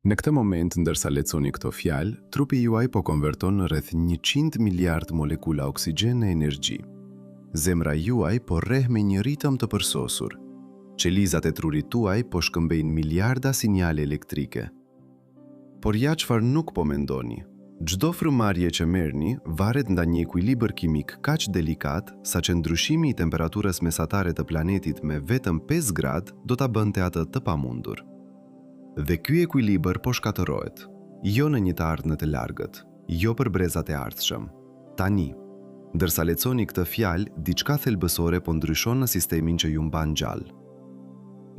Në këtë moment, ndërsa leconi këto fjalë, trupi juaj po konverton në rreth 100 miliard molekula oksigjen në energji. Zemra juaj po rreh me një ritëm të përsosur. Qelizat e trurit tuaj po shkëmbejnë miliarda sinjale elektrike. Por ja çfarë nuk po mendoni. Çdo frymëmarrje që merrni varet nga një ekuilibër kimik kaq delikat sa që ndryshimi i temperaturës mesatare të planetit me vetëm 5 gradë do ta bënte atë të pamundur. Dhe ky ekuilibër po shkatërohet, jo në një të ardhmë të largët, jo për brezat e ardhshëm. Tani, ndërsa leconi këtë fjalë, diçka thelbësore po ndryshon në sistemin që ju mban gjallë.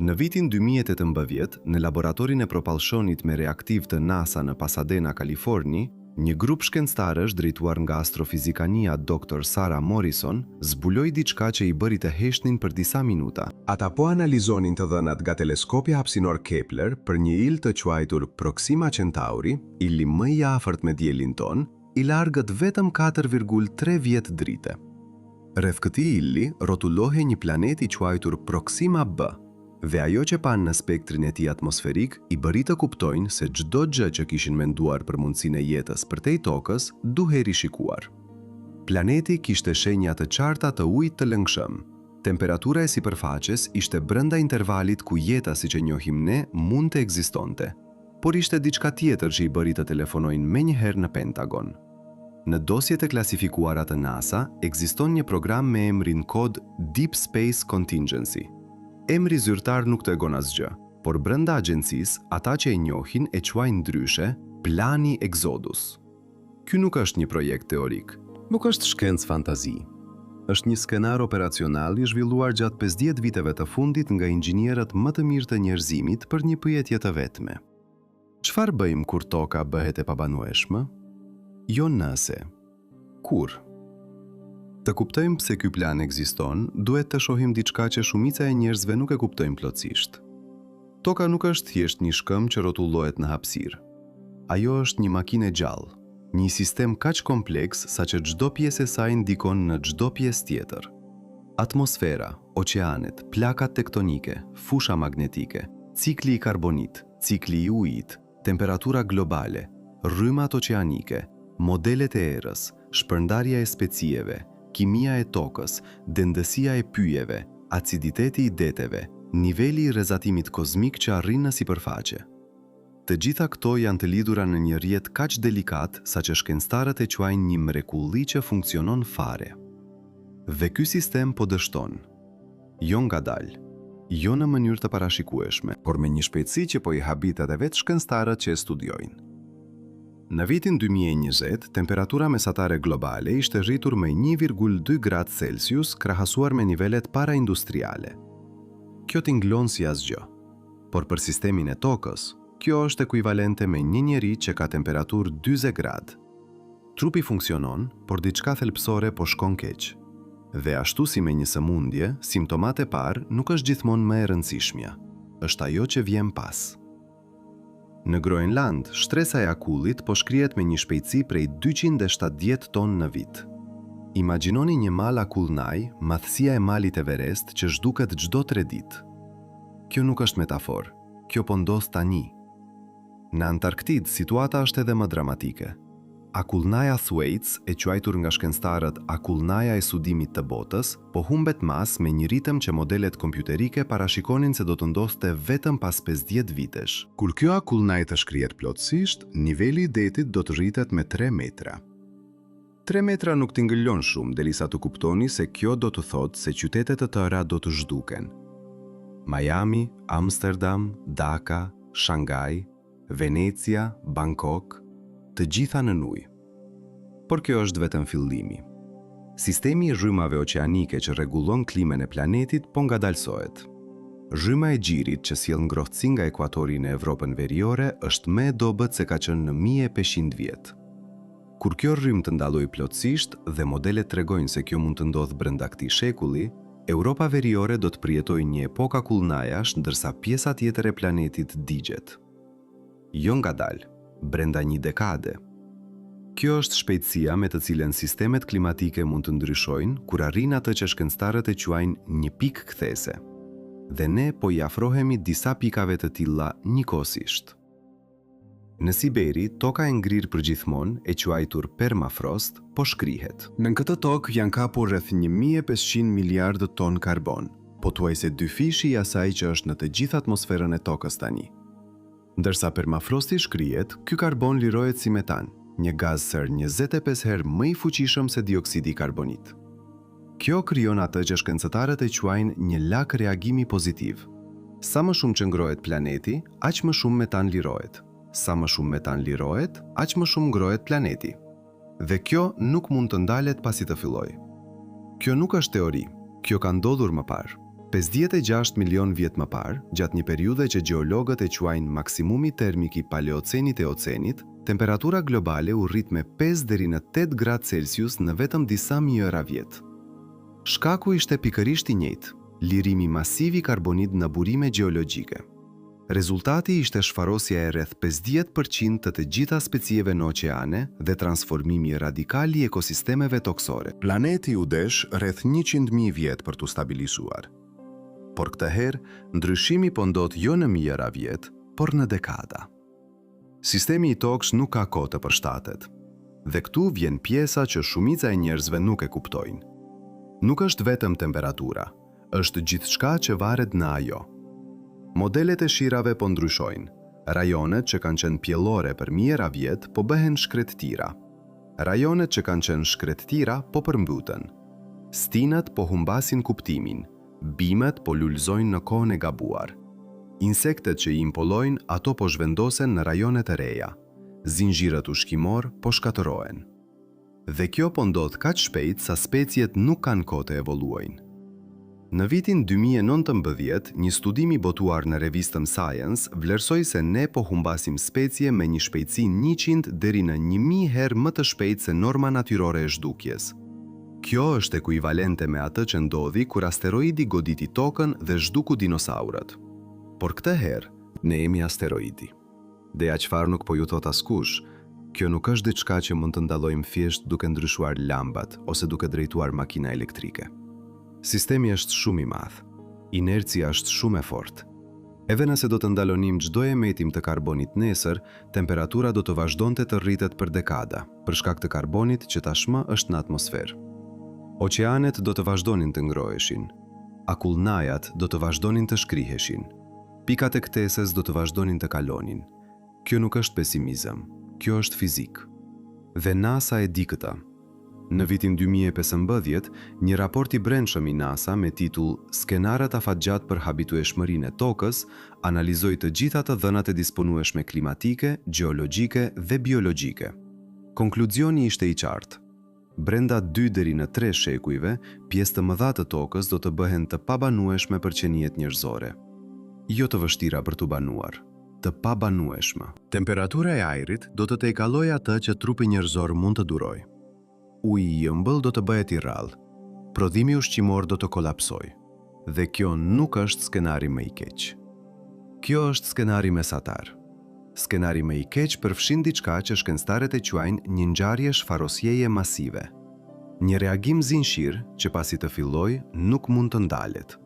Në vitin 2018, në laboratorin e propulsionit me reaktiv të NASA në Pasadena, Kaliforni, një grup shkencëtarësh drejtuar nga astrofizikania Dr. Sarah Morrison zbuloi diçka që i bëri të heshtin për disa minuta. Ata po analizonin të dhënat nga teleskopja hapësinor Kepler për një il të quajtur Proxima Centauri, ili më i afërt me diellin ton, i largët vetëm 4,3 vjet drite. Rreth këtij ili rrotullohej një planet i quajtur Proxima b. Dhe ajo që panë në spektrin e tij atmosferik i bëri të kuptojnë se çdo gjë që kishin menduar për mundësinë e jetës përtej tokës duhej rishikuar. Planeti kishte shenja të qarta të ujit të lëngshëm. Temperatura e sipërfaqes ishte brenda intervalit ku jeta siç e njohim ne mund të ekzistonte, por ishte diçka tjetër që i bëri të telefonojnë menjëherë në Pentagon. Në dosjet e klasifikuara të NASA ekziston një program me emrin kod Deep Space Contingency. Emri zyrtar nuk tregon asgjë, por brenda agjencisë ata që e njohin e quajnë ndryshe Plani Exodus. Ky nuk është një projekt teorik, nuk është shkencë fantazi. Është një skenar operacional i zhvilluar gjatë 50 viteve të fundit nga inxhinierët më të mirë të njerëzimit për një pyetje të vetme. Çfarë bëjmë kur toka bëhet e pabanueshme? Jo nëse. Kur? Të kuptojmë pse ky plan ekziston, duhet të shohim diçka që shumica e njerëzve nuk e kuptojnë plotësisht. Toka nuk është thjesht një shkëm që rrotullohet në hapësirë. Ajo është një makinë gjallë, një sistem kaq kompleks sa që çdo pjesë e saj ndikon në çdo pjesë tjetër. Atmosfera, oqeanet, plakat tektonike, fusha magnetike, cikli i karbonit, cikli i ujit, temperatura globale, rrymat oqeanike, modelet e erës, shpërndarja e specieve, kimia e tokës, dendësia e pyjeve, aciditeti i deteve, niveli i rrezatimit kozmik që arrin në sipërfaqe. Të gjitha këto janë të lidhura në një rrjet kaq delikat sa që shkencëtarët e quajnë një mrekulli që funksionon fare. Dhe ky sistem po dështon, jo ngadalë, jo në mënyrë të parashikueshme, por me një shpejtësi që po i habit edhe vetë shkencëtarët që e studiojnë. Në vitin 2020, temperatura mesatare globale ishte rritur me 1,2 gradë Celsius krahasuar me nivelet paraindustriale. Kjo t'inglon si asgjë, por për sistemin e tokës, kjo është ekuivalente me një njeri që ka temperaturë 40 gradë. Trupi funksionon, por diçka thelbësore po shkon keq. Dhe ashtu si me një sëmundje, simptomat e parë nuk është gjithmonë më e rëndësishmja, është ajo që vjen pas. Në Groenland, shtresa e akullit po shkrihet me një shpejtësi prej 270 ton në vit. Imagjinoni një mal akullnaj, madhësia e malit Everest që zhduket çdo 3 ditë. Kjo nuk është metafor, kjo po ndodh tani. Në Antarktid, situata është edhe më dramatike. Akullnaja Thwaites, e quajtur nga shkencëtarët akullnaja e sudimit të botës, po humbet mas me një ritëm që modelet kompjuterike parashikonin se do të ndodhte vetëm pas 50 vitesh. Kur kjo akullnaj të shkrihet plotësisht, niveli i detit do të rritet me 3 metra. 3 metra nuk t'ingëllon shumë, derisa të kuptoni se kjo do të thotë se qytetet të tëra do të zhduken. Miami, Amsterdam, Dhaka, Shanghai, Venecia, Bangkok, të gjitha në ujë. Por kjo është vetëm fillimi. Sistemi i rrymave oqeanike që rregullon klimën e planetit po ngadalsohet. Rryma e gjirit që sjell ngrohtësi nga ekuatori në Evropën veriore është më e dobët se ka qenë në 1500 vjet. Kur kjo rrymë të ndallojë plotësisht dhe modelet tregojnë se kjo mund të ndodhë brenda këtij shekulli, Europa veriore do të përjetojë një epokë akullnajash ndërsa pjesa tjetër e planetit digjet. Jo ngadalë, brenda një dekade. Kjo është shpejtësia me të cilën sistemet klimatike mund të ndryshojnë kur arrin atë që shkencëtarët e quajnë një pikë kthese. Dhe ne po i afrohemi disa pikave të tilla njëkohësisht. Në Siberi, toka e ngrirë përgjithmonë, e quajtur permafrost, po shkrihet. Në këtë tokë janë kapur rreth 1500 miliardë ton karbon, pothuajse 2 fishi i asaj që është në të gjithë atmosferën e tokës tani. Ndërsa permafrosti shkrihet, ky karbon lirohet si metan, një gaz sër 25 herë më i fuqishëm se dioksidi i karbonit. Kjo krijon atë që shkencëtarët e quajnë një lak reagimi pozitiv. Sa më shumë që ngrohet planeti, aq më shumë metan lirohet. Sa më shumë metan lirohet, aq më shumë ngrohet planeti. Dhe kjo nuk mund të ndalet pasi të fillojë. Kjo nuk është teori, kjo ka ndodhur më parë. 56 milion vjet më parë, gjatë një periudhe që gjeologët e quajnë maksimumi termik i paleocenit e ocenit, temperatura globale u rrit me 5 deri në 8 gradë Celsius në vetëm disa mijëra vjet. Shkaku ishte pikërisht i njëjtë, lirimi masiv i karbonit në burime gjeologjike. Rezultati ishte shfarosja e rreth 50% të gjitha specieve në oqeane dhe transformimi radikal i ekosistemeve toksore. Planeti u desh rreth 100.000 vjet për t'u stabilizuar. Por këtë herë, ndryshimi po ndodh jo në mijëra vjet, por në dekada. Sistemi i tokës nuk ka kohë të përshtatet. Dhe këtu vjen pjesa që shumica e njerëzve nuk e kuptojnë. Nuk është vetëm temperatura, është gjithçka që varet në ajo. Modelet e shirave po ndryshojnë. Rajonet që kanë qenë pjellore për mijëra vjet po bëhen shkrettira. Rajonet që kanë qenë shkrettira po përmbuten. Stinat po humbasin kuptimin. Bimet po lulëzojnë në kohën e gabuar. Insektet që i impollojnë, ato po zhvendosen në rajonet e reja. Zinxhirët ushqimor po shkatërohen. Dhe kjo po ndodh kaq shpejt sa speciet nuk kanë kohë të evoluojnë. Në vitin 2019, një studim i botuar në revistën Science vlerësoi se ne po humbasim specie me një shpejtësi 100 deri në 1000 herë më të shpejtë se norma natyrore e zhdukjes. Kjo është ekuivalente me atë që ndodhi kur asteroidi goditi tokën dhe zhduku dinosaurët. Por këtë herë, ne jemi asteroidi. Dhe ja çfarë nuk po ju thot askush, kjo nuk është diçka që mund të ndallojmë thjesht duke ndryshuar lambat ose duke drejtuar makina elektrike. Sistemi është shumë i madh. Inercia është shumë e fortë. Edhe nëse do të ndalonim çdo emetim të karbonit nesër, temperatura do të vazhdonte të rritet për dekada, për shkak të karbonit që tashmë është në atmosferë. Oqeanet do të vazhdonin të ngroheshin. Akullnajat do të vazhdonin të shkriheshin. Pikat e ktesës do të vazhdonin të kalonin. Kjo nuk është pesimizëm, kjo është fizik. Dhe NASA e di këtë. Në vitin 2015, një raport i brendshëm i NASA me titull Skenaret afatgjat për habitueshmërinë e tokës analizoi të gjitha të dhënat e disponueshme klimatike, gjeologjike dhe biologjike. Konkluzioni ishte i qartë. Brenda 2 deri në 3 shekujve, pjesë të mëdha të tokës do të bëhen të pabanueshme për qenijet njerëzore. Jo të vështira për t'u banuar, të pabanueshme. Temperatura e ajrit do të tejkallojë atë që trupi njerëzor mund të durojë. Uji i ëmbël do të bëhet i rrallë, prodhimi ushqimor do të kolapsojë, dhe kjo nuk është skenari më i keq. Kjo është skenari mesatar. Skenari më i keq përfshin diçka që shkencëtarët e quajnë një ngjarje shfarosjeje masive. Një reagim zinxhir që pasi të fillojë nuk mund të ndalet.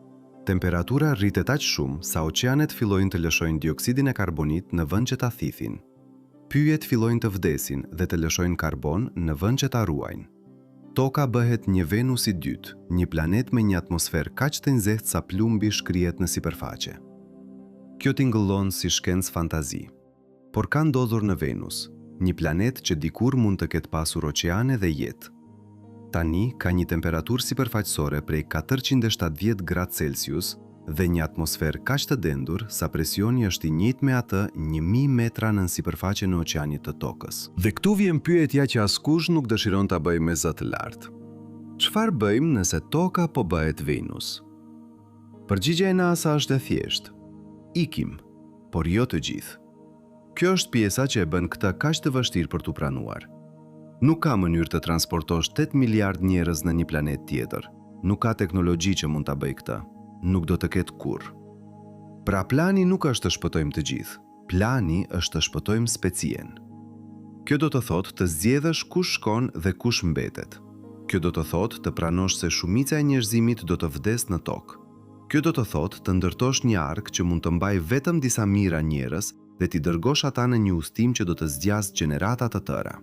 Temperatura rritet aq shumë sa oqeanet fillojnë të lëshojnë dioksidin e karbonit në vend që ta thithin. Pyjet fillojnë të vdesin dhe të lëshojnë karbon në vend që ta ruajnë. Toka bëhet një Venus i dytë, një planet me një atmosferë kaq të nxehtë sa plumbi shkrihet në sipërfaqe. Kjo tingëllon si shkencë fantazi. Por ka ndodhur në Venus, një planet që dikur mund të ketë pasur oqeane dhe jetë. Tani ka një temperaturë sipërfaqësore prej 470 gradë Celsius dhe një atmosferë kaq të dendur sa presioni është i njëjtë me atë 1000 metra nën sipërfaqen e oqeanit të tokës. Dhe këtu vjen pyetja që askush nuk dëshiron ta bëjë me zë të lartë. Çfarë bëjmë nëse toka po bëhet Venus? Përgjigjja e NASA është e thjeshtë. Ikim, por jo të gjithë. Kjo është pjesa që e bën këtë kaq të vështirë për t'u pranuar. Nuk ka mënyrë të transportosh 8 miliard njerëz në një planet tjetër. Nuk ka teknologji që mund ta bëjë këtë. Nuk do të ketë kurrë. Pra plani nuk është të shpëtojmë të gjithë. Plani është të shpëtojmë specien. Kjo do të thotë të zgjedhësh kush shkon dhe kush mbetet. Kjo do të thotë të pranosh se shumica e njerëzimit do të vdes në tokë. Kjo do të thotë të ndërtosh një ark që mund të mbajë vetëm disa mijëra njerëz dhe t'i dërgosh ata në një udhtim që do të zgjasë gjenerata të tëra.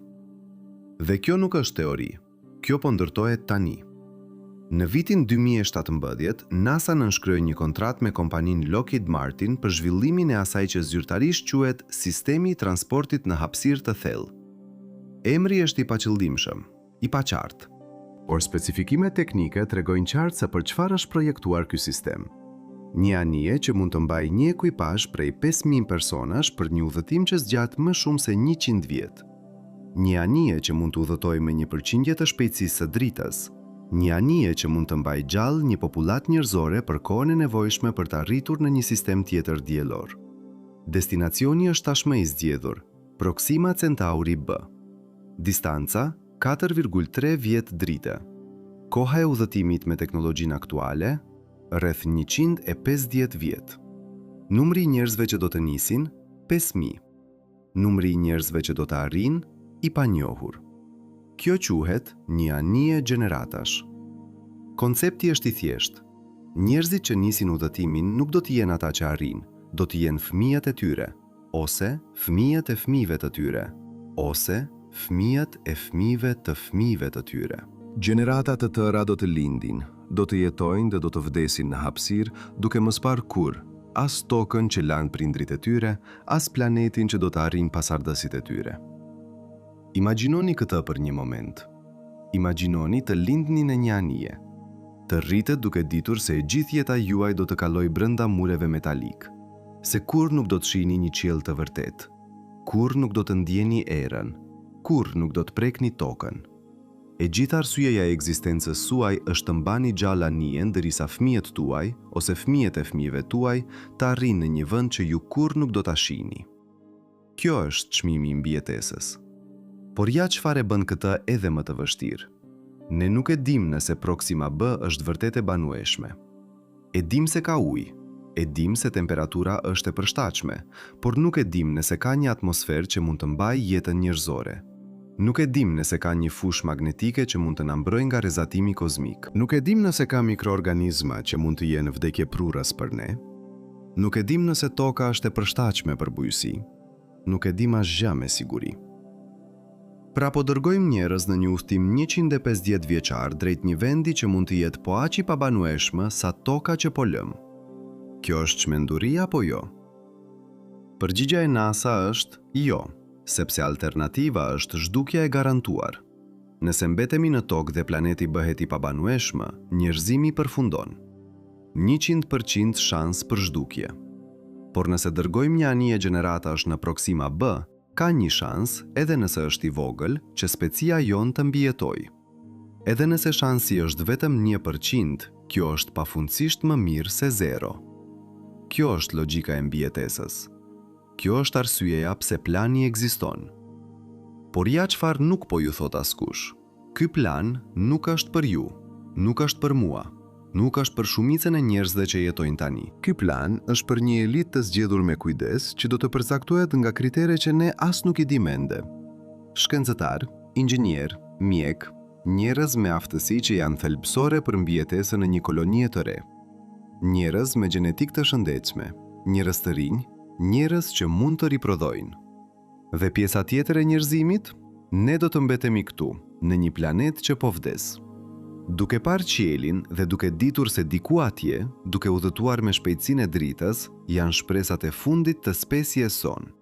Dhe kjo nuk është teori, kjo po ndërtohet tani. Në vitin 2017, NASA nënshkroi një kontratë me kompaninë Lockheed Martin për zhvillimin e asaj që zyrtarisht quhet Sistemi i Transportit në Hapësirë të Thellë. Emri është i paqëllimshëm, i paqartë, por specifikimet teknike tregojnë qartë se për çfarë është projektuar ky sistem. Një anije që mund të mbajë një ekuipazh prej 5.000 personash për një udhëtim që zgjat më shumë se 100 vjet. Një anije që mund të udhëtojë me 1% të shpejtësisë së dritës. Një anije që mund të mbajë gjallë një popullat njerëzore për kohën e nevojshme për të arritur në një sistem tjetër diellor. Destinacioni është tashmë i zgjedhur, Proxima Centauri B. Distanca 4,3 vjet drite. Koha e udhëtimit me teknologjinë aktuale rreth 150 vjet. Numri i njerëzve që do të nisin 5.000. Numri i njerëzve që do të arrijnë i panjohur. Kjo quhet një anije gjeneratash. Koncepti është i thjeshtë. Njerëzit që nisin udhëtimin nuk do të jenë ata që arrijnë, do të jenë fëmijët e tyre, ose fëmijët e fëmijëve të tyre, ose fëmijët e fëmijëve të fëmijëve të tyre. Gjenerata të tëra do të lindin, do të jetojnë dhe do të vdesin në hapësirë duke mos parë kurrë, as tokën që lanë prindrit e tyre, as planetin që do të arrijnë pasardhësit e tyre. Imagjinoni këtë për një moment. Imagjinoni të lindni në një anije. Të rritet duke ditur se e gjithë jeta juaj do të kalojë brenda mureve metalik, se kurrë nuk do të shihni një qiell të vërtet, kurrë nuk do të ndjeni erën, kurrë nuk do të prekni tokën. E gjithë arsyeja e ekzistencës suaj është të mbani gjallë anijen derisa fëmijët tuaj ose fëmijët e fëmijëve tuaj të arrijnë në një vend që ju kurrë nuk do ta shihni. Kjo është çmimi i mbijetesës. Por ja çfarë bën këtë edhe më të vështirë. Ne nuk e dim nëse Proxima B është vërtet e banueshme. E dim se ka ujë, e dim se temperatura është e përshtatshme, por nuk e dim nëse ka një atmosferë që mund të mbajë jetën njerëzore. Nuk e dim nëse ka një fushë magnetike që mund të na mbrojë nga rrezatimi kozmik. Nuk e dim nëse ka mikroorganizma që mund të jenë vdekje prurës për ne. Nuk e dim nëse toka është e përshtatshme për bujësi. Nuk e dim asgjë me siguri. Pra po dërgojmë njerëz në një udhtim 150 vjeçar drejt një vendi që mund të jetë po aq i pabanueshëm sa toka që po lëm. Kjo është çmenduri apo jo? Përgjigjja e NASA është jo, sepse alternativa është zhdukja e garantuar. Nëse mbetemi në tokë dhe planeti bëhet i pabanueshëm, njerëzimi përfundon. 100% shans për zhdukje. Por nëse dërgojmë një anije gjeneratash në Proxima B, ka një shans, edhe nëse është i vogël, që specia jon të mbijetojë. Edhe nëse shansi është vetëm 1%, kjo është pafundësisht më mirë se 0. Kjo është logjika e mbijetesës. Kjo është arsyeja pse plani ekziston. Por ja çfarë nuk po ju thot askush. Ky plan nuk është për ju, nuk është për mua, nuk është për shumicën e njerëzve që jetojnë tani. Ky plan është për një elitë të zgjedhur me kujdes që do të përcaktohet nga kritere që ne as nuk i dim ende. Shkencëtar, inxhinier, mjek, njerëz me aftësi që janë thelbësore për mbijetesën në një kolonie të re. Njerëz me gjenetikë të shëndetshme, njerëz të rinj, njerëz që mund të riprodhojnë. Dhe pjesa tjetër e njerëzimit, ne do të mbetemi këtu, në një planet që po vdes. Duke parë qielin dhe duke ditur se diku atje, duke udhëtuar me shpejtësinë e dritës, janë shpresat e fundit të spesies sonë.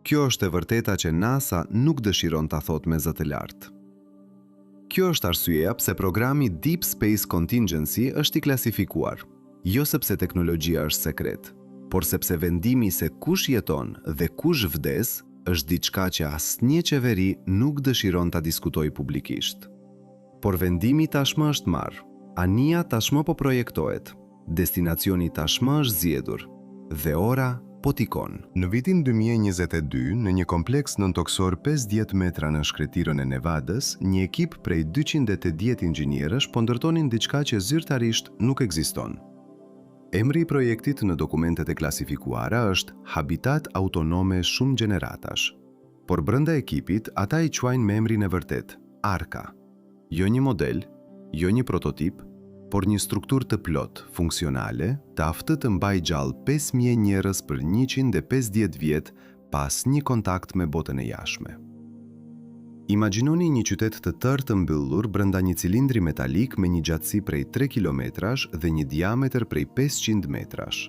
Kjo është e vërteta që NASA nuk dëshiron ta thotë me zë të lartë. Kjo është arsyeja pse programi Deep Space Contingency është i klasifikuar, jo sepse teknologjia është sekret, por sepse vendimi se kush jeton dhe kush vdes është diçka që asnjë qeveri nuk dëshiron ta diskutojë publikisht. Por vendimi tashmë është marrë, anija tashmë po projektohet, destinacioni tashmë është zgjedhur, dhe ora po tikon. Në vitin 2022, në një kompleks nëntoksor 50 metra në shkretirën e Nevadës, një ekip prej 280 inxhinierësh po ndërtonin diçka që zyrtarisht nuk ekziston. Emri i projektit në dokumentet e klasifikuara është Habitat Autonome Shumë Gjeneratash, por brenda ekipit ata i quajnë me emrin e vërtet, Arka. Jo një model, jo një prototip, por një strukturë të plot, funksionale, të aftë të mbajë gjallë 5.000 njerëz për 150 vjet pa asnjë kontakt me botën e jashtme. Imagjinoni një qytet të tërë të mbyllur brenda një cilindri metalik me një gjatësi prej 3 kilometrash dhe një diametër prej 500 metrash.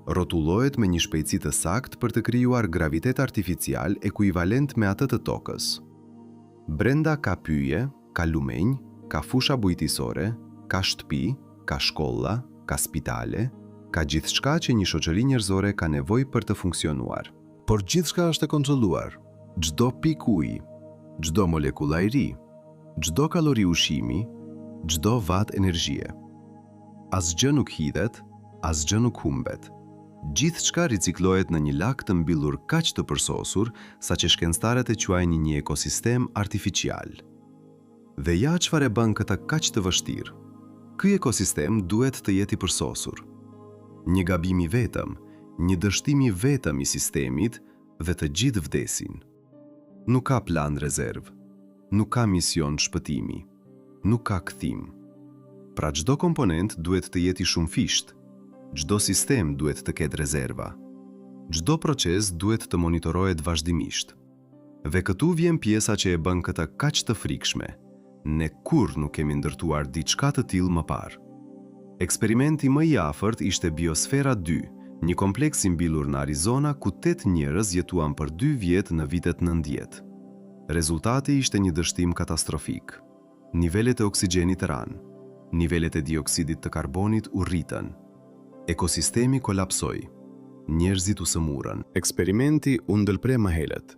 Rrotullohet me një shpejtësi të saktë për të krijuar gravitet artificial ekuivalent me atë të tokës. Brenda ka pyje, ka lumenj, ka fusha bujtisore, ka shtëpi, ka shkolla, ka spitale, ka gjithçka që një shoqëri njerëzore ka nevojë për të funksionuar. Por gjithçka është e kontrolluar. Çdo pikë uji, çdo molekulla e ri, çdo kalori ushqimi, çdo watt energjie. Asgjë nuk hidhet, asgjë nuk humbet. Gjithçka riciklohet në një lak të mbyllur kaq të përsosur sa që shkencëtarët e quajnë një ekosistem artificial. Dhe ja çfarë bën këtë kaq të vështirë. Ky ekosistem duhet të jetë i përsosur. Një gabim i vetëm, një dështim i vetëm i sistemit dhe të gjithë vdesin. Nuk ka plan rezerv, nuk ka mision shpëtimi, nuk ka kthim. Pra çdo komponent duhet të jetë i shumëfisht. Çdo sistem duhet të ketë rezerva. Çdo proces duhet të monitorohet vazhdimisht. Dhe këtu vjen pjesa që e bën këtë kaq të frikshme. Ne kurrë nuk kemi ndërtuar diçka të tillë më parë. Eksperimenti më i afërt ishte Biosfera 2, një kompleks i mbyllur në Arizona ku 8 njerëz jetuan për 2 vjet në vitet 90. Rezultati ishte një dështim katastrofik. Nivelet e oksigjenit ranë, nivelet e dioksidit të karbonit u rritën. Ekosistemi kolapsoi. Njerëzit u sëmurën. Eksperimenti u ndëlpre më herët.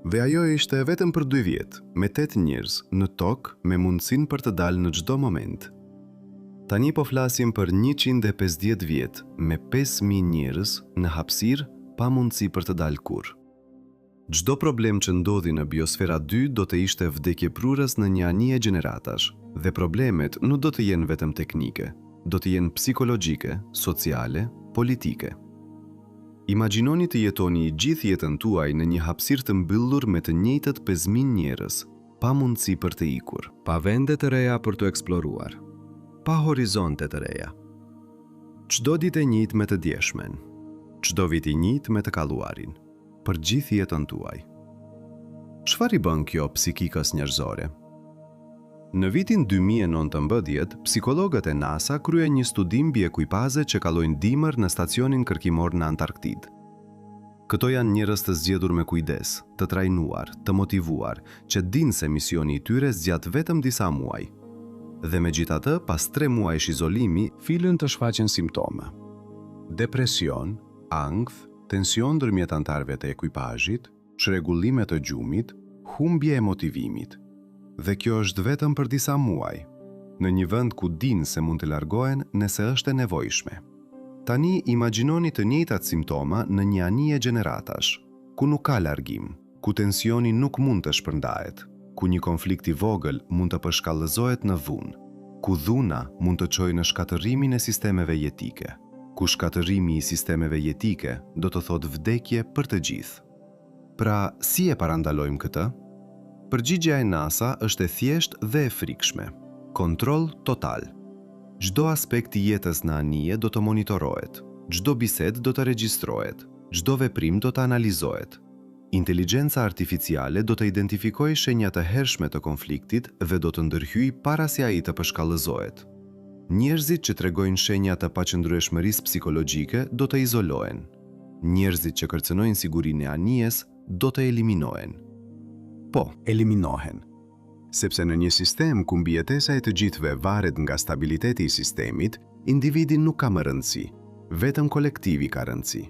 Dhe ajo ishte vetëm për 2 vjet, me 8 njerëz në tokë me mundësinë për të dalë në çdo moment. Tani po flasim për 150 vjet me 5000 njerëz në hapësirë pa mundësi për të dalë kurrë. Çdo problem që ndodhi në Biosfera 2 do të ishte vdekjeprurës në një anije gjeneratash, dhe problemet nuk do të jenë vetëm teknike, do të jenë psikologjike, sociale, politike. Imagjinoni të jetoni gjithë jetën tuaj në një hapësirë të mbyllur me të njëjtët 5000 njerëz, pa mundësi për të ikur, pa vende të reja për të eksploruar, pa horizonte të reja. Çdo ditë e njëjtë me të djeshmen, çdo vit i njëjtë me të kalluarin, për gjithë jetën tuaj. Çfarë i bën kjo psikikës njerëzore? Në vitin 2019, psikologët e NASA kryen një studim mbi ekuipazhet që kalojnë dimër në stacionin kërkimor në Antarktidë. Këto janë njerëz të zgjedhur me kujdes, të trajnuar, të motivuar, që dinë se misioni i tyre zgjat vetëm disa muaj. Dhe megjithatë, pas 3 muajsh izolimi, filën të shfaqen simptome. Depresion, ankth, tension ndërmjet antarëve të ekuipazhit, çrregullime të gjumit, humbje e motivimit. Dhe kjo është vetëm për disa muaj, në një vend ku dinë se mund të largohen nëse është e nevojshme. Tani imagjinoni të njëjtat simptoma në një anije gjeneratash, ku nuk ka largim, ku tensioni nuk mund të shpërndahet, ku një konflikt i vogël mund të përshkallëzohet në dhunë, ku dhuna mund të çojë në shkatërimin e sistemeve jetike, ku shkatërimi i sistemeve jetike do të thotë vdekje për të gjithë. Pra, si e parandalojmë këtë? Përgjigjja e NASA është e thjeshtë dhe e frikshme. Kontroll total. Çdo aspekt i jetës në anije do të monitorohet, çdo bisedë do të regjistrohet, çdo veprim do të analizohet. Inteligjenca artificiale do të identifikojë shenja të hershme të konfliktit dhe do të ndërhyjë para se ai të përshkallëzohet. Njerëzit që tregojnë shenja të paqëndrueshmërisë psikologjike do të izolohen. Njerëzit që kërcënojnë sigurinë e anijes do të eliminohen. Po, eliminohen. Sepse në një sistem ku mbijetesa e të gjithëve varet nga stabiliteti i sistemit, individi nuk ka më rëndësi, vetëm kolektivi ka rëndësi.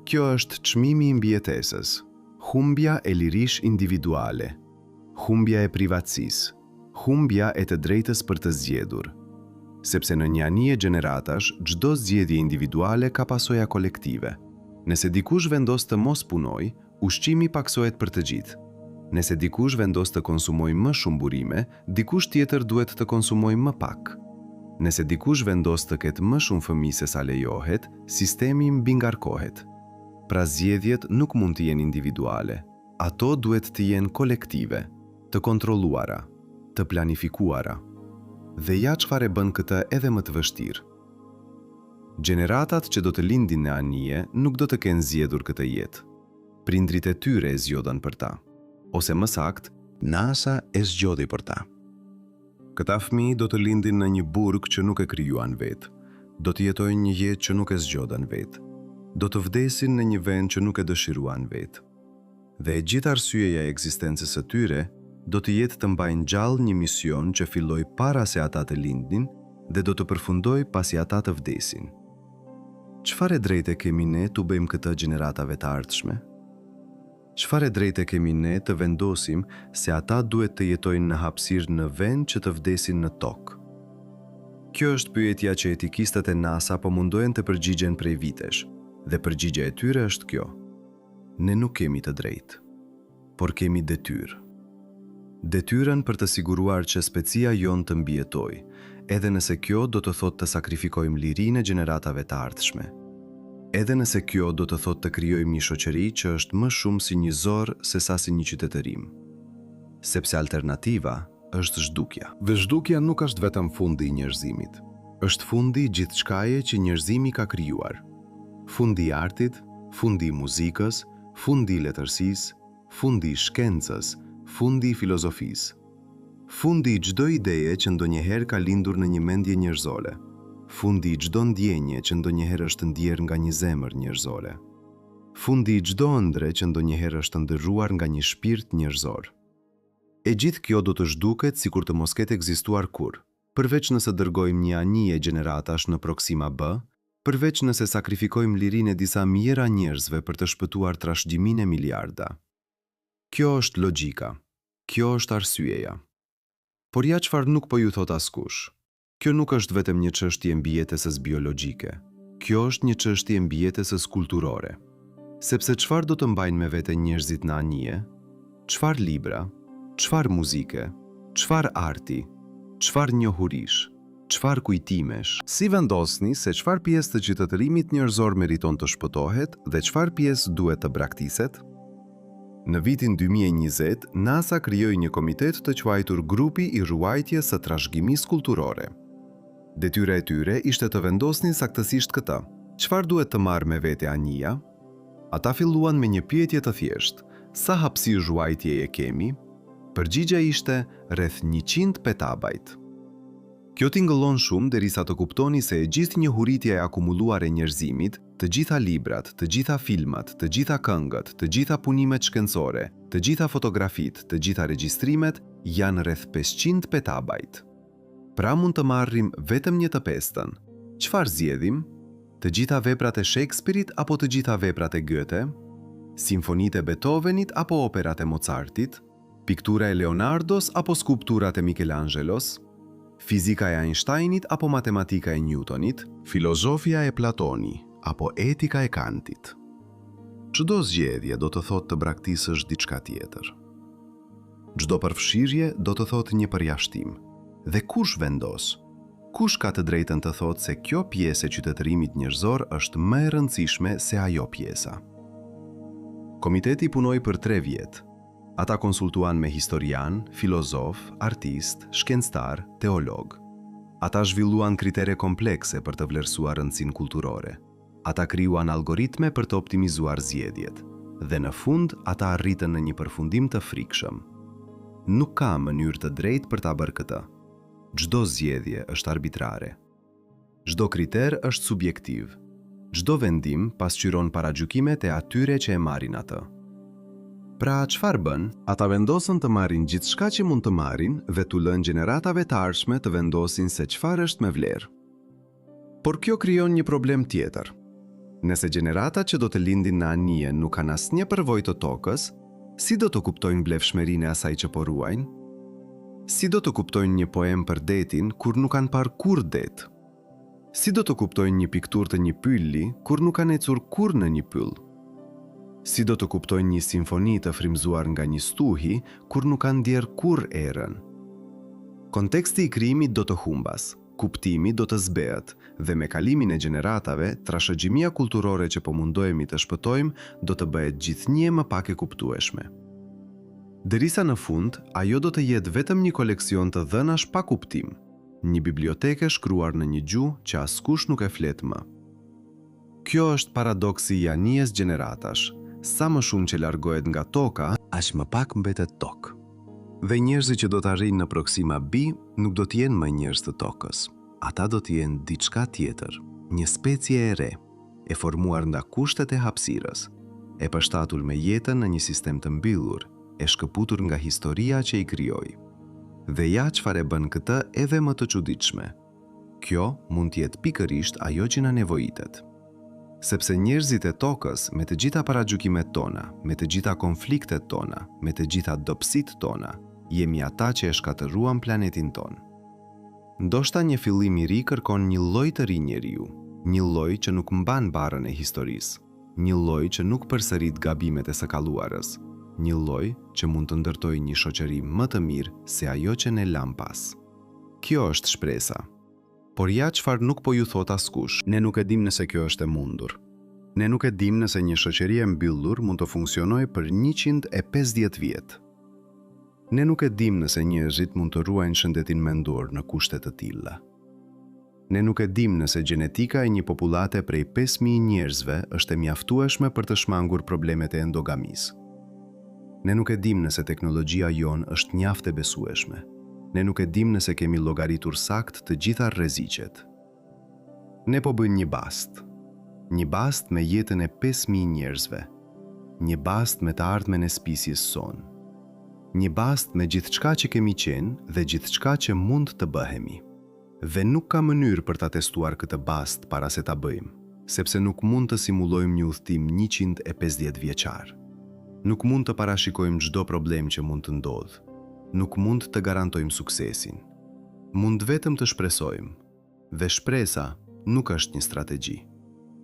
Kjo është çmimi i mbijetesës, humbja e lirish individuale, humbja e privatësisë, humbja e të drejtës për të zgjedhur. Sepse në një anije gjeneratash, çdo zgjedhje individuale ka pasoja kolektive. Nëse dikush vendos të mos punoj, ushqimi paksohet për të gjithë. Nëse dikush vendos të konsumoj më shumë burime, dikush tjetër duhet të konsumoj më pak. Nëse dikush vendos të ketë më shumë fëmijë se sa lejohet, sistemi mbingarkohet. Pra zgjedhjet nuk mund të jenë individuale. Ato duhet të jenë kolektive, të kontrolluara, të planifikuara. Dhe ja çfarë bën këtë edhe më të vështirë. Gjeneratat që do të lindin në anije nuk do të kenë zgjedhur këtë jetë. Prindrit e tyre e zgjodën për ta, ose më sakt, NASA e zgjodhi për ta. Këta fëmijë do të lindin në një burg që nuk e krijuan vetë, do të jetojnë një jetë që nuk e zgjodën vetë, do të vdesin në një vend që nuk e dëshiruan vetë. Dhe e gjithë arsyeja e ekzistencës së tyre do të jetë të mbajnë gjallë një mision që filloi para se ata të lindnin dhe do të përfundoj pasi ata të vdesin. Çfarë drejte kemi ne të bëjmë këtë gjeneratave të ardhshme? Çfarë drejte kemi ne të vendosim se ata duhet të jetojnë në hapësirë në vend që të vdesin në tokë? Kjo është pyetja që etikistët e NASA po mundohen të përgjigjen prej vitesh, dhe përgjigja e tyre është kjo. Ne nuk kemi të drejtë, por kemi detyrë. Detyrën për të siguruar që specia jonë të mbijetojë, edhe nëse kjo do të thotë të sakrifikojmë lirinë e gjeneratave të ardhshme. Edhe nëse kjo do të thotë të krijojmë një shoqëri që është më shumë si një zor se sa si një qytetërim. Sepse alternativa është zhdukja. Dhe zhdukja nuk është vetëm fundi i njerëzimit. Është fundi i gjithçkaje që njerëzimi ka krijuar. Fundi i artit, fundi i muzikës, fundi i letërsisë, fundi i shkencës, fundi i filozofisë. Fundi i çdo ideje që ndonjëherë ka lindur në një mendje njerëzore. Fundi i çdo ndjenje që ndonjëherë është ndjer nga një zemër njerëzore. Fundi i çdo ëndre që ndonjëherë është ndërruar nga një shpirt njerëzor. E gjithë kjo do të zhduket sikur të mos ketë ekzistuar kurrë, përveç nëse dërgojmë një anije gjeneratash në Proxima B, përveç nëse sakrifikojmë lirinë e disa mijëra njerëzve për të shpëtuar trashëgiminë e miliarda. Kjo është logjika. Kjo është arsyeja. Por ja çfarë nuk po ju thot askush. Kjo nuk është vetëm një çështje mbijetesës biologjike. Kjo është një çështje mbijetesës kulturore. Sepse çfarë do të mbajnë me vete njerëzit në anije? Çfarë libra? Çfarë muzike? Çfarë arti? Çfarë njohurish? Çfarë kujtimesh? Si vendosni se çfarë pjesë të qytetërimit njerëzor meriton të shpëtohet dhe çfarë pjesë duhet të braktiset? Në vitin 2020, NASA krijoi një komitet të quajtur Grupi i Ruajtjes së Trashëgimisë Kulturore. Detyra e tyre ishte të vendosnin saktësisht këtë. Çfarë duhet të marrë me vete anija? Ata filluan me një pyetje të thjeshtë: sa hapësirë ruajtjeje kemi? Përgjigja ishte rreth 100 petabajt. Kjo tingëllon shumë derisa të kuptoni se e gjithë njohuritja e akumuluar e njerëzimit, të gjitha librat, të gjitha filmat, të gjitha këngët, të gjitha punimet shkencore, të gjitha fotografit, të gjitha regjistrimet janë rreth 500 petabajt. Pra mund të marrim vetëm 1/5. Çfarë zgjedhim? Të gjitha veprat e Shakespeare-it apo të gjitha veprat e Goethe? Simfonitë e Beethovenit apo operat e Mozartit? Piktura e Leonardos apo skulpturat e Michelangelos? Fizika e Einsteinit apo matematika e Newtonit? Filozofia e Platoni apo etika e Kantit? Çdo zgjedhje do të thotë të braktisësh diçka tjetër. Çdo përfshirje do të thotë një përjashtim. Dhe kush vendos? Kush ka të drejtën të thotë se kjo pjesë e qytetërimit njerëzor është më e rëndësishme se ajo pjesa? Komiteti punoi për 3 vjet. Ata konsultuan me historian, filozof, artist, shkencëtar, teolog. Ata zhvilluan kritere komplekse për të vlerësuar rëndësinë kulturore. Ata krijuan algoritme për të optimizuar zgjedhjet. Dhe në fund, ata arritën në një përfundim të frikshëm. Nuk ka mënyrë të drejtë për ta bërë këtë. Çdo zgjedhje është arbitrare. Çdo kriter është subjektiv. Çdo vendim pasqyron paragjykimet e atyre që e marrin atë. Pra, çfarë bën? Ata vendosën të marrin gjithçka që mund të marrin dhe t'u lënë gjeneratave të ardhshme të vendosin se çfarë është me vlerë. Por kjo krijon një problem tjetër. Nëse gjeneratat që do të lindin në anije nuk kanë asnjë përvojë të tokës, si do të kuptojnë blefshmërinë e asaj që po ruajnë? Si do të kuptojnë një poem për detin kur nuk kanë parë kurrë det? Si do të kuptojnë një pikturë të një pylli kur nuk kanë ecur kurrë në një pyll? Si do të kuptojnë një simfoni të frymzuar nga një stuhi kur nuk kanë ndjer kurrë erën? Konteksti i krijimit do të humbas, kuptimi do të zbehet dhe me kalimin e gjeneratave, trashëgjimia kulturore që po mundohemi të shpëtojmë do të bëhet gjithnjë më pak e kuptueshme. Derisa në fund, ajo do të jetë vetëm një koleksion të dhënash pa kuptim, një biblioteke shkruar në një gjuhë që askush nuk e flet më. Kjo është paradoksi i anijes gjeneratash, Sa më shumë që largohet nga toka, aq më pak mbetet tokë. Dhe njerëzit që do të arrijnë në Proxima B nuk do të jenë më njerëz të tokës. Ata do të jenë diçka tjetër, një specie e re, e formuar nga kushtet e hapësirës, e përshtatur me jetën në një sistem të mbyllur, e shkëputur nga historia që i krijoi. Dhe ja çfarë bën këtë edhe më të çuditshme. Kjo mund të jetë pikërisht ajo që na nevojitet. Sepse njerëzit e tokës, me të gjitha paragjykimet tona, me të gjitha konfliktet tona, me të gjitha dobësitë tona, jemi ata që e shkatëruan planetin ton. Ndoshta një fillim i ri kërkon një lloj të ri njeriu, një lloj që nuk mban barrën e historisë, një lloj që nuk përsërit gabimet e së kaluarës, një lloj që mund të ndërtojë një shoqëri më të mirë se ajo që ne lam pas. Kjo është shpresa. Por ja çfarë nuk po ju thot askush. Ne nuk e dim nëse kjo është e mundur. Ne nuk e dim nëse një shoqëri e mbyllur mund të funksionojë për 150 vjet. Ne nuk e dim nëse njerëzit mund të ruajnë shëndetin mendor në kushte të tilla. Ne nuk e dim nëse gjenetika e një popullate prej 5.000 njerëzve është e mjaftueshme për të shmangur problemet e endogamisë. Ne nuk e dim nëse teknologjia jon është mjaft e besueshme. Ne nuk e dim nëse kemi llogaritur sakt të gjitha rreziqet. Ne po bëjmë një bast me jetën e 5.000 njerëzve, një bast me të ardhmen e spisjes son, një bast me gjithçka që kemi qenë dhe gjithçka që mund të bëhemi. Dhe nuk ka mënyrë për ta testuar këtë bast para se ta bëjmë, sepse nuk mund të simulojmë një udhtim 150 vjeçar. Nuk mund të parashikojmë çdo problem që mund të ndodhë. Nuk mund të garantojmë suksesin. Mund vetëm të shpresojmë. Dhe shpresa nuk është një strategji,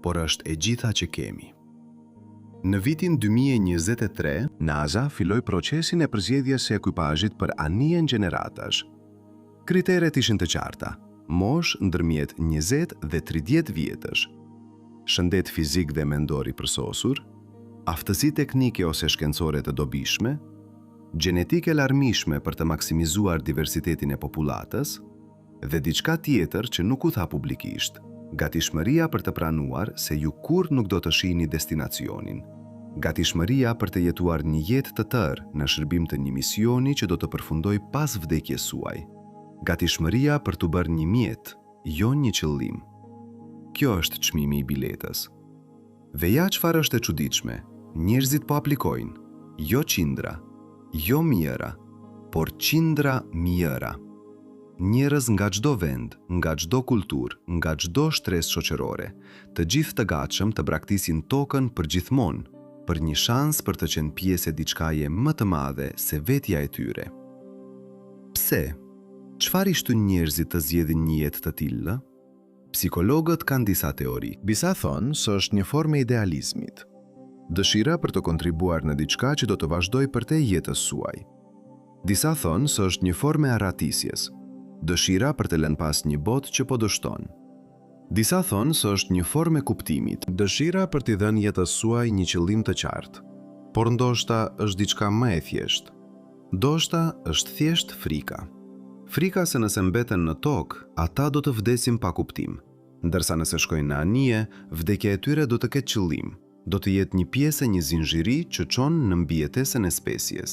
por është e gjitha që kemi. Në vitin 2023, NASA filloi procesin e përzgjedhjes së ekipazhit për anijen gjeneratash. Kriteret ishin të qarta: moshë ndërmjet 20 dhe 30 vjetësh, shëndet fizik dhe mendor i përsosur, aftësi teknike ose shkencore të dobishme, gjenetike larmishme për të maksimizuar diversitetin e popullatës, dhe diçka tjetër që nuk u tha publikisht, gatishmëria për të pranuar se ju kur nuk do të shihni destinacionin, gatishmëria për të jetuar një jetë të tërë në shërbim të një misioni që do të përfundoj pas vdekjes suaj, gatishmëria për të bërë një mjet, jo një qëllim. Kjo është çmimi i biletës. Dhe ja çfarë është e çuditshme, njerëzit po aplikojnë, jo qindra, jo mijëra, por qindra mijëra. Njerëz nga çdo vend, nga çdo kulturë, nga çdo shtresë shoqërore, të gjithë të gatshëm të braktisin tokën përgjithmonë, për një shans për të qenë pjesë e diçkaje më të madhe se vetja e tyre. Pse? Çfarë i shtyn njerëzit të zgjedhin një jetë të tillë? Psikologët kanë disa teori. Disa thonë se është një formë e idealizmit. Dëshira për të kontribuar në diçka që do të vazhdoj përtej jetës suaj. Disa thonë se është një formë e arratisjes, dëshira për të lënë pas një botë që po dështon. Disa thonë se është një formë e kuptimit, dëshira për t'i dhënë jetës suaj një qëllim të qartë. Por ndoshta është diçka më e thjeshtë. Ndoshta është thjesht frika. Frika se nëse mbeten në tokë, ata do të vdesin pa kuptim, ndërsa nëse shkojnë në anije, vdekja e tyre do të ketë qëllim. Do të jetë një pjesë e një zinxhiri që çon në mbijetesën e spesjes.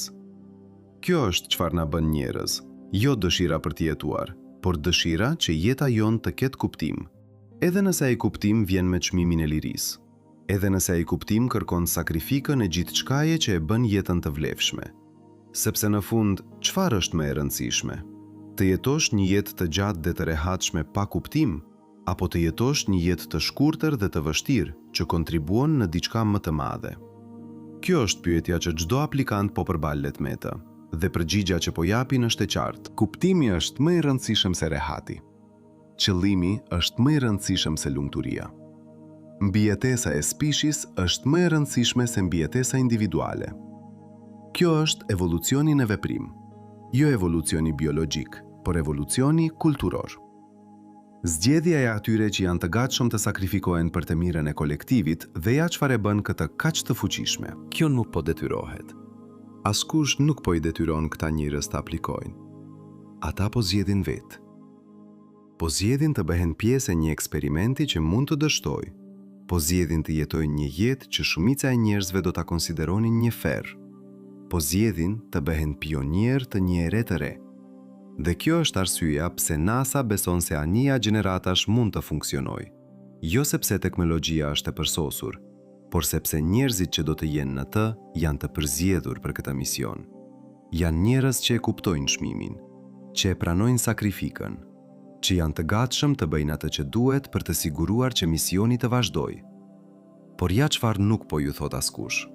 Kjo është çfarë na bën njerëz, jo dëshira për të jetuar, por dëshira që jeta jon të ketë kuptim. Edhe nëse ai kuptim vjen me çmimin e lirisë, edhe nëse ai kuptim kërkon sakrifikën e gjithçkaje që e bën jetën të vlefshme. Sepse në fund, çfarë është më e rëndësishme? Të jetosh një jetë të gjatë dhe të rehatshme pa kuptim, apo të jetosh një jetë të shkurtër dhe të vështirë që kontribuon në diçka më të madhe? Kjo është pyetja që çdo aplikant po përballet me të, dhe përgjigja që po japin është e qartë. Kuptimi është më i rëndësishëm se rehati. Qëllimi është më i rëndësishëm se lumturia. Mbijetesa e spishis është më e rëndësishme se mbijetesa individuale. Kjo është evolucioni në veprim, jo evolucioni biologjik, por evolucioni kulturor. Zgjedhja e atyre që janë të gatshëm të sakrifikohen për të mirën e kolektivit dhe ja çfarë bën këtë kaq të fuqishme. Kjo nuk po detyrohet. Askush nuk po i detyron këta njerëz të aplikojnë. Ata po zgjedhin vetë. Po zgjedhin të bëhen pjesë e një eksperimenti që mund të dështojë, po zgjedhin të jetojnë një jetë që shumica e njerëzve do ta konsideronin një ferr, po zgjedhin të bëhen pionier të një ere të re. Dhe kjo është arsyeja pse NASA beson se anija gjeneratash mund të funksionojë, jo sepse teknologjia është e përsosur, por sepse njerëzit që do të jenë në të janë të përzgjedhur për këtë mision. Janë njerëz që e kuptojnë çmimin, që e pranojnë sakrifikën, që janë të gatshëm të bëjnë atë që duhet për të siguruar që misioni të vazhdojë. Por ja çfarë nuk po ju thot askush.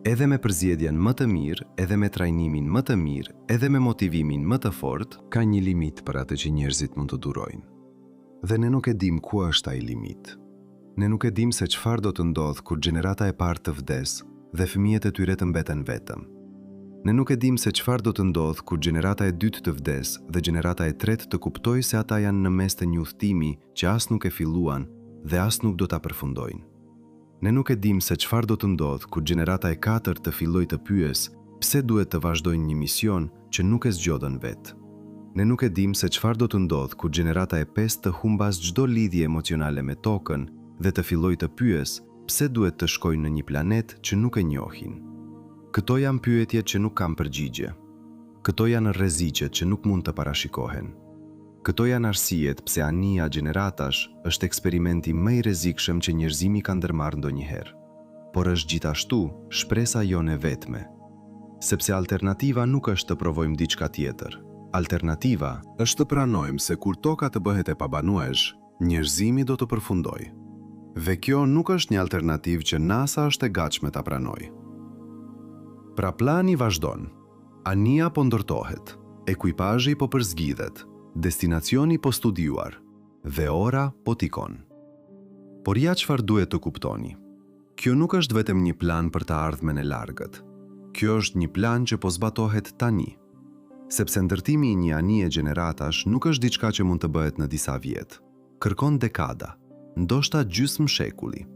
Edhe me përzgjedhjen më të mirë, edhe me trajnimin më të mirë, edhe me motivimin më të fortë, ka një limit për atë që njerëzit mund të durojnë. Dhe ne nuk e dim ku është ai limit. Ne nuk e dim se çfarë do të ndodhë kur gjenerata e parë të vdes dhe fëmijët e tyre të mbeten vetëm. Ne nuk e dim se çfarë do të ndodhë kur gjenerata e dytë të vdes dhe gjenerata e tretë të kuptojë se ata janë në mes të një udhtimi që as nuk e filluan dhe as nuk do ta përfundojnë. Ne nuk e dim se çfarë do të ndodhë kur gjenerata e katërt të fillojë të pyes pse duhet të vazhdojnë një mision që nuk e zgjodhen vetë. Ne nuk e dim se çfarë do të ndodhë kur gjenerata e pestë të humbas çdo lidhje emocionale me tokën dhe të fillojë të pyes pse duhet të shkojnë në një planet që nuk e njohin. Këto janë pyetjet që nuk kanë përgjigje. Këto janë rreziqet që nuk mund të parashikohen. Këto janë arsiet pse anija gjeneratash është eksperimenti më i rrezikshëm që njerëzimi ka ndërmarrë ndonjëherë. Por është gjithashtu shpresa jone vetme. Sepse alternativa nuk është të provojmë diçka tjetër. Alternativa është të pranojmë se kur toka të bëhet e pabanuesh, njerëzimi do të përfundojë. Dhe kjo nuk është një alternativë që NASA është e gatshme ta pranojë. Pra plani vazhdon. Anija po ndërtohet, ekuipazhi po përzgjidhet, destinacioni po studiuar dhe ora po tikon. Por ja çfarë duhet të kuptoni. Kjo nuk është vetëm një plan për të ardhmen e largët. Kjo është një plan që po zbatohet tani. Sepse ndërtimi i një anije gjeneratash nuk është diçka që mund të bëhet në disa vjet. Kërkon dekada, ndoshta gjysmë shekulli.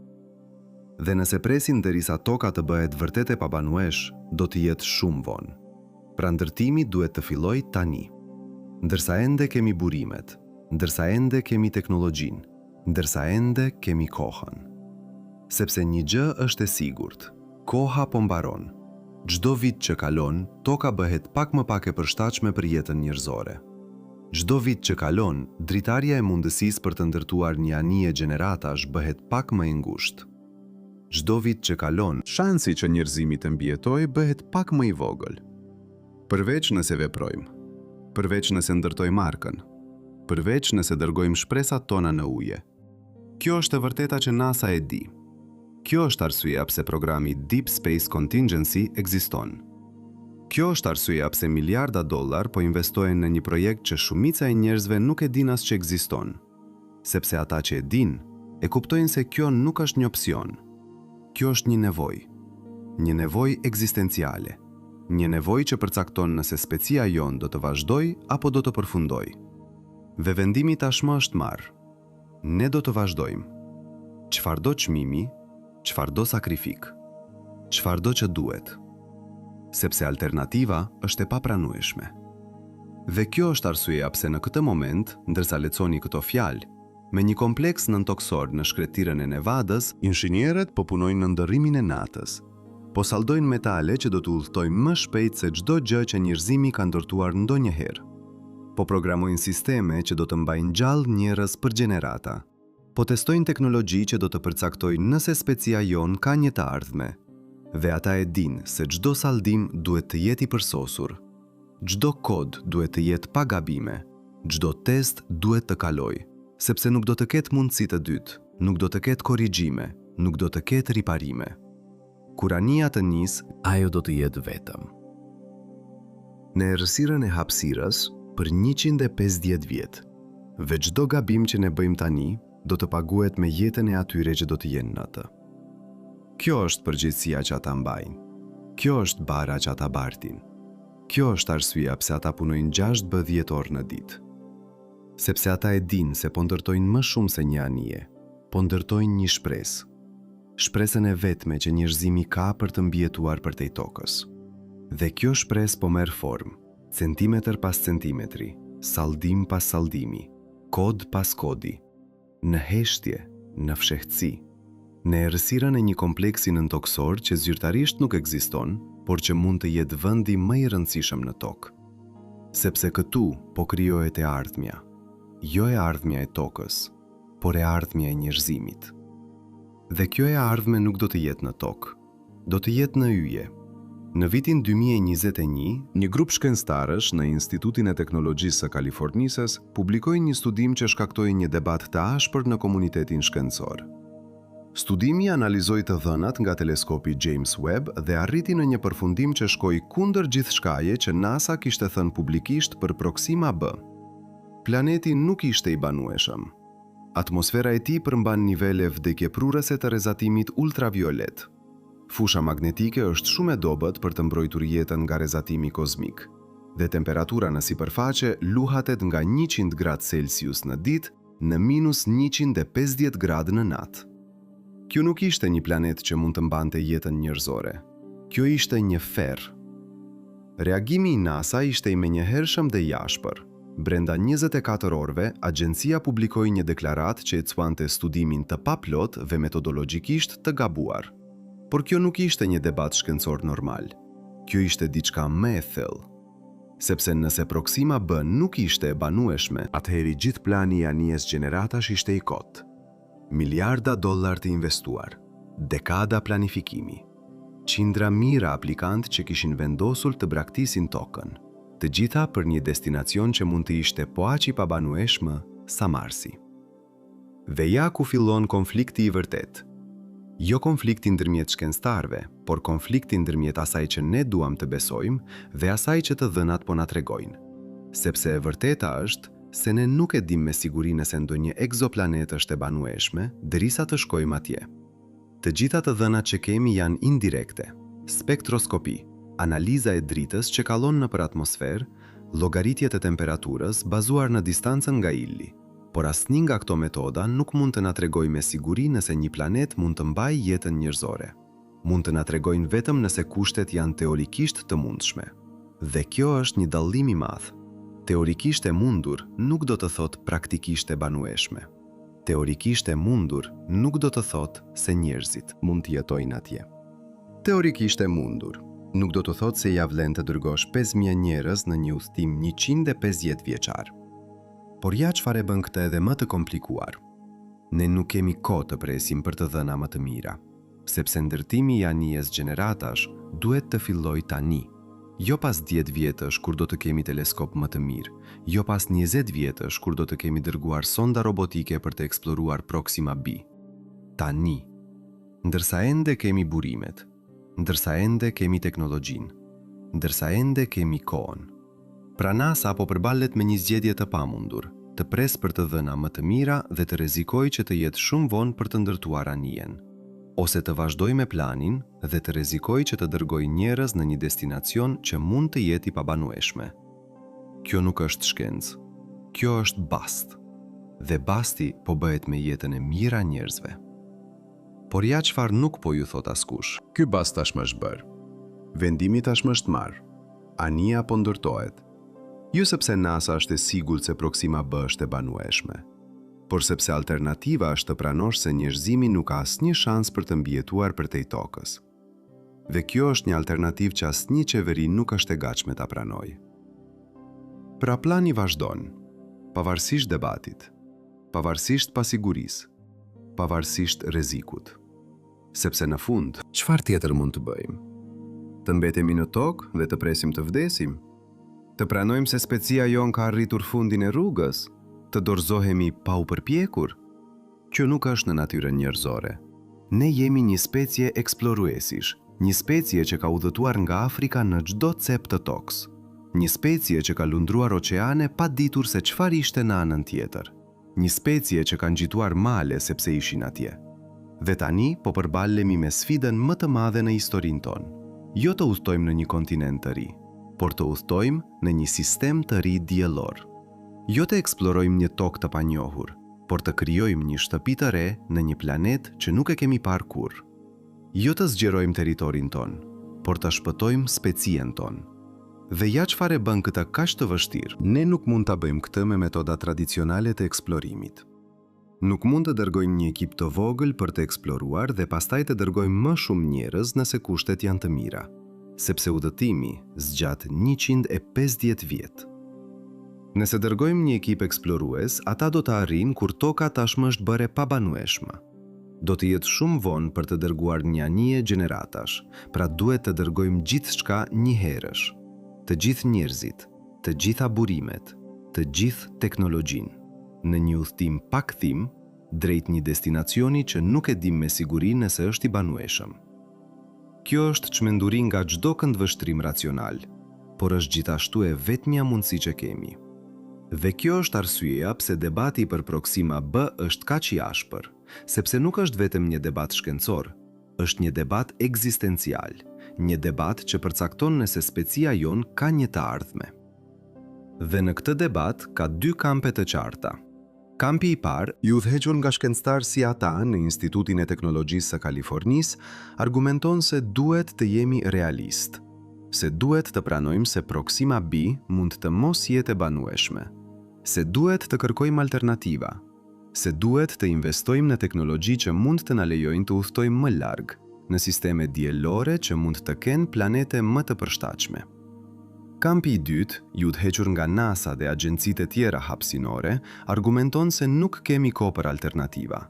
Dhe nëse presin derisa toka të bëhet vërtet e pabanuesh, do të jetë shumë vonë. Pra ndërtimi duhet të fillojë tani. Ndërsa ende kemi burimet, ndërsa ende kemi teknologjinë, ndërsa ende kemi kohën. Sepse një gjë është e sigurt, koha po mbaron. Çdo vit që kalon, toka bëhet pak më pak e përshtatshme për jetën njerëzore. Çdo vit që kalon, dritarja e mundësisë për të ndërtuar një anije gjeneratash bëhet pak më e ngushtë. Çdo vit që kalon, shansi që njerëzimi të mbijetojë bëhet pak më i vogël. Përveç nëse veprojmë, përveç nëse ndërtojmë arkën, përveç nëse dërgojmë shpresat tona në uje. Kjo është e vërteta që NASA e di. Kjo është arsyeja pse programi Deep Space Contingency ekziston. Kjo është arsyeja pse miliarda dollar po investohen në një projekt që shumica e njerëzve nuk e din as që ekziston. Sepse ata që e din, e kuptojnë se kjo nuk është një opsion. Kjo është një nevojë ekzistenciale, një nevojë që përcakton nëse specia jon do të vazhdojë apo do të përfundojë. Dhe vendimi tashmë është marrë. Ne do të vazhdojmë. Çfarëdo çmimi, çfarëdo sakrifik, çfarëdo që duhet. Sepse alternativa është e papranueshme. Dhe kjo është arsyeja pse në këtë moment, ndërsa lexoni këto fjalë, me një kompleks nëntoksor në shkretirën e Nevadës, inxhinierët po punojnë në ndërrimin e natës. Po saldojnë metale që do të udhtojnë më shpejt se çdo gjë që njerëzimi ka ndërtuar ndonjëherë. Po programojnë sisteme që do të mbajnë gjallë njerëz për gjenerata. Po testojnë teknologji që do të përcaktojnë nëse specia jon ka një të ardhme. Dhe ata e dinë se çdo saldim duhet të jetë i përsosur. Çdo kod duhet të jetë pa gabime. Çdo test duhet të kalojë. Sepse nuk do të ketë mundësi të dytë, nuk do të ketë korrigjime, nuk do të ketë riparime. Kur anija të nis, ajo do të jetë vetëm. Në errësirën e hapësirës për 150 vjet, dhe çdo gabim që ne bëjmë tani do të paguhet me jetën e atyre që do të jenë në të. Kjo është përgjegjësia që ata mbajnë. Kjo është bara që ata bartin. Kjo është arsyeja pse ata punojnë 6-10 orë në ditë. Sepse ata e dinë se po ndërtojnë më shumë se një anije, po ndërtojnë një shpresë. Shpresën e vetme që njerëzimi ka për të mbijetuar përtej tokës. Dhe kjo shpresë po merr formë, centimetër pas centimetri, saldim pas saldimi, kod pas kodi, në heshtje, në fshehtësi, në errësirën e një kompleksi nëntoksor që zyrtarisht nuk ekziston, por që mund të jetë vendi më i rëndësishëm në tokë. Sepse këtu po krijohet e ardhmja, jo e ardhmja e tokës, por e ardhmja e njerëzimit. Dhe kjo e ardhme nuk do të jetë në tokë, do të jetë në yje. Në vitin 2021, një grup shkencëtarësh në Institutin e Teknologjisë së Kalifornisë publikoi një studim që shkaktoi një debat të ashpër në komunitetin shkencor. Studimi analizoi të dhënat nga teleskopi James Webb dhe arriti në një përfundim që shkoi kundër gjithçkaje që NASA kishte thënë publikisht për Proxima b. Planeti nuk ishte i banueshëm. Atmosfera e tij përmban nivele vdekjeprurëse të rrezatimit ultraviolet. Fusha magnetike është shumë e dobët për të mbrojtur jetën nga rrezatimi kozmik, dhe temperatura në sipërfaqe luhatet nga 100 gradë Celsius në ditë në -150 gradë në natë. Kjo nuk ishte një planet që mund të mbante jetën njerëzore. Kjo ishte një ferr. Reagimi i NASA ishte i menjëhershëm dhe i ashpër. Brenda 24 orëve, agjencia publikoi një deklaratë që e cuante studimin të paplot dhe metodologjikisht të gabuar. Por kjo nuk ishte një debat shkencor normal. Kjo ishte diçka më e thellë. Sepse nëse Proxima b nuk ishte e banueshme, atëherë gjithë plani i anijes gjeneratash ishte i kotë. Miliarda dollar të investuar, dekada planifikimi, qindra mira aplikantë që kishin vendosur të braktisin tokën, të gjitha për një destinacion që mund të ishte po aq i pabanueshëm sa Marsi. Dhe ja ku fillon konflikti i vërtet. Jo konflikti ndërmjet shkencëtarëve, por konflikti ndërmjet asaj që ne duam të besojmë dhe asaj që të dhënat po na tregojnë. Sepse e vërteta është se ne nuk e dim me siguri nëse ndonjë egzoplanet është e banueshme derisa të shkojmë atje. Të gjitha të dhënat që kemi janë indirekte: spektroskopi, analiza e dritës që kalon nëpër atmosferë, llogaritjet e temperaturës bazuar në distancën nga illi. Por asnjë nga këto metoda nuk mund të na tregojë me siguri nëse një planet mund të mbajë jetën njerëzore. Mund të na tregojnë vetëm nëse kushtet janë teorikisht të mundshme. Dhe kjo është një dallim i madh. Teorikisht e mundur nuk do të thotë praktikisht e banueshme. Teorikisht e mundur nuk do të thotë se njerëzit mund të jetojnë atje. Teorikisht e mundur nuk do të thotë se ja vlen të dërgosh 5.000 njerëz në një udhëtim 150 vjeçar. Por ja çfarë bën këtë edhe më të komplikuar. Ne nuk kemi kohë të presim për të dhëna më të mira, sepse ndërtimi i anijes gjeneratash duhet të fillojë tani. Jo pas 10 vjetësh kur do të kemi teleskop më të mirë, jo pas 20 vjetësh kur do të kemi dërguar sonda robotike për të eksploruar Proxima b. Tani. Ndërsa ende kemi burimet, ndërsa ende kemi teknologjinë, ndërsa ende kemi kohën. Pra NASA po përballet me një zgjedhje të pamundur, të pres për të dhëna më të mira dhe të rrezikojë që të jetë shumë vonë për të ndërtuar anijen, ose të vazhdojë me planin dhe të rrezikojë që të dërgojë njerëz në një destinacion që mund të jetë i pabanueshme. Kjo nuk është shkencë. Kjo është bast. Dhe basti po bëhet me jetën e mira njerëzve. Por ja çfarë nuk po ju thot askush. Ky bast tashmë është bërë. Vendimi tashmë është marrë. Anija po ndërtohet. Jo sepse NASA është e sigurt se Proxima b është e banueshme, por sepse alternativa është të pranosh se njerëzimi nuk ka asnjë shans për të mbijetuar përtej tokës. Dhe kjo është një alternativë që asnjë qeveri nuk është e gatshme ta pranojë. Pra plani vazhdon, pavarësisht debatit, pavarësisht pasigurisë, pavarësisht rrezikut. Sepse në fund, çfarë tjetër mund të bëjmë? Të mbetemi në tokë dhe të presim të vdesim? Të pranojmë se specia jon ka arritur fundin e rrugës? Të dorëzohemi pa u përpjekur? Kjo nuk është në natyrën njerëzore. Ne jemi një specie eksploruesish, një specie që ka udhëtuar nga Afrika në çdo cep të tokës. Një specie që ka lundruar oqeane pa ditur se çfarë ishte në anën tjetër. Një specie që ka ngjituar male sepse ishin atje. Dhe tani po përballemi me sfidën më të madhe në historinë tonë. Jo të udhtojmë në një kontinent të ri, por të udhtojmë në një sistem të ri diellor. Jo të eksplorojmë një tokë të panjohur, por të krijojmë një shtëpi të re në një planet që nuk e kemi parë kurrë. Jo të zgjerojmë territorin ton, por të shpëtojmë specien ton. Dhe ja çfarë bën këtë kaq të vështirë. Ne nuk mund ta bëjmë këtë me metoda tradicionale të eksplorimit. Nuk mund të dërgojmë një ekip të vogël për të eksploruar dhe pastaj të dërgojmë më shumë njerëz nëse kushtet janë të mira, sepse udhëtimi zgjat 150 vjet. Nëse dërgojmë një ekip eksplorues, ata do të arrijnë kur toka tashmë është bërë e pabanueshme. Do të jetë shumë vonë për të dërguar një anije gjeneratash, pra duhet të dërgojmë gjithçka një herësh, të gjithë njerëzit, të gjitha burimet, të gjithë teknologjinë, në një udhëtim pa kthim drejt një destinacioni që nuk e dim me siguri nëse është i banueshëm. Kjo është çmenduri nga çdo këndvështrim racional, por është gjithashtu e vetmja mundësi që kemi. Dhe kjo është arsyeja pse debati për Proxima B është kaq i ashpër, sepse nuk është vetëm një debat shkencor, është një debat ekzistencial, një debat që përcakton nëse specia jon ka një të ardhme. Dhe në këtë debat ka dy kampe të qarta. Kampi i parë, i udhëhequr nga shkencëtar si ata në Institutin e Teknologjisë së Kalifornisë, argumenton se duhet të jemi realist, se duhet të pranojmë se Proxima B mund të mos jetë e banueshme, se duhet të kërkojmë alternativa, se duhet të investojmë në teknologji që mund të na lejojnë të udhtojmë më larg, në sisteme diellore që mund të kenë planete më të përshtatshme. Kampi i dytë, i udhëhequr nga NASA dhe agjencitë e tjera hapësinore, argumenton se nuk kemi kohë për alternativa,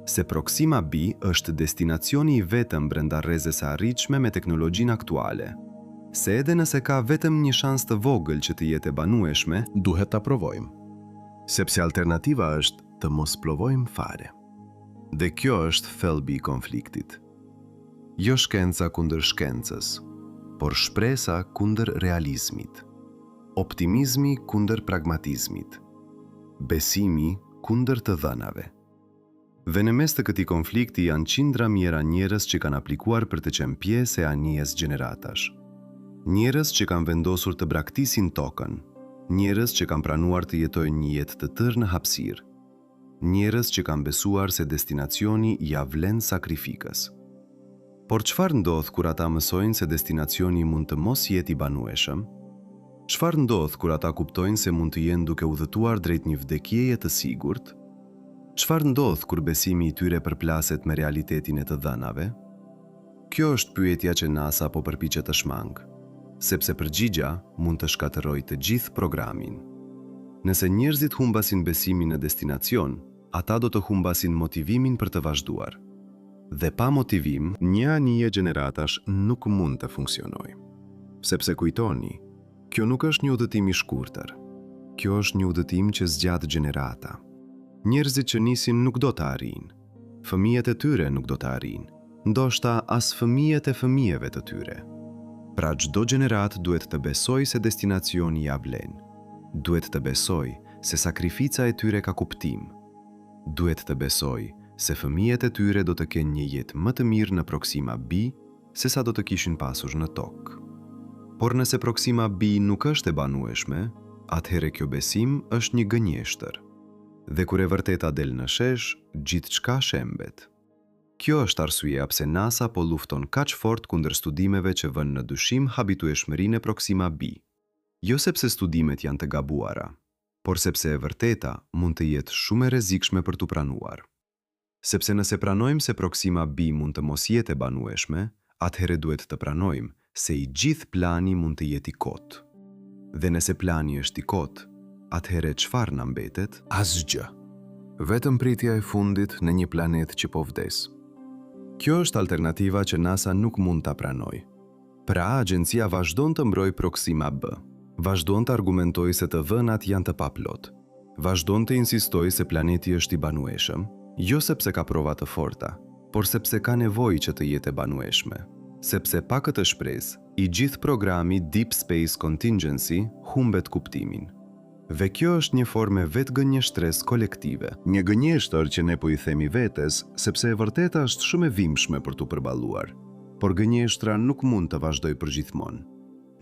se Proxima B është destinacioni i vetëm brenda rrezës së arritshme me teknologjinë aktuale, se edhe nëse ka vetëm një shans të vogël që të jetë e banueshme, Duhet ta provojmë. sepse alternativa është të mos provojmë fare. Dhe kjo është thelbi i konfliktit. Jo shkenca kundër shkencës, por shpresa kundër realizmit. Optimizmi kundër pragmatizmit. Besimi kundër të dhënave. Dhe në mes të këtij konflikti janë qindra mijëra njerëz që kanë aplikuar për të qenë pjesë e anijes gjeneratash. Njerëz që kanë vendosur të braktisin tokën, njerëz që kanë pranuar të jetojnë një jetë të tërë në hapësirë, njerëz që kanë besuar se destinacioni ja vlen sakrifikës. Por çfarë ndodh kur ata mësojnë se destinacioni mund të mos jetë i banueshëm? Çfarë ndodh kur ata kuptojnë se mund të jenë duke udhëtuar drejt një vdekjeje të sigurt? Çfarë ndodh kur besimi i tyre përplaset me realitetin e të dhënave? Kjo është pyetja që NASA po përpiqet të shmangë, sepse përgjigja mund të shkatërrojë të gjithë programin. Nëse njerëzit humbasin besimin në destinacion, ata do të humbasin motivimin për të vazhduar. Dhe pa motivim, një anije gjeneratash nuk mund të funksionojë. Sepse kujtoni, kjo nuk është një udhëtim i shkurtër. Kjo është një udhëtim që zgjat gjenerata. Njerëzit që nisin nuk do të arrijnë. Fëmijët e tyre nuk do të arrijnë. Ndoshta as fëmijët e fëmijëve të tyre. Pra çdo gjenerat duhet të besojë se destinacioni ja vlen. Duhet të besojë se sakrifica e tyre ka kuptim. Duhet të besojë se fëmijët e tyre do të kenë një jetë më të mirë në Proxima B se sa do të kishin pasur në tokë. Por nëse Proxima B nuk është e banueshme, atëherë kjo besim është një gënjeshtër. Dhe kur e vërteta del në shesh, gjithçka shembet. Kjo është arsyeja pse NASA po lufton kaq fort kundër studimeve që vënë në dyshim habitueshmërinë e Proxima B. Jo sepse studimet janë të gabuara, por sepse e vërteta mund të jetë shumë e rrezikshme për tu pranuar. Sepse nëse pranojmë se Proxima B mund të mos jetë e banueshme, atëherë duhet të pranojmë se i gjithë plani mund të jetë i kotë. Dhe nëse plani është i kotë, atëherë çfarë na mbetet? Asgjë. Vetëm pritja e fundit në një planet që po vdes. Kjo është alternativa që NASA nuk mund ta pranojë. Pra, agjencia vazhdon të mbrojë Proxima B. Vazhdon të argumentojë se të vënat janë të paplot. Vazhdon të insistojë se planeti është i banueshëm, jo sepse ka prova të forta, por sepse ka nevojë që të jetë e banueshme. Sepse pa këtë shpresë, i gjithë programi Deep Space Contingency humbet kuptimin. Dhe kjo është një formë vetgënjeshtres kolektive. Një gënjeshtër që ne po i themi vetes, sepse e vërteta është shumë e vimshme për tu përballuar. Por gënjeshtra nuk mund të vazhdojë përgjithmonë.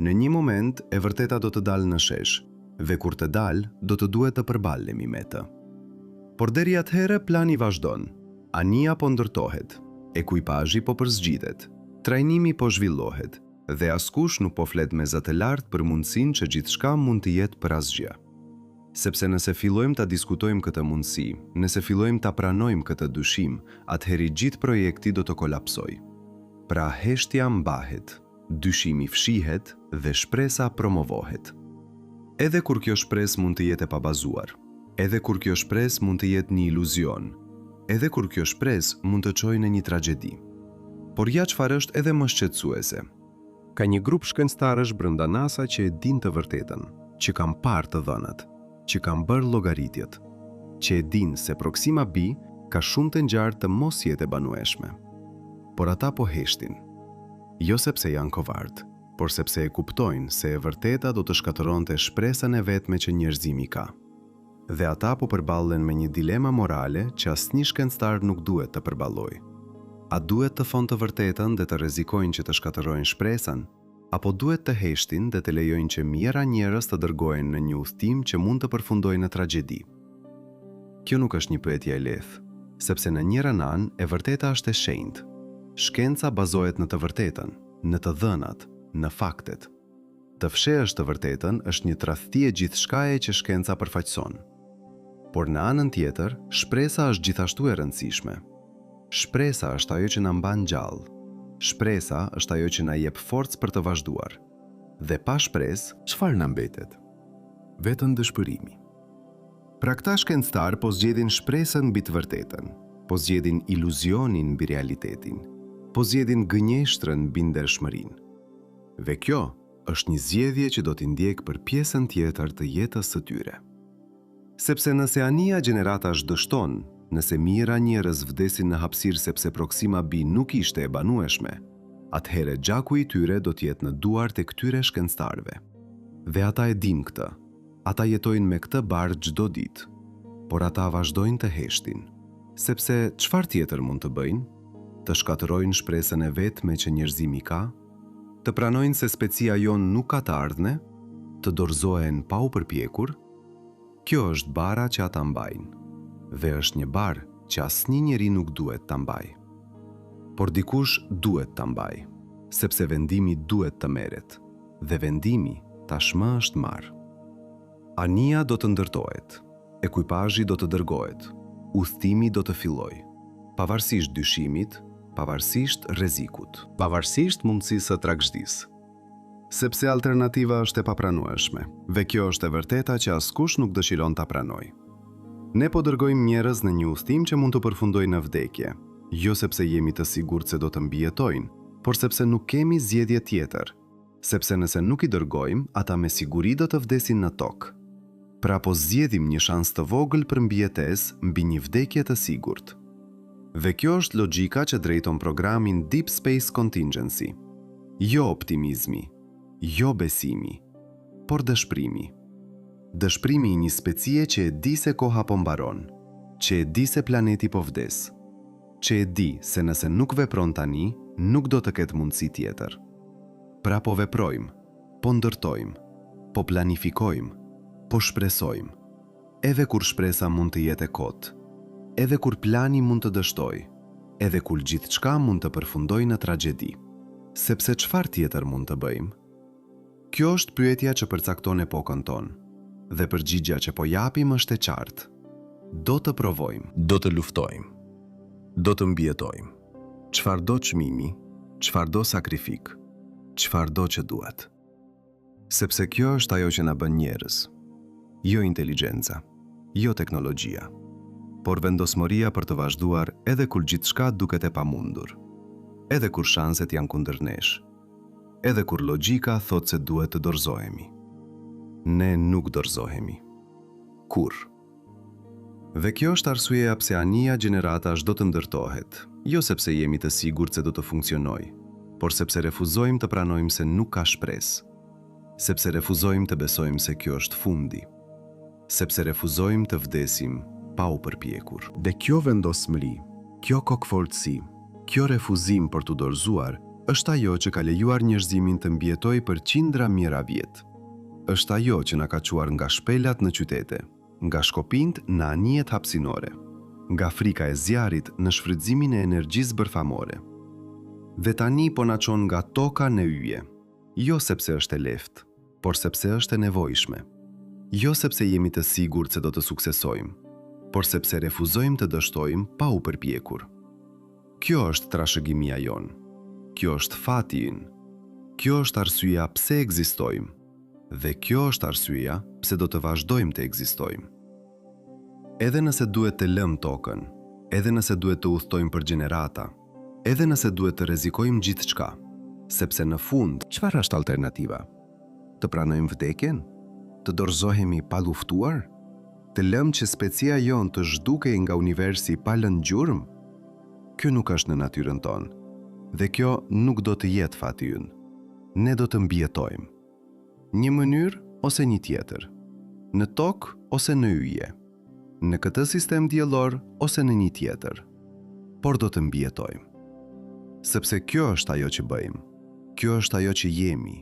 Në një moment, e vërteta do të dalë në shesh, dhe kur të dalë, do të duhet të përballemi me të. Por deri atëherë plani vazhdon. Anija po ndërtohet, ekuipazhi po përzgjidhet, trajnimi po zhvillohet, dhe askush nuk po flet me zë të lartë për mundësinë që gjithçka mund të jetë për asgjë. Sepse nëse fillojmë ta diskutojmë këtë mundësi, nëse fillojmë ta pranojmë këtë dyshim, atëherë gjithë projekti do të kolapsojë. Pra heshtja mbahet, dyshimi fshihet dhe shpresa promovohet. Edhe kur kjo shpresë mund të jetë e pabazuar, edhe kur kjo shpresë mund të jetë një iluzion, edhe kur kjo shpresë mund të çojë në një tragjedi. Por ja çfarë është edhe më shqetësuese. Ka një grup shkencëtarësh brenda NASA që e din të vërtetën, që kanë parë të dhënat, që kanë bërë llogaritjet, që e din se Proxima B ka shumë të ngjarë të mos jetë e banueshme. Por ata po heshtin. Jo sepse janë kovardë, por sepse e kuptojnë se e vërteta do të shkatëronte shpresën e vetme që njerëzimi ka. Dhe ata po përballen me një dilema morale që asnjë shkencëtar nuk duhet të përballojë. A duhet të thonë të vërtetën dhe të rrezikojnë që të shkatërrojnë shpresën, apo duhet të heshtin dhe të lejojnë që mijëra njerëz të dërgohen në një udhtim që mund të përfundojë në tragjedi? Kjo nuk është një pyetje e lehtë, sepse në njëra anë e vërteta është e shenjtë. Shkenca bazohet në të vërtetën, në të dhënat, në faktet. Të fshehësh të vërtetën është një tradhti e gjithçkaje që shkenca përfaqëson. Por në anën tjetër, shpresa është gjithashtu e rëndësishme. Shpresa është ajo që na mban gjallë. Shpresa është ajo që na jep forcë për të vazhduar. Dhe pa shpresë, çfarë na mbetet? Vetëm dëshpërimi. Pra këta shkencëtar po zgjedhin shpresën mbi të vërtetën, po zgjedhin iluzionin mbi realitetin, po zgjedhin gënjeshtrën mbi ndershmërinë. Dhe kjo është një zgjedhje që do t'i ndjek për pjesën tjetër të jetës së tyre. Sepse nëse anija gjeneratash dështon, nëse mijëra njerëz vdesin në hapësirë sepse Proxima B nuk ishte e banueshme, atëherë gjaku i tyre do të jetë në duart e këtyre shkencëtarëve. Dhe ata e dinë këtë. Ata jetojnë me këtë barë çdo ditë, por ata vazhdojnë të heshtin, sepse çfarë tjetër mund të bëjnë? Të shkatërrojnë shpresën e vetme që njerëzimi ka, të pranojnë se specia jonë nuk ka të ardhme, të dorëzohen pa u përpjekur. Kjo është bara që ata mbajnë. Dhe është një barë që asnjë njeri nuk duhet ta mbajë. Por dikush duhet ta mbajë, sepse vendimi duhet të merret, dhe vendimi tashmë është marrë. Anija do të ndërtohet, ekuipazhi do të dërgohet, udhëtimi do të fillojë, pavarësisht dyshimit, pavarësisht rrezikut, pavarësisht mundësisë së tragjedisë. Sepse alternativa është e papranueshme, dhe kjo është e vërteta që askush nuk dëshiron ta pranojë. Ne po dërgojmë njerëz në një udhëtim që mund të përfundojë në vdekje, jo sepse jemi të sigurt se do të mbijetojnë, por sepse nuk kemi zgjedhje tjetër, sepse nëse nuk i dërgojmë, ata me siguri do të vdesin në tokë. Pra po zgjedhim një shans të vogël për mbijetesë mbi një vdekje të sigurt. Dhe kjo është logjika që drejton programin Deep Space Contingency. Jo optimizmi, jo besimi, por dëshpërimi. Dëshpërimi i një specie që e di se koha po mbaron, që e di se planeti po vdes, që e di se nëse nuk vepron tani, nuk do të ketë mundësi tjetër. Pra po veprojmë, po ndërtojmë, po planifikojmë, po shpresojmë, edhe kur shpresa mund të jetë e kotë, edhe kur plani mund të dështojë, edhe kur gjithçka mund të përfundojë në tragjedi. Sepse çfarë tjetër mund të bëjmë? Kjo është pyetja që përcakton epokën tonë. Dhe përgjigja që po japim është e qartë. Do të provojmë, do të luftojmë, do të mbijetojmë. Çfarëdo çmimi, çfarëdo sakrifik, çfarëdo që duhet. Sepse kjo është ajo që na bën njerëz. Jo inteligjenca, jo teknologjia, por vendosmëria për të vazhduar edhe kur gjithçka duket e pamundur, edhe kur shanset janë kundër nesh, edhe kur logjika thotë se duhet të dorëzohemi. Ne nuk dorëzohemi. Kur? Dhe kjo është arsyeja pse anija gjeneratash do të ndërtohet, jo sepse jemi të sigurt se do të funksionojë, por sepse refuzojmë të pranojmë se nuk ka shpresë, sepse refuzojmë të besojmë se kjo është fundi, sepse refuzojmë të vdesim pa u përpjekur. Dhe kjo vendosmëri, kjo kokëfortësi, kjo refuzim për të dorëzuar, është ajo që ka lejuar njerëzimin të mbijetojë për qindra mijëra vjet. Është ajo që na ka çuar nga shpelat në qytete, nga shkopinjt në anijet hapësinore, nga frika e zjarrit në shfrytëzimin e energjisë bërthamore. Dhe tani po na çon nga toka në yje, jo sepse është e lehtë, por sepse është e nevojshme. Jo sepse jemi të sigurt se do të suksesojmë, por sepse refuzojmë të dështojmë pa u përpjekur. Kjo është trashëgimia jonë. Kjo është fati ynë. Kjo është arsyeja pse ekzistojmë. Dhe kjo është arsyeja pse do të vazhdojmë të ekzistojmë. Edhe nëse duhet të lëmë tokën, edhe nëse duhet të udhtojmë për gjenerata, edhe nëse duhet të rrezikojmë gjithçka, sepse në fund, Çfarë është alternativa? Të pranojmë vdekjen? Të dorëzohemi pa luftuar? Të lëmë që specia jonë të zhdukej nga universi pa lënë gjurmë? Kjo nuk është në natyrën tonë, dhe kjo nuk do të jetë fati ynë. Ne do të mbijetojmë. Një mënyrë ose një tjetër. Në tokë ose në yje. Në këtë sistem diellor ose në një tjetër. Por do të mbijetojmë. Sepse kjo është ajo që bëjmë. Kjo është ajo që jemi.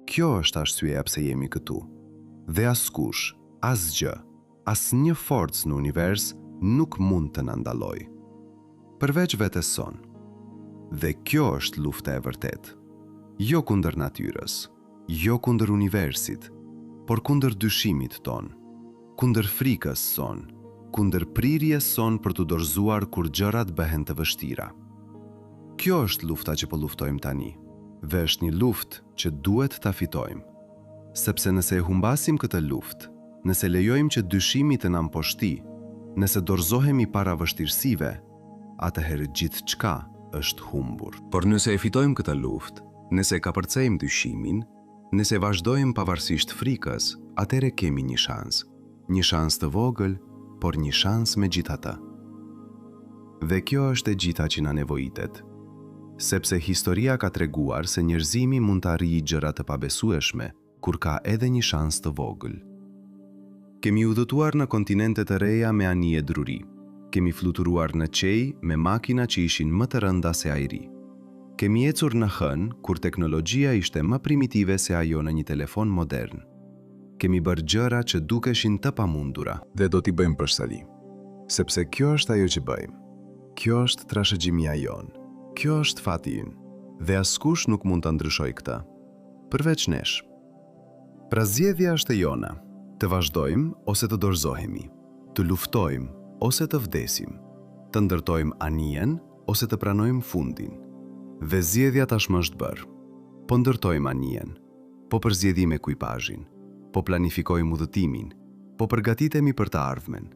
Kjo është arsyeja pse jemi këtu. Dhe askush, asgjë, asnjë forcë në univers nuk mund të na ndalojë. Përveç vetes son. Dhe kjo është lufta e vërtetë. Jo kundër natyrës, jo kundër universit, por kundër dyshimit ton, kundër frikës son, kundër prirjes son për të dorëzuar kur gjërat bëhen të vështira. Kjo është lufta që po luftojmë tani, dhe është një luftë që duhet ta fitojmë. Sepse nëse e humbasim këtë luftë, nëse lejojmë që dyshimi të na mposhti, nëse dorëzohemi para vështirësive, atëherë gjithçka është humbur. Por nëse e fitojmë këtë luftë, nëse ka përcejmë dyshimin, nëse vazhdojmë pavarësisht frikës, atëherë kemi një shans. Një shans të vogël, por një shans megjithatë. Dhe kjo është e gjitha që na nevojitet. Sepse historia ka treguar se njerëzimi mund të arrijë gjëra të pabesueshme, kur ka edhe një shans të vogël. Kemi udhëtuar në kontinente të reja me anije druri. Kemi fluturuar në qej me makina që ishin më të rënda se ajri. Kemi ecur në hën kur teknologjia ishte më primitive se ajo në një telefon modern. Kemi bërë gjëra që dukeshin të pamundura. Dhe do t'i bëjmë përsëri. Sepse kjo është ajo që bëjmë. Kjo është trashëgjimia jonë. Kjo është fati ynë. Dhe askush nuk mund të ndryshojë këtë. Përveç nesh. Pra zgjedhja është e jona. Të vazhdojmë ose të dorëzohemi. Të luftojmë ose të vdesim. Të ndërtojmë anijen ose të pranojmë fundin. Dhe zgjedhja tashmë është bërë. Po ndërtojmë anijen, po përzgjedhim ekuipazhin, po planifikojmë udhëtimin, po përgatitemi për të ardhmen.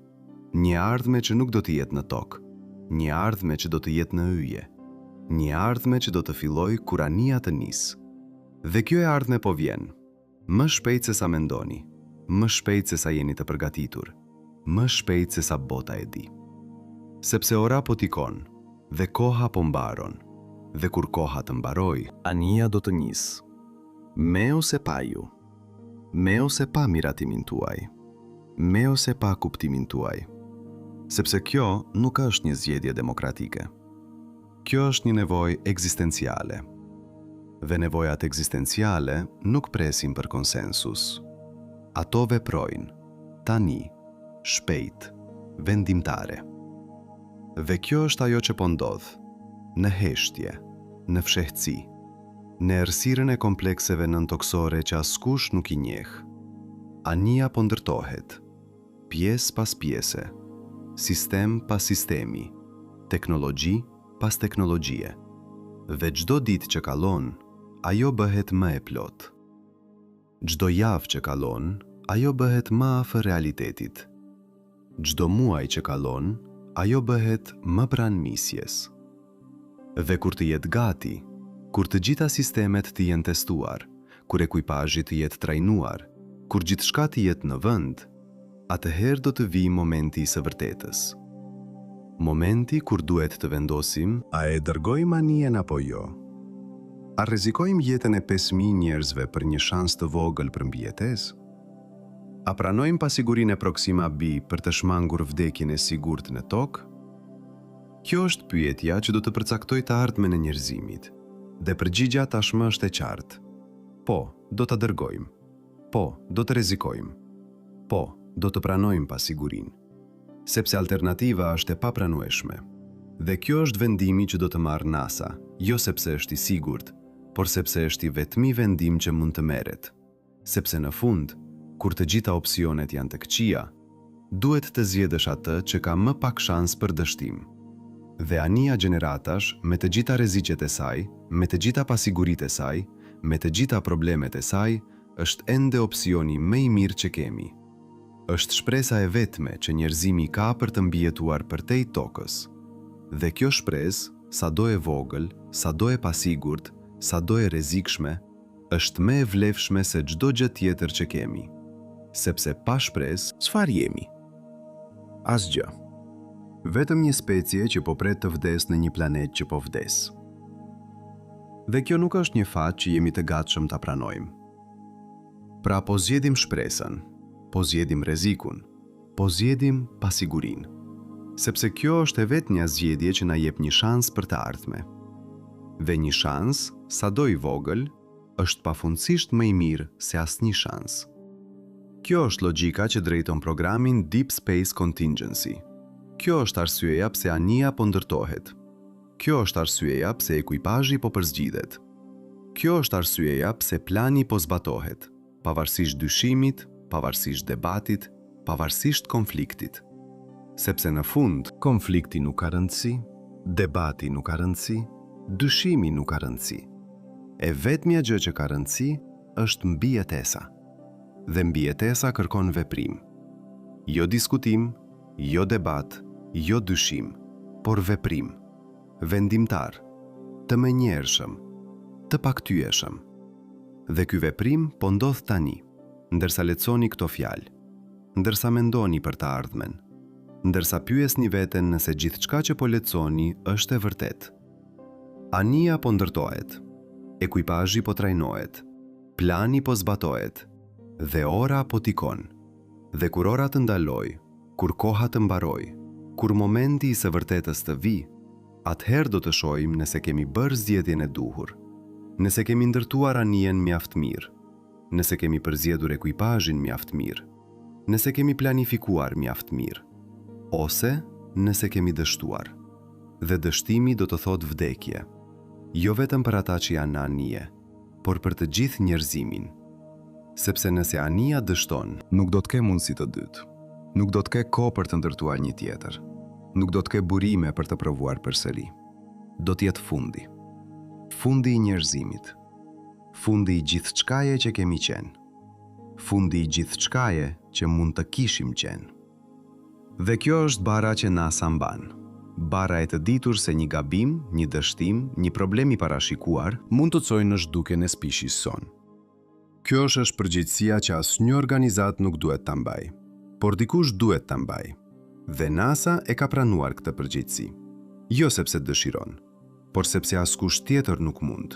Një ardhme që nuk do të jetë në tokë, një ardhme që do të jetë në yje, një ardhme që do të fillojë kur anija të nisë. Dhe kjo e ardhme po vjen, më shpejt se sa mendoni, më shpejt se sa jeni të përgatitur, më shpejt se sa bota e di. Sepse ora po tikon, dhe koha po mbaron. Dhe kur koha të mbaroj, anija do të nisë. Me ose pa ju. Me ose pa miratimin tuaj. Me ose pa kuptimin tuaj. Sepse kjo nuk është një zgjedhje demokratike. Kjo është një nevojë ekzistenciale. Dhe nevojat ekzistenciale nuk presin për konsensus. Ato veprojnë, tani, shpejt, vendimtare. Dhe kjo është ajo që po ndodh, në heshtje, në fshehtësi, në errësirën e komplekseve nëntoksore që askush nuk i njeh. Anija po ndërtohet, pjesë pas pjese, sistem pas sistemi, teknologji pas teknologjie. Dhe çdo ditë që kalon, ajo bëhet më e plot. Çdo javë që kalon, ajo bëhet më afër realitetit. Çdo muaj që kalon, ajo bëhet më pranë misjes. Dhe kur të jetë gati, kur të gjitha sistemet të jenë testuar, kur ekuipazhi të jetë trajnuar, kur gjithçka të jetë në vend, atëherë do të vijë momenti i së vërtetës. Momenti kur duhet të vendosim, a e dërgojmë anijen apo jo? A rrezikojmë jetën e 5.000 njerëzve për një shans të vogël për mbijetesë? A pranojmë pasigurinë e Proxima B për të shmangur vdekjen e sigurt në tokë? Kjo është pyetja që do të përcaktoj të ardhmen e njerëzimit, dhe përgjigja tashmë është e qartë. Po, do ta dërgojmë. Po, do të rrezikojmë. Po, do të pranojmë pasigurinë. Sepse alternativa është e papranueshme. Dhe kjo është vendimi që do të marrë NASA, jo sepse është i sigurt, por sepse është i vetmi vendim që mund të merret. Sepse në fund, Kur të gjitha opsionet janë të këqija, duhet të zgjedhësh atë që ka më pak shans për dështim. Dhe anija gjeneratash, me të gjitha rreziqet e saj, me të gjitha pasiguritë e saj, me të gjitha problemet e saj, është ende opsioni më i mirë që kemi. Është shpresa e vetme që njerëzimi ka për të mbijetuar përtej tokës. Dhe kjo shpresë, sado e vogël, sado e pasigurt, sado e rrezikshme, është më e vlefshme se çdo gjë tjetër që kemi. Sepse pa shpresë, çfarë jemi? Asgjë. Vetëm një specie që po pret të vdes në një planet që po vdes. Dhe kjo nuk është një fat që jemi të gatshëm ta pranojmë. Pra po zgjedhim shpresën, po zgjedhim rrezikun, po zgjedhim pasigurinë. Sepse kjo është e vetë një zgjedhje që na jep një shans për të ardhme. Dhe një shans, sado i vogël, është pafundësisht më i mirë se asnjë shans. Kjo është logjika që drejton programin Deep Space Contingency. Kjo është arsyeja pse anija po ndërtohet. Kjo është arsyeja pse ekuipazhi po përzgjidhet. Kjo është arsyeja pse plani po zbatohet, pavarësisht dyshimit, pavarësisht debatit, pavarësisht konfliktit. Sepse në fund, konflikti nuk ka rëndësi, debati nuk ka rëndësi, dyshimi nuk ka rëndësi. E vetmja gjë që ka rëndësi është mbijetesa. Dhe mbijetesa kërkon veprim. Jo diskutim, jo debat, jo dyshim, por veprim. Vendimtar, të menjëhershëm, të paktyeshëm. Dhe ky veprim po ndodh tani, ndërsa lexoni këto fjalë, ndërsa mendoni për të ardhmen, ndërsa pyesni veten nëse gjithçka që po lexoni është e vërtetë. Anija po ndërtohet, ekuipazhi po trajnohet, plani po zbatohet, dhe ora po tikon. Dhe kur ora të ndaloj, kur koha të mbaroj, kur momenti i së vërtetës të vi, atëherë do të shohim nëse kemi bërë zgjedhjen e duhur, nëse kemi ndërtuar anijen mjaft mirë, nëse kemi përzgjedhur ekuipazhin mjaft mirë, nëse kemi planifikuar mjaft mirë, ose nëse kemi dështuar. Dhe dështimi do të thotë vdekje, jo vetëm për ata që janë në anije, por për të gjithë njerëzimin. Sepse nëse anija dështon, nuk do të ke mundësi të dytë. Nuk do të ke kohë për të ndërtuar një tjetër. Nuk do të ke burime për të provuar përsëri. Do të jetë fundi. Fundi i njerëzimit. Fundi i gjithçkaje që kemi qenë. Fundi i gjithçkaje që mund të kishim qenë. Dhe kjo është bara që NASA mban. Bara e të ditur se një gabim, një dështim, një problem i parashikuar mund të çojë në zhdukjen e spishis son. Kjo është përgjegjësia që asnjë organizat nuk duhet ta mbajë, por dikush duhet ta mbajë. Dhe NASA e ka pranuar këtë përgjegjësi. Jo sepse dëshiron, por sepse askush tjetër nuk mund.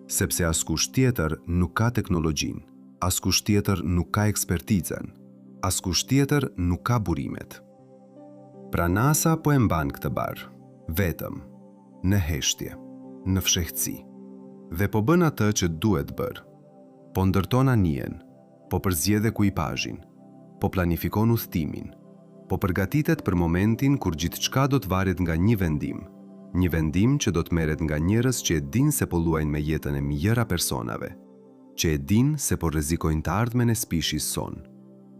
Sepse askush tjetër nuk ka teknologjinë, askush tjetër nuk ka ekspertizën, askush tjetër nuk ka burimet. Pra NASA po e mban këtë barë, vetëm, në heshtje, në fshehtësi, dhe po bën atë që duhet bërë. Po ndërton anijen, po përzgjedh ekuipazhin, po planifikon udhëtimin, po përgatitet për momentin kur gjithçka do të varet nga një vendim që do të merret nga njerëz që e dinë se po luajnë me jetën e mijëra personave, që e dinë se po rrezikojnë të ardhmen e spishis son,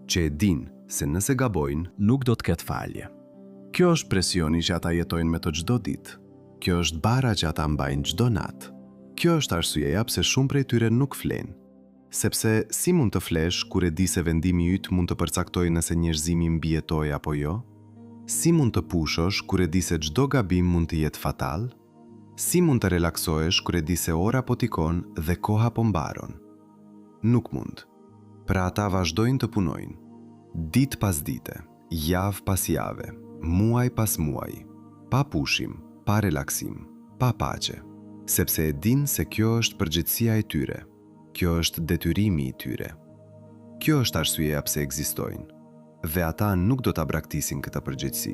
që e dinë se nëse gabojnë, nuk do të ketë falje. Kjo është presioni që ata jetojnë me të çdo ditë. Kjo është bara që ata mbajnë çdo natë. Kjo është arsyeja pse shumë prej tyre nuk flenë. Sepse si mund të flesh kur e di se vendimi yt mund të përcaktojë nëse njerëzimi mbijetoj apo jo? Si mund të pushosh kur e di se çdo gabim mund të jetë fatal? Si mund të relaksohesh kur e di se ora po tikon dhe koha po mbaron? Nuk mund. Pra ata vazhdojnë të punojnë, ditë pas dite, javë pas jave, muaj pas muaj, pa pushim, pa relaksim, pa paqe, sepse e dinë se kjo është përgjegjësia e tyre. Kjo është detyrimi i tyre. Kjo është arsyeja pse ekzistojnë. Dhe ata nuk do ta braktisin këtë përgjegjësi.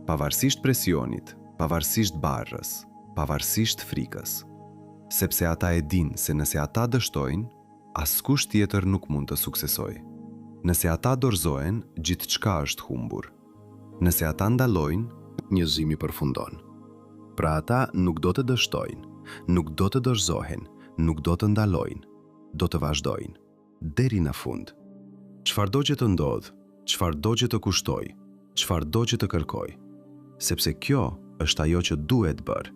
Pavarësisht presionit, pavarësisht barrës, pavarësisht frikës. Sepse ata e dinë se nëse ata dështojnë, askush tjetër nuk mund të suksesojë. Nëse ata dorëzohen, gjithçka është humbur. Nëse ata ndalojnë, njerëzimi përfundon. Pra ata nuk do të dështojnë, nuk do të dorëzohen, nuk do të ndalojnë. Do të vazhdojnë, deri në fund. çfarëdo që të ndodh, çfarëdo që të kushtoj, çfarëdo që të kërkoj, sepse kjo është ajo që duhet bërë,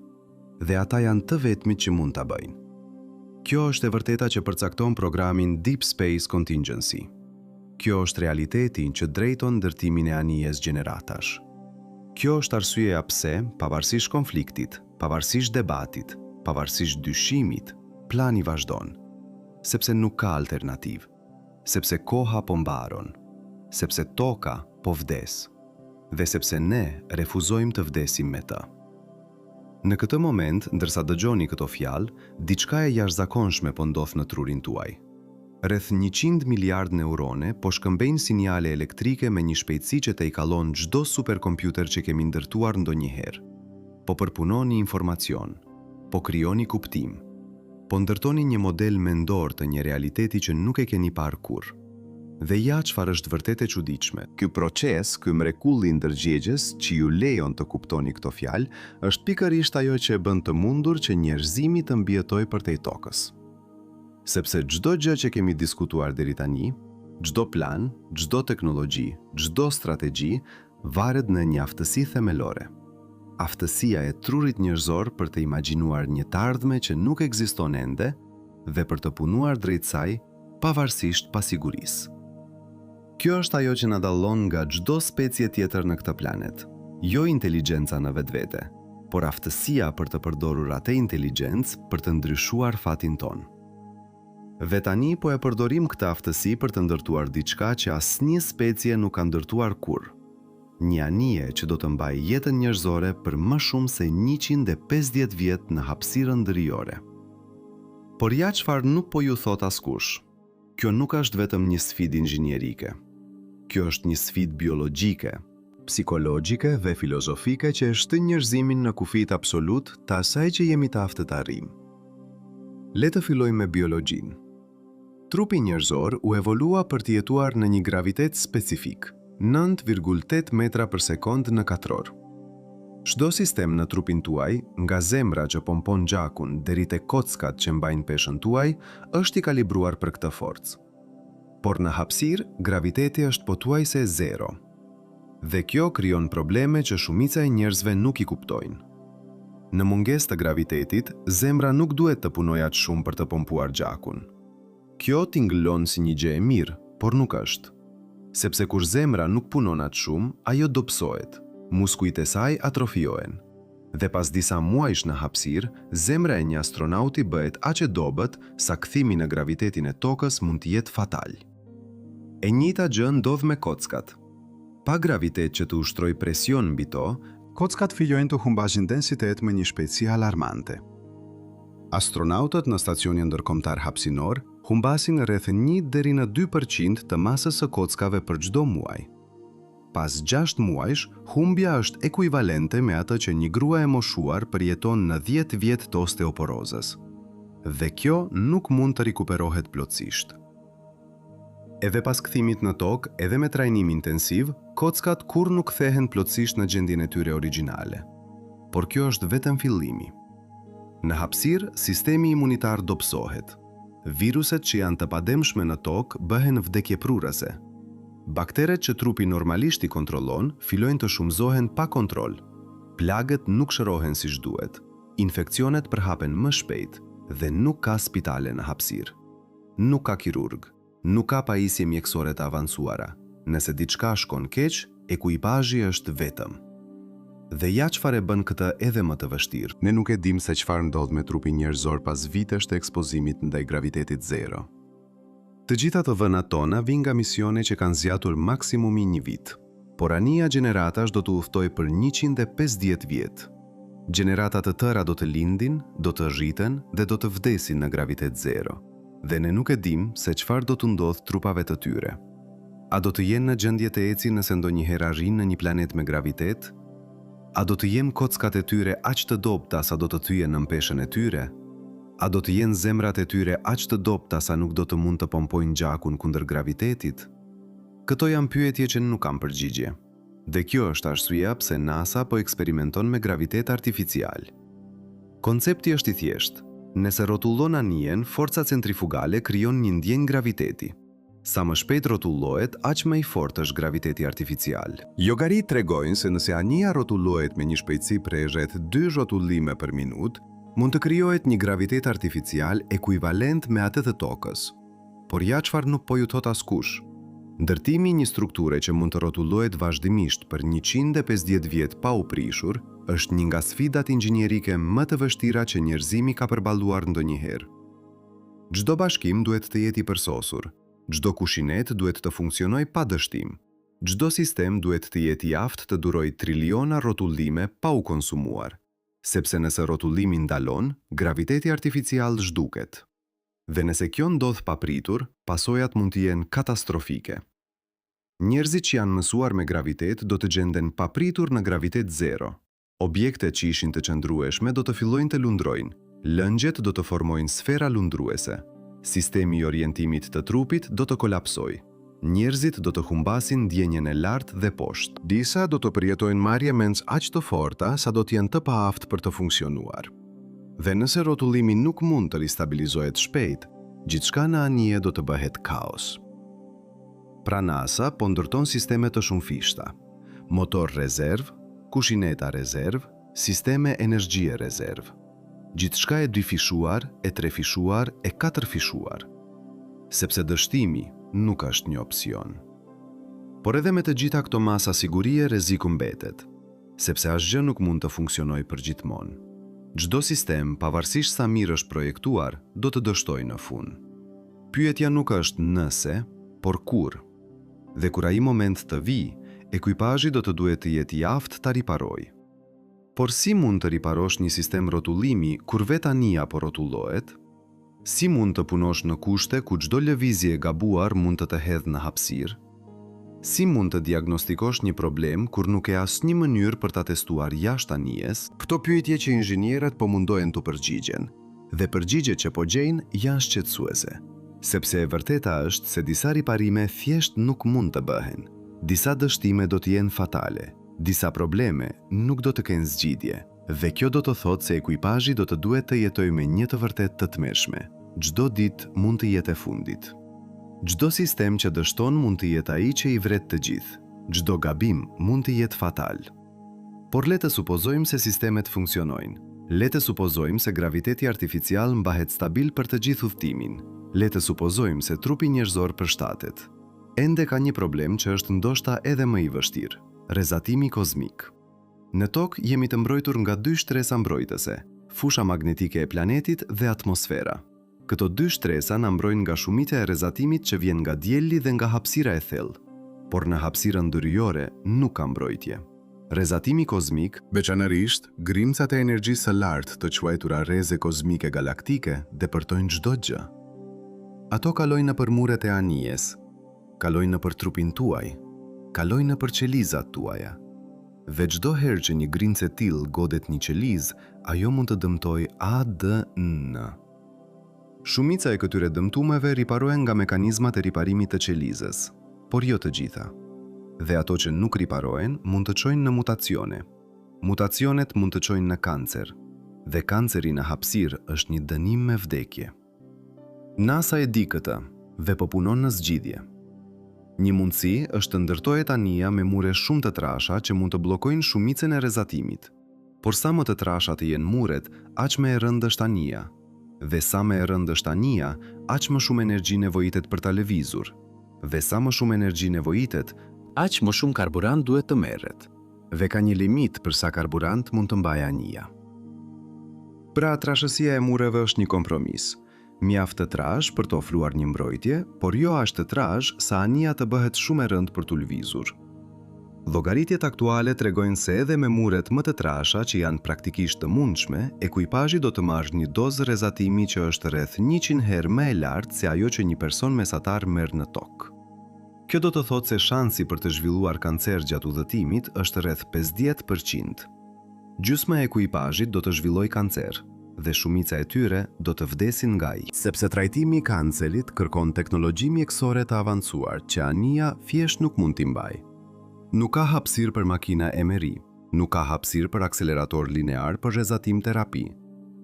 dhe ata janë të vetmit që mund ta bëjnë. Kjo është e vërteta që përcakton programin Deep Space Contingency. Kjo është realiteti që drejton ndërtimin e anijes gjeneratash. Kjo është arsyeja pse, pavarësisht konfliktit, pavarësisht debatit, pavarësisht dyshimit, plani vazhdon, sepse nuk ka alternativë, sepse koha po mbaron, sepse toka po vdes, dhe sepse ne refuzojmë të vdesim me të. Në këtë moment, ndërsa dëgjoni këto fjalë, diçka e jashtëzakonshme po ndodh në trurin tuaj. Rreth 100 miliardë neurone po shkëmbejnë sinjale elektrike me një shpejtësi që te i kallon çdo superkompjuter që kemi ndërtuar ndonjëherë. Po përpunoni informacion, po krijoni kuptim, po ndërtoni një model mendor të një realiteti që nuk e keni parë kurrë. Dhe ja çfarë është vërtet e çuditshme. Ky proces, ky mrekulli ndërgjegjes që ju lejon të kuptoni këto fjalë, është pikërisht ajo që e bën të mundur që njerëzimi të mbijetojë përtej tokës. Sepse çdo gjë që kemi diskutuar deri tani, çdo plan, çdo teknologji, çdo strategji varet në një aftësi themelore. Aftësia e trurit njerëzor për të imagjinuar një të ardhme që nuk ekziston ende dhe për të punuar drejt saj pavarësisht pasigurisë. Kjo është ajo që na dallon nga çdo specie tjetër në këtë planet. Jo inteligjenca në vetvete, por aftësia për të përdorur atë inteligjencë për të ndryshuar fatin ton. Dhe tani po e përdorim këtë aftësi për të ndërtuar diçka që asnjë specie nuk ka ndërtuar kurrë. Një anije që do të mbajë jetën njerëzore për më shumë se 150 vjet në hapësirën ndërjore. Por ja çfarë nuk po ju thot askush. Kjo nuk është vetëm një sfidë inxhinierike. Kjo është një sfidë biologjike, psikologjike dhe filozofike që e shtyn njerëzimin në kufit absolut të asaj që jemi të aftë të arrijmë. Le të fillojmë me biologjinë. Trupi njerëzor u evolua për të jetuar në një gravitet specifik, 9,8 metra për sekond në katror. Çdo sistem në trupin tuaj, nga zemra që pompon gjakun deri te kockat që mbajnë peshën tuaj, është i kalibruar për këtë forcë. Por në hapësirë, graviteti është pothuajse zero. Dhe kjo krijon probleme që shumica e njerëzve nuk i kuptojnë. Në mungesë të gravitetit, zemra nuk duhet të punojë aq shumë për të pompuar gjakun. Kjo tingëllon si një gjë e mirë, por nuk është. Sepse kur zemra nuk punon aq shumë, ajo dobësohet. Muskujt e saj atrofiohen. Dhe pas disa muajsh në hapësirë, zemra e një astronauti bëhet aq e dobët sa kthimi në gravitetin e tokës mund të jetë fatal. E njëjta gjë ndodh me kockat. Pa gravitet që të ushtrojë presion mbi to, kockat fillojnë të humbashin densitet me një shpejtësi alarmante. Astronautët në stacionin ndërkombëtar hapësinor humbasin rreth 1 deri në 2% të masës së kockave për çdo muaj. Pas 6 muajsh, humbja është ekuivalente me atë që një grua e moshuar përjeton në 10 vjet të osteoporozës. Dhe kjo nuk mund të rikuperohet plotësisht. Edhe pas kthimit në tokë, edhe me trajnim intensiv, kockat kur nuk kthehen plotësisht në gjendjen e tyre origjinale. Por kjo është vetëm fillimi. Në hapësirë, sistemi imunitar dobësohet. Viruset që janë të pademshme në tokë bëhen vdekjeprurëse. Bakteret që trupi normalisht i kontrollon, fillojnë të shumëzohen pa kontroll. Plagët nuk shërohen siç duhet. Infeksionet përhapen më shpejt dhe nuk ka spitale në hapësirë. Nuk ka kirurg, nuk ka pajisje mjekësore të avancuara. Nëse diçka shkon keq, ekuipazhi është vetëm. Dhe ja çfarë bën këtë edhe më të vështirë. Ne nuk e dim se çfarë ndodh me trupin njerëzor pas vitesh të ekspozimit ndaj gravitetit zero. Të gjitha të vënat tona vijnë nga misione që kanë zgjatur maksimumi 1 vit, por anija gjeneratash do të udhtojë për 150 vjet. Gjenerata të tëra do të lindin, do të rriten dhe do të vdesin në gravitet zero. Dhe ne nuk e dim se çfarë do të ndodh trupave të tyre. A do të jenë në gjendje të ecin nëse ndonjëherë arrin në një planet me gravitet? A do të jenë kockat e tyre aq të dobta sa do të thyen në peshën e tyre? A do të jenë zemrat e tyre aq të dobta sa nuk do të mund të pompojnë gjakun kundër gravitetit? Këto janë pyetje që nuk kanë përgjigje. Dhe kjo është arsyeja pse NASA po eksperimenton me gravitet artificial. Koncepti është i thjeshtë. Nëse rrotullon anijen, forca centrifugale krijon një ndjenjë graviteti. Sa më shpejt rrotullohet, aq më i fortë është graviteti artificial. Llogaritë tregojnë se nëse anija rrotullohet me një shpejtësi prej rreth 2 rrotullime për minutë, mund të krijohet një gravitet artificial ekuivalent me atë të tokës. Por ja çfarë nuk po ju thot askush. Ndërtimi i një strukture që mund të rrotullohet vazhdimisht për 150 vjet pa u prishur është një nga sfidat inxhinierike më të vështira që njerëzimi ka përballuar ndonjëherë. Çdo bashkim duhet të jetë i përsosur, çdo kushinet duhet të funksionojë pa dështim, çdo sistem duhet të jetë i aftë të durojë triliona rrotullime pa u konsumuar, sepse nëse rrotullimi ndalon, graviteti artificial zhduket. Dhe nëse kjo ndodh papritur, pasojat mund të jenë katastrofike. Njerëzit që janë mësuar me gravitet do të gjenden papritur në gravitet zero. Objektet që ishin të qëndrueshme do të fillojnë të lundrojnë, lëngjet do të formojnë sfera lundruese. Sistemi i orientimit të trupit do të kolapsojë. Njerëzit do të humbasin ndjenjen e lartë dhe poshtë. Disa do të përjetojnë marrje mends aq të forta sa do të jenë të paaftë për të funksionuar. Dhe nëse rrotullimi nuk mund të ristabilizohet shpejt, gjithçka në anije do të bëhet kaos. Pra NASA po ndërton sisteme të shumëfishta: motor rezerv, kushineta rezerv, sisteme energjie rezerv. Gjithçka e 2-fishuar, e 3-fishuar, e 4-fishuar. Sepse dështimi nuk është një opsion. Por edhe me të gjitha këto masa sigurie rreziku mbetet, sepse asgjë nuk mund të funksionojë përgjithmonë. Çdo sistem, pavarësisht sa mirë është projektuar, do të dështojë në fund. Pyetja nuk është nëse, por kur. Dhe kur ai moment të vijë, ekuipazhi do të duhet të jetë i aftë ta riparojë. Por si mund të riparosh një sistem rrotullimi kur vetë anija po rrotullohet? Si mund të punosh në kushte ku çdo lëvizje e gabuar mund të hedhë në hapësirë? Si mund të diagnostikosh një problem kur nuk e asnjë mënyrë për ta testuar jashtë anijes? Këto pyetje që inxhinierët po mundohen të përgjigjen, dhe përgjigjet që po gjejnë janë shqetësuese, sepse e vërteta është se disa riparime thjesht nuk mund të bëhen. Disa dështime do të jenë fatale, disa probleme nuk do të kenë zgjidhje, dhe kjo do të thotë se ekuipazhi do të duhet të jetojë me një të vërtetë të tmeshme. Çdo ditë mund të jetë e fundit. Çdo sistem që dështon mund të jetë ai që i vret të gjithë. Çdo gabim mund të jetë fatal. Por le të supozojmë se sistemet funksionojnë. Le të supozojmë se graviteti artificial mbahet stabil për të gjithë udhëtimin. Le të supozojmë se trupi njerëzor përshtatet. Ende ka një problem që është ndoshta edhe më i vështirë: rrezatimi kozmik. Në tokë jemi të mbrojtur nga 2 shtresa mbrojtëse: fusha magnetike e planetit dhe atmosfera. Këto 2 shtresa na mbrojnë nga shumica e rrezatimit që vjen nga dielli dhe nga hapësira e thellë. Por në hapësirën ndërhyjore nuk ka mbrojtje. Rrezatimi kozmik, veçanërisht grimcat e energjisë së lartë të quajtura rreze kozmike galaktike, depërtojnë çdo gjë. Ato kalojnë nëpër muret e anijes, kalojnë nëpër trupin tuaj, kalojnë nëpër qelizat tuaja. Dhe çdo herë që një grimcë e tillë godet një qelizë, ajo mund të dëmtojë ADN. Shumica e këtyre dëmtumeve riparohen nga mekanizmat e riparimit të qelizës, por jo të gjitha. Dhe ato që nuk riparohen mund të çojnë në mutacione. Mutacionet mund të çojnë në kancer, dhe kanceri në hapësirë është një dënim me vdekje. NASA e di këtë dhe po punon në zgjidhje. Një mundësi është të ndërtohet anija me mure shumë të trasha që mund të bllokojnë shumicën e rrezatimit. Por sa më të trasha të jenë muret, aq më e rëndë është anija. Dhe sa më e rëndë është anija, aq më shumë energji nevojitet për ta lëvizur. Dhe sa më shumë energji nevojitet, aq më shumë karburant duhet të merret. Dhe ka një limit për sa karburant mund të mbajë anija. Pra, trashësia e mureve është një kompromis. Mjaft të trash për të ofruar një mbrojtje, por jo aq të trash sa anija të bëhet shumë e rëndë për t'u lëvizur. Llogaritjet aktuale tregojnë se edhe me muret më të trasha që janë praktikisht të mundshme, ekuipazhi do të marrë një dozë rrezatimi që është rreth 100 herë më e lartë se ajo që një person mesatar merr në tokë. Kjo do të thotë se shansi për të zhvilluar kancer gjatë udhëtimit është rreth 50%. Gjysma e ekuipazhit do të zhvillojë kancer dhe shumica e tyre do të vdesin nga ai. Sepse trajtimi i kancerit kërkon teknologji mjekësore të avancuar që anija thjesht nuk mund t'i mbajë. Nuk ka hapësirë për makina MRI, nuk ka hapësirë për akselerator linear për rrezatim terapi,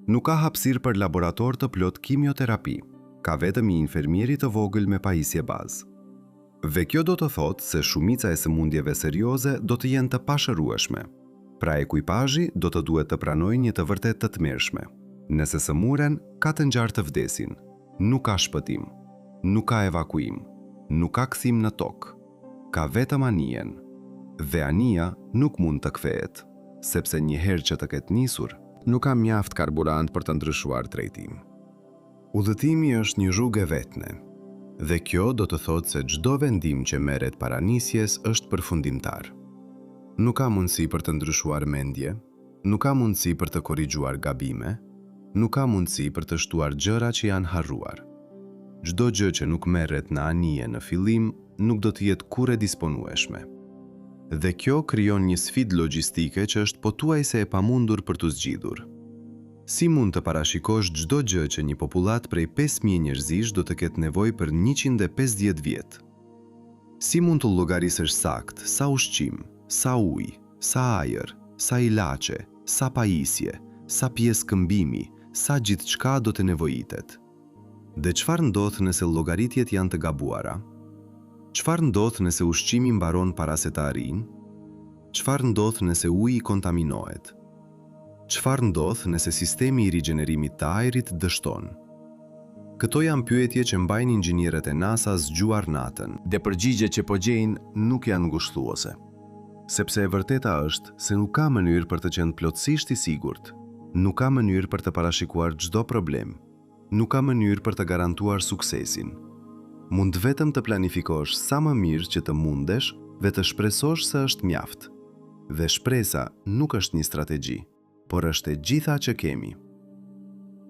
nuk ka hapësirë për laborator të plot kimioterapi, ka vetëm një infermieri të vogël me pajisje bazë. Dhe kjo do të thotë se shumica e sëmundjeve serioze do të jenë të pashërueshme. Pra ekuipazhi do të duhet të pranojë një të vërtet të tmerrshme. Nëse sëmuren, ka të ngjarë të vdesin. Nuk ka shpëtim. Nuk ka evakuim. Nuk ka kthim në tokë. Ka vetëm anijen. Dhe anija nuk mund të kthehet, sepse një herë që të ketë nisur, nuk ka mjaft karburant për të ndryshuar drejtim. Udhëtimi është një rrugë e vetme. Dhe kjo do të thotë se çdo vendim që merret para nisjes është përfundimtar. Nuk ka mundësi për të ndryshuar mendje, nuk ka mundësi për të korrigjuar gabime, nuk ka mundësi për të shtuar gjëra që janë harruar. Çdo gjë që nuk merret në anije në fillim, nuk do të jetë kurrë e disponueshme. Dhe kjo krijon një sfidë logjistike që është pothuajse e pamundur për të zgjidhur. Si mund të parashikosh çdo gjë që një popullat prej 5.000 njerëzish do të ketë nevojë për 150 vjet? Si mund të llogarisësh sakt sa ushqim, sa ujë, sa ajër, sa ilaçe, sa pajisje, sa pjesë këmbimi, sa gjithçka do të nevojitet? Dhe çfarë ndodh nëse llogaritjet janë të gabuara? Çfarë ndodh nëse ushqimi mbaron para se të arrijnë? Çfarë ndodh nëse uji kontaminohet? Çfarë ndodh nëse sistemi i rigjenerimit të ajrit dështon? Këto janë pyetje që mbajnë inxhinierët e NASA zgjuar natën, dhe përgjigjet që po gjejnë nuk janë ngushëlluese. Sepse e vërteta është se nuk ka mënyrë për të qenë plotësisht i sigurt, nuk ka mënyrë për të parashikuar çdo problem, nuk ka mënyrë për të garantuar suksesin. Mund vetëm të planifikosh sa më mirë që të mundesh dhe të shpresosh se është mjaft. Dhe shpresa nuk është një strategji, por është e gjitha që kemi.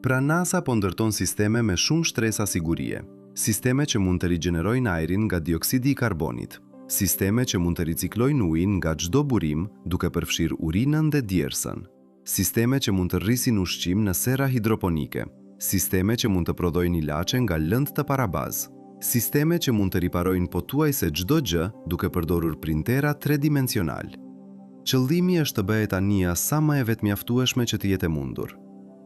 Pra NASA po ndërton sisteme me shumë shtresa sigurie, sisteme që mund të rigjenerojnë ajrin nga dioksidi i karbonit, sisteme që mund të riciklojnë ujin nga çdo burim duke përfshirë urinën dhe djersën, sisteme që mund të rrisin ushqim në sera hidroponike, sisteme që mund të prodhojnë ilaçe nga lëndë të parabaz, sisteme që mund të riparojnë pothuajse çdo gjë duke përdorur printera tridimensional. Qëllimi është të bëhet anija sa më e vetëmjaftueshme që të jetë e mundur,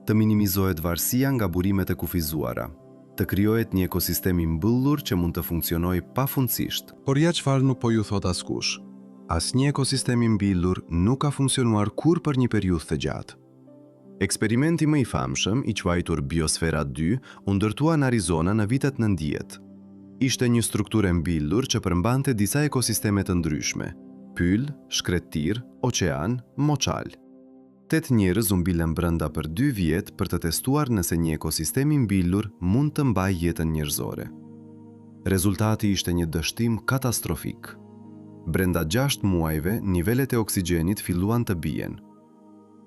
të minimizohet varësia nga burimet e kufizuara, të krijohet një ekosistem i mbyllur që mund të funksionojë pafundësisht. Por ja çfarë nuk po ju thot askush. Asnjë ekosistem i mbyllur nuk ka funksionuar kurrë për një periudhë të gjatë. Eksperimenti më i famshëm, i quajtur Biosfera 2, u ndërtua në Arizona në vitet 90. Ishte një strukturë e mbyllur që përmbante disa ekosisteme të ndryshme: pyll, shkretir, oqean, moçal. 8 njerëz u mbilën brenda për 2 vjet për të testuar nëse një ekosistem i mbyllur mund të mbajë jetën njerëzore. Rezultati ishte një dështim katastrofik. Brenda 6 muajve, nivelet e oksigjenit filluan të bien.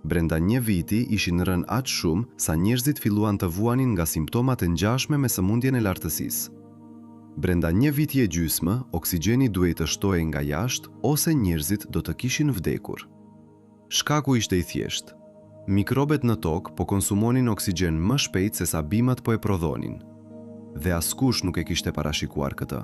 Brenda një viti ishin rënë aq shumë sa njerëzit filluan të vuanin nga simptomat e ngjashme me sëmundjen e lartësisë. Brenda një viti e gjysmë, oksigjeni duhej të shtohej nga jashtë ose njerëzit do të kishin vdekur. Shkaku ishte i thjeshtë. Mikrobet në tokë po konsumonin oksigjen më shpejt se sa bimët po e prodhonin. Dhe askush nuk e kishte parashikuar këtë.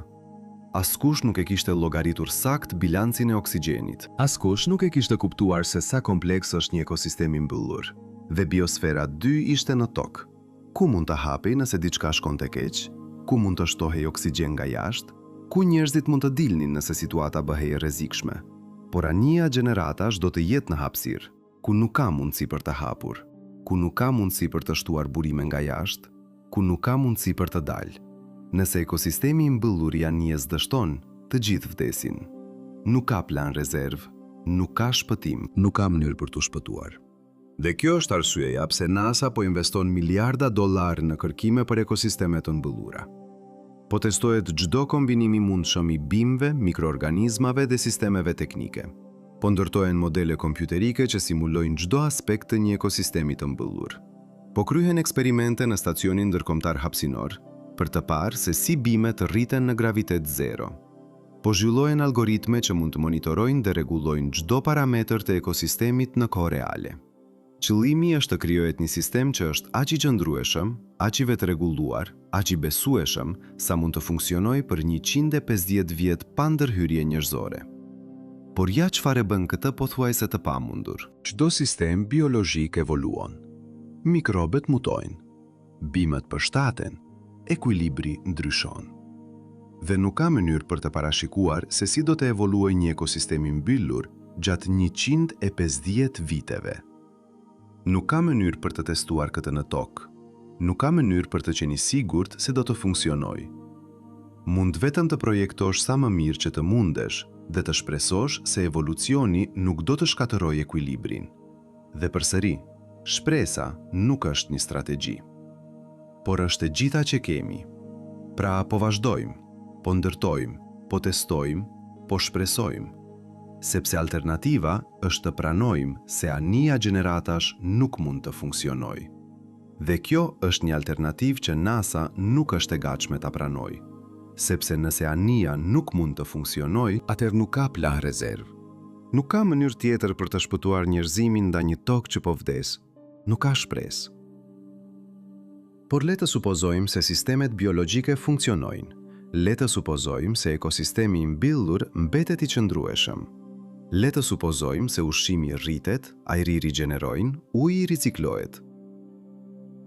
Askush nuk e kishte llogaritur sakt bilancin e oksigjenit. Askush nuk e kishte kuptuar se sa kompleks është një ekosistem i mbyllur. Dhe Biosfera 2 ishte në tokë. Ku mund të hapej nëse diçka shkon te keq? Ku mund të shtohej oksigjen nga jashtë? Ku njerëzit mund të dilnin nëse situata bëhej e rrezikshme? Por anija gjeneratash do të jetë në hapësirë, ku nuk ka mundësi për të hapur, ku nuk ka mundësi për të shtuar burime nga jashtë, ku nuk ka mundësi për të dalë. Nëse ekosistemi i mbyllur i anijes dështon, të gjithë vdesin. Nuk ka plan rezerv, nuk ka shpëtim, nuk ka mënyrë për të shpëtuar. Dhe kjo është arsyeja pse NASA po investon miliarda dollarë në kërkime për ekosisteme të mbyllura. Po testohet çdo kombinim i mundshëm i bimëve, mikroorganizmave dhe sistemeve teknike. Po ndërtohen modele kompjuterike që simulojnë çdo aspekt të një ekosistemi të mbyllur. Po kryhen eksperimente në stacionin ndërkombëtar hapësinor për të parë se si bimet rriten në gravitet zero. Po zhvillohen algoritme që mund të monitorojnë dhe rregullojnë çdo parametër të ekosistemit në kohë reale. Qëllimi është të krijohet një sistem që është aq i qëndrueshëm, aq i vetrregulluar, aq i besueshëm sa mund të funksionojë për 150 vjet pa ndërhyrje njerëzore. Por ja çfarë bën këtë pothuajse të pamundur? Çdo sistem biologjik evoluon. Mikrobet mutojnë, bimët përshtaten, ekuilibri ndryshon. dhe nuk ka mënyrë për të parashikuar se si do të evoluojë një ekosistem i mbyllur gjatë 150 viteve. Nuk ka mënyrë për të testuar këtë në tokë. Nuk ka mënyrë për të qenë i sigurt se do të funksionojë. Mund vetëm të projektosh sa më mirë që të mundesh dhe të shpresosh se evolucioni nuk do të shkatërrojë ekuilibrin. Dhe përsëri, shpresa nuk është një strategji, por është e gjitha që kemi. Pra po vazhdojmë, po ndërtojmë, po testojmë, po shpresojmë, sepse alternativa është të pranojmë se anija gjeneratash nuk mund të funksionojë. Dhe kjo është një alternativë që NASA nuk është e gatshme ta pranojë, sepse nëse anija nuk mund të funksionojë, atëherë nuk ka plan rezervë. Nuk ka mënyrë tjetër për të shpëtuar njerëzimin nga një tokë që po vdes. Nuk ka shpresë. Por le të supozojmë se sistemet biologjike funksionojnë. Le të supozojmë se ekosistemi i mbyllur mbetet i qëndrueshëm. Le të supozojmë se ushqimi rritet, ajri rigjenerojnë, uji riciklohet.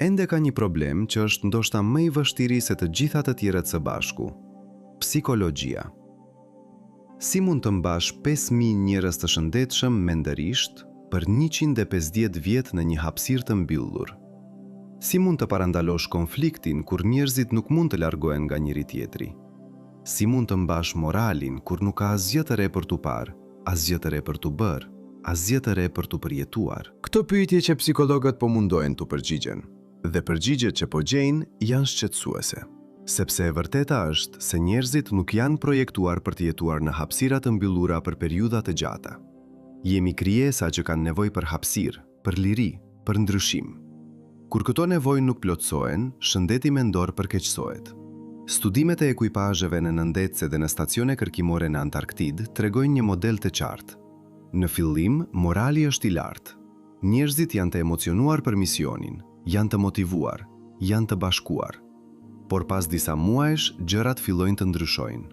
Ende ka një problem që është ndoshta më i vështiri se të gjitha të tjerët së bashku: psikologjia. Si mund të mbash 5.000 njerëz të shëndetshëm mendërisht për 150 vjet në një hapësirë të mbyllur? Si mund të parandalosh konfliktin kur njerëzit nuk mund të largohen nga njëri tjetri? Si mund të mbash moralin kur nuk ka asgjë të re për t'u parë, asgjë të re për t'u bërë, asgjë të re për t'u përjetuar? Këto pyetje që psikologët po mundohen t'u përgjigjen, dhe përgjigjet që po gjejnë janë shqetësuese. Sepse e vërteta është se njerëzit nuk janë projektuar për të jetuar në hapësira të mbyllura për periudha të gjata. Jemi krijesa që kanë nevojë për hapësirë, për liri, për ndryshim. Kur këto nevojë nuk plotësohen, shëndeti mendor përkeqësohet. Studimet e ekuipazheve në nëndetëse dhe në stacione kërkimore në Antarktidë tregojnë një model të qartë. Në fillim, morali është i lartë. Njerëzit janë të emocionuar për misionin, janë të motivuar, janë të bashkuar. Por pas disa muajsh, gjërat fillojnë të ndryshojnë.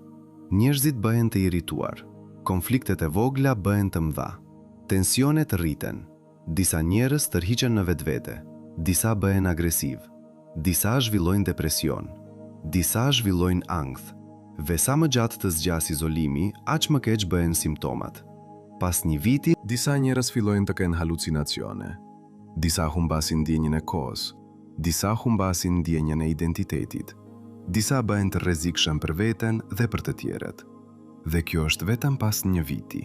Njerëzit bëhen të irrituar, konfliktet e vogla bëhen të mëdha, tensionet rriten, disa njerëz tërhiqen në vetvete, disa bëhen agresiv, disa zhvillojnë depresion, disa zhvillojnë ankth, dhe sa më gjatë të zgjas izolimi, aq më keq bëhen simptomat. Pas një viti, disa njerëz fillojnë të kenë halucinacione, disa humbasin ndjenjën e kohës, disa humbasin ndjenjën e identitetit, disa bëhen të rrezikshëm për veten dhe për të tjerët. Dhe kjo është vetëm pas një viti.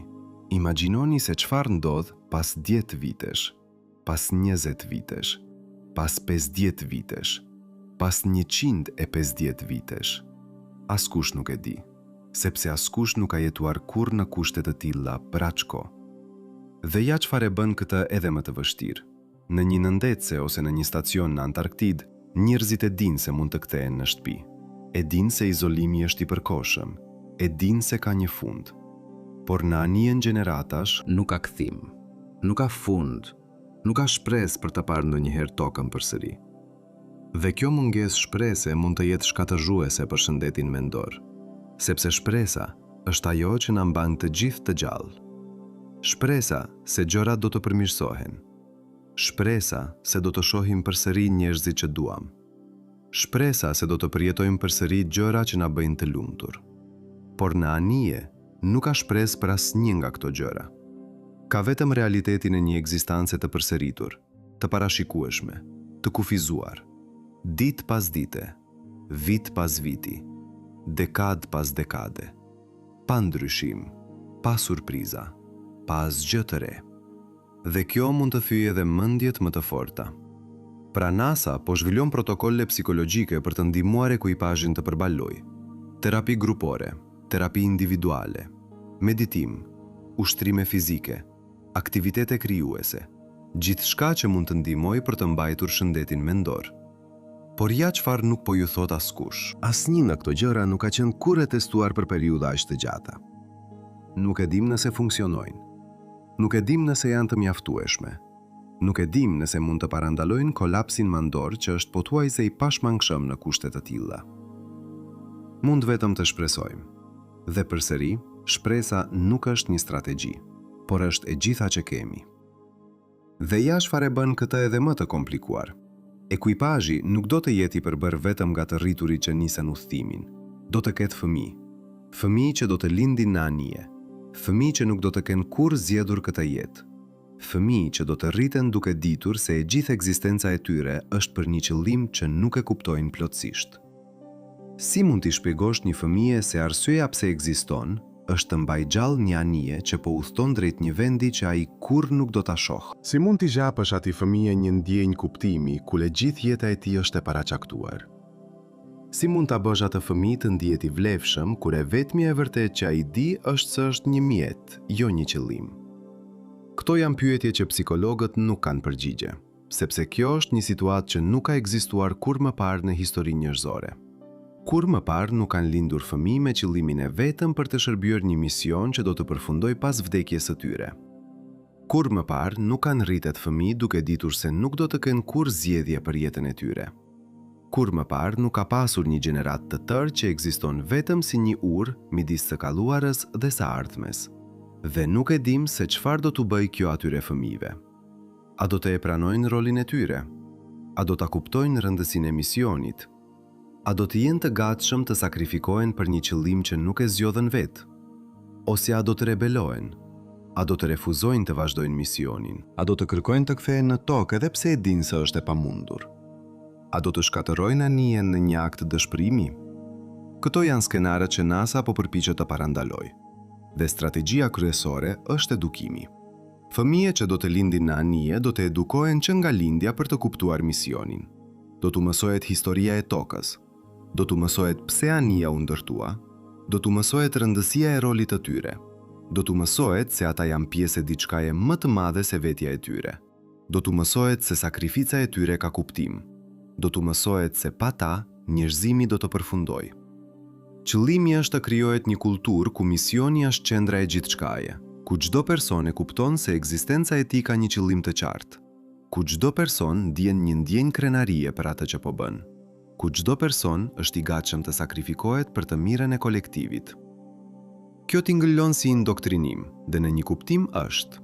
Imagjinoni se çfarë ndodh pas 10 vitesh, pas 20 vitesh, pas 50 vitesh, pas 150 vitesh. Askush nuk e di, sepse askush nuk ka jetuar kurrë në kushte të tilla për aq kohë. Dhe ja çfarë bën këtë edhe më të vështirë. Në një nëndetëse ose në një stacion në Antarktidë, njerëzit e dinë se mund të kthehen në shtëpi. E dinë se izolimi është i përkohshëm. E dinë se ka një fund. Por në anijen gjeneratash Nuk ka kthim, nuk ka fund, nuk ka shpresë për të parë ndonjëherë tokën përsëri. Dhe kjo mungesë shprese mund të jetë shkatëruese për shëndetin mendor, sepse shpresa është ajo që na mban të gjithë të gjallë. Shpresa se gjërat do të përmirësohen. Shpresa se do të shohim përsëri njerëzit që duam. Shpresa se do të përjetojmë përsëri gjëra që na bëjnë të lumtur. Por në anije nuk ka shpresë për asnjë nga këto gjëra. Ka vetëm realitetin e një ekzistance të përsëritur, të parashikueshme, të kufizuar, ditë pas dite, vit pas viti, dekad pas dekade, pa ndryshim, pa surpriza, pa asgjë të re. Dhe kjo mund të thyejë edhe mendjet më të forta. Pra NASA po zhvillon protokolle psikologjike për të ndihmuar ekuipazhin të përbalojë. Terapi grupore, terapi individuale, meditim, ushtrime fizike, aktivitete krijuese, gjithçka që mund të ndihmojë për të mbajtur shëndetin mendor. Por ja çfarë nuk po ju thot askush. Asnjë nga këto gjëra nuk ka qenë kurrë testuar për periudha aq të gjata. Nuk e dim nëse funksionojnë. Nuk e dim nëse janë të mjaftueshme. Nuk e dim nëse mund të parandalojnë kolapsin mandor që është pothuajse i pashmangshëm në kushte të tilla. Mund vetëm të shpresojmë. Dhe përsëri, shpresa nuk është një strategji, por është e gjitha që kemi. Dhe ja çfarë bën këtë edhe më të komplikuar. Ekuipazhi nuk do të jetë i përbërë vetëm nga të rriturit që nisën udhëtimin. do të ketë fëmijë. Fëmijë që do të lindin në anije. Fëmijë që nuk do të kenë kurrë zgjedhur këtë jetë. Fëmijë që do të rriten duke ditur se e gjithë ekzistenca e tyre është për një qëllim që nuk e kuptojnë plotësisht. Si mund t'i shpjegosh një fëmije se arsyeja pse ekziston është të mbajë gjallë një anije që po udhton drejt një vendi që ai kurrë nuk do ta shohë? Si mund t'i japësh atij fëmije një ndjenjë kuptimi ku le gjithë jeta e tij është e paraqaktuar? Si mund ta bësh atë fëmijë të ndihet i vlefshëm kur e vetmja e vërtet që ai di është se është një mjet, jo një qëllim? Këto janë pyetje që psikologët nuk kanë përgjigje, sepse kjo është një situatë që nuk ka ekzistuar kur më parë në historinë njerëzore. Kur më parë nuk kanë lindur fëmijë me qëllimin e vetëm për të shërbyer një mision që do të përfundoj pas vdekjes së tyre. Kur më parë nuk kanë rritet fëmijë duke ditur se nuk do të kenë kurrë zgjedhje për jetën e tyre. Kur më parë nuk ka pasur një gjenerat të tërë që ekziston vetëm si një urë midis së kaluarës dhe së ardhmes. Dhe nuk e dim se çfarë do t'u bëjë kjo atyre fëmijëve. A do të e pranojnë rolin e tyre? A do ta kuptojnë rëndësinë e misionit? A do të jenë të gatshëm të sakrifikohen për një qëllim që nuk e zgjodhen vetë? Ose a do të rebelohen? A do të refuzojnë të vazhdojnë misionin? A do të kërkojnë të kthehen në tokë edhe pse e dinë se është e pamundur? A do të shkatërrojnë anijen në një akt dëshpërimi? Këto janë skenarët që NASA po përpiqet të parandalojë. Dhe strategjia kryesore është edukimi. Fëmijët që do të lindin në anije do të edukohen që nga lindja për të kuptuar misionin. Do t'u mësohet historia e tokës. Do t'u mësohet pse anija u ndërtua. Do t'u mësohet rëndësia e rolit të tyre. Do t'u mësohet se ata janë pjesë e diçkaje më të madhe se vetja e tyre. Do t'u mësohet se sakrifica e tyre ka kuptim. Do t'u mësohet se pa ta, njerëzimi do të përfundojë. Qëllimi është të krijohet një kulturë ku misioni është qendra e gjithçkaje, ku çdo person e kupton se ekzistenca e tij ka një qëllim të qartë, ku çdo person ndjen një ndjenjë krenarie për atë që po bën, ku çdo person është i gatshëm të sakrifikohet për të mirën e kolektivit. Kjo tingëllon si indoktrinim dhe në një kuptim është,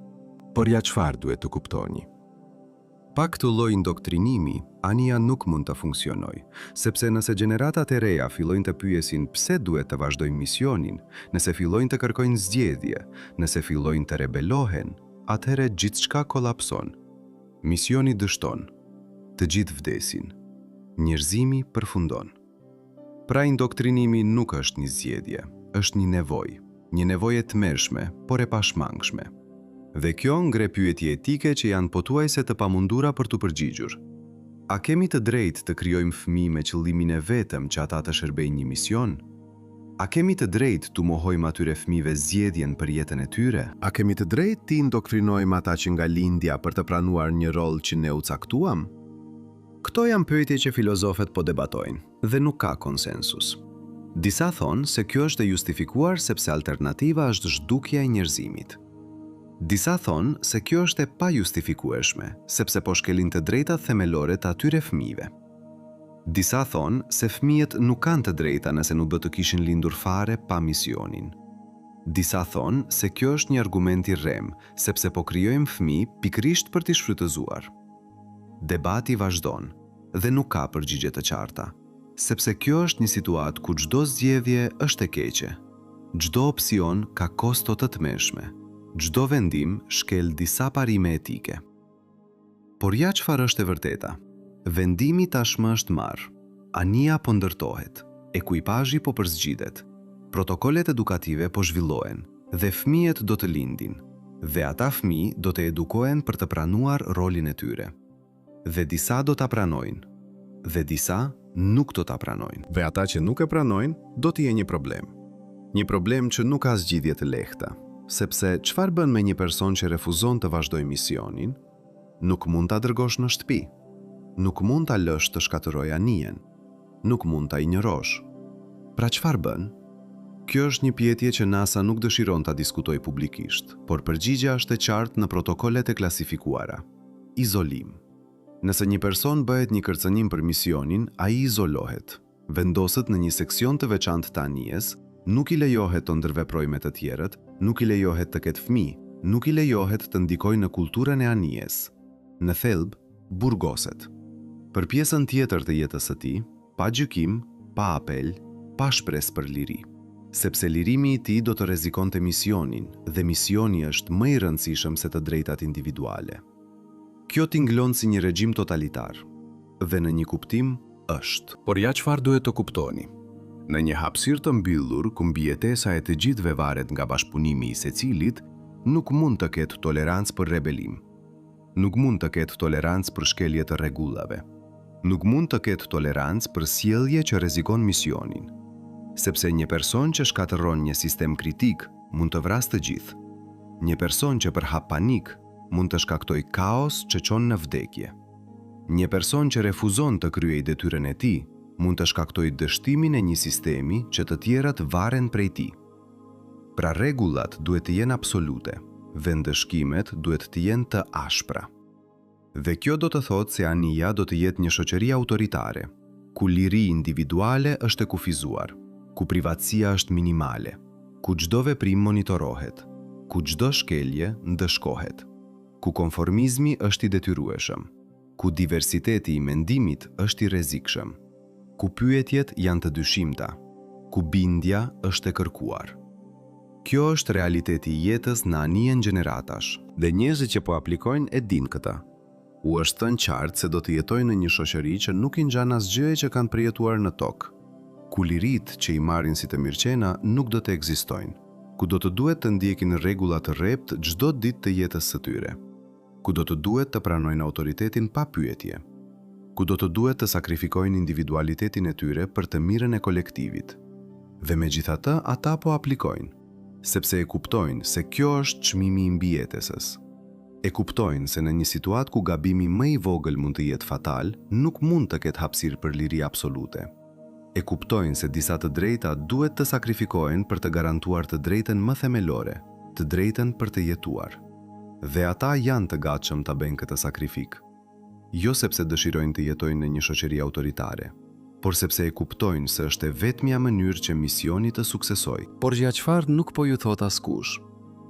por ja çfarë duhet të kuptoni? Pa këtë lloj indoktrinimi, anija nuk mund të funksionojë, sepse nëse gjeneratat e reja fillojnë të pyesin pse duhet të vazhdojnë misionin, nëse fillojnë të kërkojnë zgjedhje, nëse fillojnë të rebelohen, atëherë gjithçka kolapson. Misioni dështon, të gjithë vdesin, njerëzimi përfundon. Pra indoktrinimi nuk është një zgjedhje, është një nevojë e tmerrshme, por e pashmangshme. Dhe kjo ngre pyetje etike që janë pothuajse të pamundura për t'u përgjigjur. A kemi të drejtë të krijojmë fëmijë me qëllimin e vetëm që ata të shërbejnë një mision? A kemi të drejtë t'u mohojmë atyre fëmijëve zgjedhjen për jetën e tyre? A kemi të drejtë të indoktrinojmë ata që nga lindja për të pranuar një rol që ne u caktuam? Këto janë pyetje që filozofët po debatojnë dhe nuk ka konsensus. Disa thonë se kjo është e justifikuar sepse alternativa është zhdukja e njerëzimit. Disa thonë se kjo është e pa justifikueshme, sepse po shkelin të drejtat themelore të atyre fëmijëve. Disa thonë se fëmijët nuk kanë të drejta nëse nuk do të kishin lindur fare pa misionin. Disa thonë se kjo është një argument i rrem, sepse po krijojmë fëmijë pikërisht për t'i shfrytëzuar. Debati vazhdon dhe nuk ka përgjigje të qarta, sepse kjo është një situatë ku çdo zgjedhje është e keqe. Çdo opsion ka kosto të tmerrshme. Çdo vendim shkel disa parime etike. Por ja çfarë është e vërteta? Vendimi tashmë është marrë. Anija po ndërtohet, ekuipazhi po përzgjidet, protokollet edukative po zhvillohen dhe fëmijët do të lindin. Dhe ata fëmijë do të edukohen për të pranuar rolin e tyre. Dhe disa do ta pranojnë, dhe disa nuk do ta pranojnë. Dhe ata që nuk e pranojnë do të jenë një problem. Një problem që nuk ka zgjidhje të lehta. Sepse çfarë bën me një person që refuzon të vazhdojë misionin? Nuk mund ta dërgosh në shtëpi. Nuk mund ta lësh të shkatërrojë anijen. Nuk mund ta injorosh. Pra çfarë bën? Kjo është një pyetje që NASA nuk dëshiron ta diskutojë publikisht, por përgjigjja është e qartë në protokollet e klasifikuara. Izolim. Nëse një person bëhet një kërcënim për misionin, ai izolohet, vendoset në një seksion të veçantë të anijes, nuk i lejohet të ndërveprojë me të tjerët, nuk i lejohet të ketë fëmijë, nuk i lejohet të ndikojë në kulturën e anijes. Në thelb, burgoset. Për pjesën tjetër të jetës së tij, pa gjykim, pa apel, pa shpresë për liri. Sepse lirimi i tij do të rrezikonte misionin, dhe misioni është më i rëndësishëm se të drejtat individuale. Kjo tingëllon si një regjim totalitar, dhe në një kuptim është. Por ja çfarë duhet të kuptoni? Në një hapësirë të mbyllur, ku mbijetesa e të gjithëve varet nga bashkëpunimi i secilit, nuk mund të ketë tolerancë për rebelim. Nuk mund të ketë tolerancë për shkelje të rregullave. Nuk mund të ketë tolerancë për sjellje që rrezikon misionin. Sepse një person që shkatërron një sistem kritik mund të vrasë të gjithë. Një person që përhap panik mund të shkaktoj kaos që çon në vdekje. Një person që refuzon të kryejë detyrën e tij mund të shkaktoj dështimin e një sistemi që të tjerat varen prej tij. Pra rregullat duhet të jenë absolute, vendëshkimet duhet të jenë të ashpra. Dhe kjo do të thotë se anija do të jetë një shoqëri autoritare, ku liri individuale është e kufizuar, ku privatësia është minimale, ku çdo veprim monitorohet, ku çdo shkelje ndëshkohet, ku konformizmi është i detyrueshëm, ku diversiteti i mendimit është i rrezikshëm, ku pyetjet janë të dyshimta, ku bindja është e kërkuar. Kjo është realiteti i jetës në anijen gjeneratash, dhe njerëzit që po aplikojnë e dinë këtë. U është thënë qartë se do të jetojnë në një shoqëri që nuk i ngjan asgjë që kanë përjetuar në tokë, ku lirit që i marrin si të mirëqena nuk do të ekzistojnë, ku do të duhet të ndjekin rregulla të rrept çdo ditë të jetës së tyre, ku do të duhet të pranojnë autoritetin pa pyetje, ku do të duhet të sakrifikojnë individualitetin e tyre për të mirën e kolektivit. Dhe megjithatë, ata po aplikojnë, sepse e kuptojnë se kjo është çmimi i mbijetesës. E kuptojnë se në një situatë ku gabimi më i vogël mund të jetë fatal, nuk mund të ketë hapësirë për liri absolute. E kuptojnë se disa të drejta duhet të sakrifikohen për të garantuar të drejtën më themelore, të drejtën për të jetuar. Dhe ata janë të gatshëm ta bëjnë këtë sakrifik. Jo sepse dëshirojnë të jetojnë në një shoqëri autoritare, por sepse e kuptojnë se është e vetmja mënyrë që misioni të suksesojë. Por ja çfarë nuk po ju thot askush.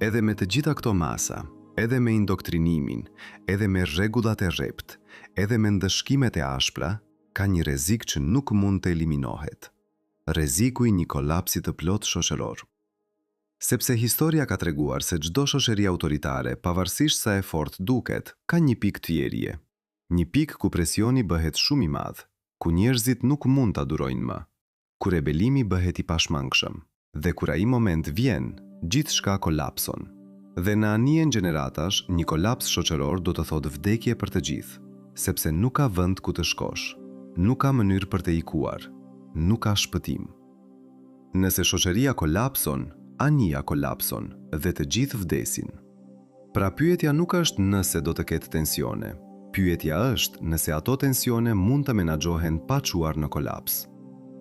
Edhe me të gjitha këto masa, edhe me indoktrinimin, edhe me rregullat e rrept, edhe me ndëshkimet e ashpra, ka një rrezik që nuk mund të eliminohet. Rreziku i një kolapsi të plot shoqëror. Sepse historia ka treguar se çdo shoqëri autoritare, pavarësisht sa e fortë duket, ka një pikë thjerrje. Një pikë ku presioni bëhet shumë i madh, ku njerëzit nuk mund ta durojnë më, ku rebelimi bëhet i pashmangshëm, dhe kur ai moment vjen, gjithçka kolapson. Dhe në anijen gjeneratash, një kolaps shoqëror do të thotë vdekje për të gjithë, sepse nuk ka vend ku të shkosh, nuk ka mënyrë për të ikuar, nuk ka shpëtim. Nëse shoqëria kolapson, anija kolapson dhe të gjithë vdesin. Pra pyetja nuk është nëse do të ketë tensione, pyetja është nëse ato tensione mund të menaxhohen pa çuar në kolaps.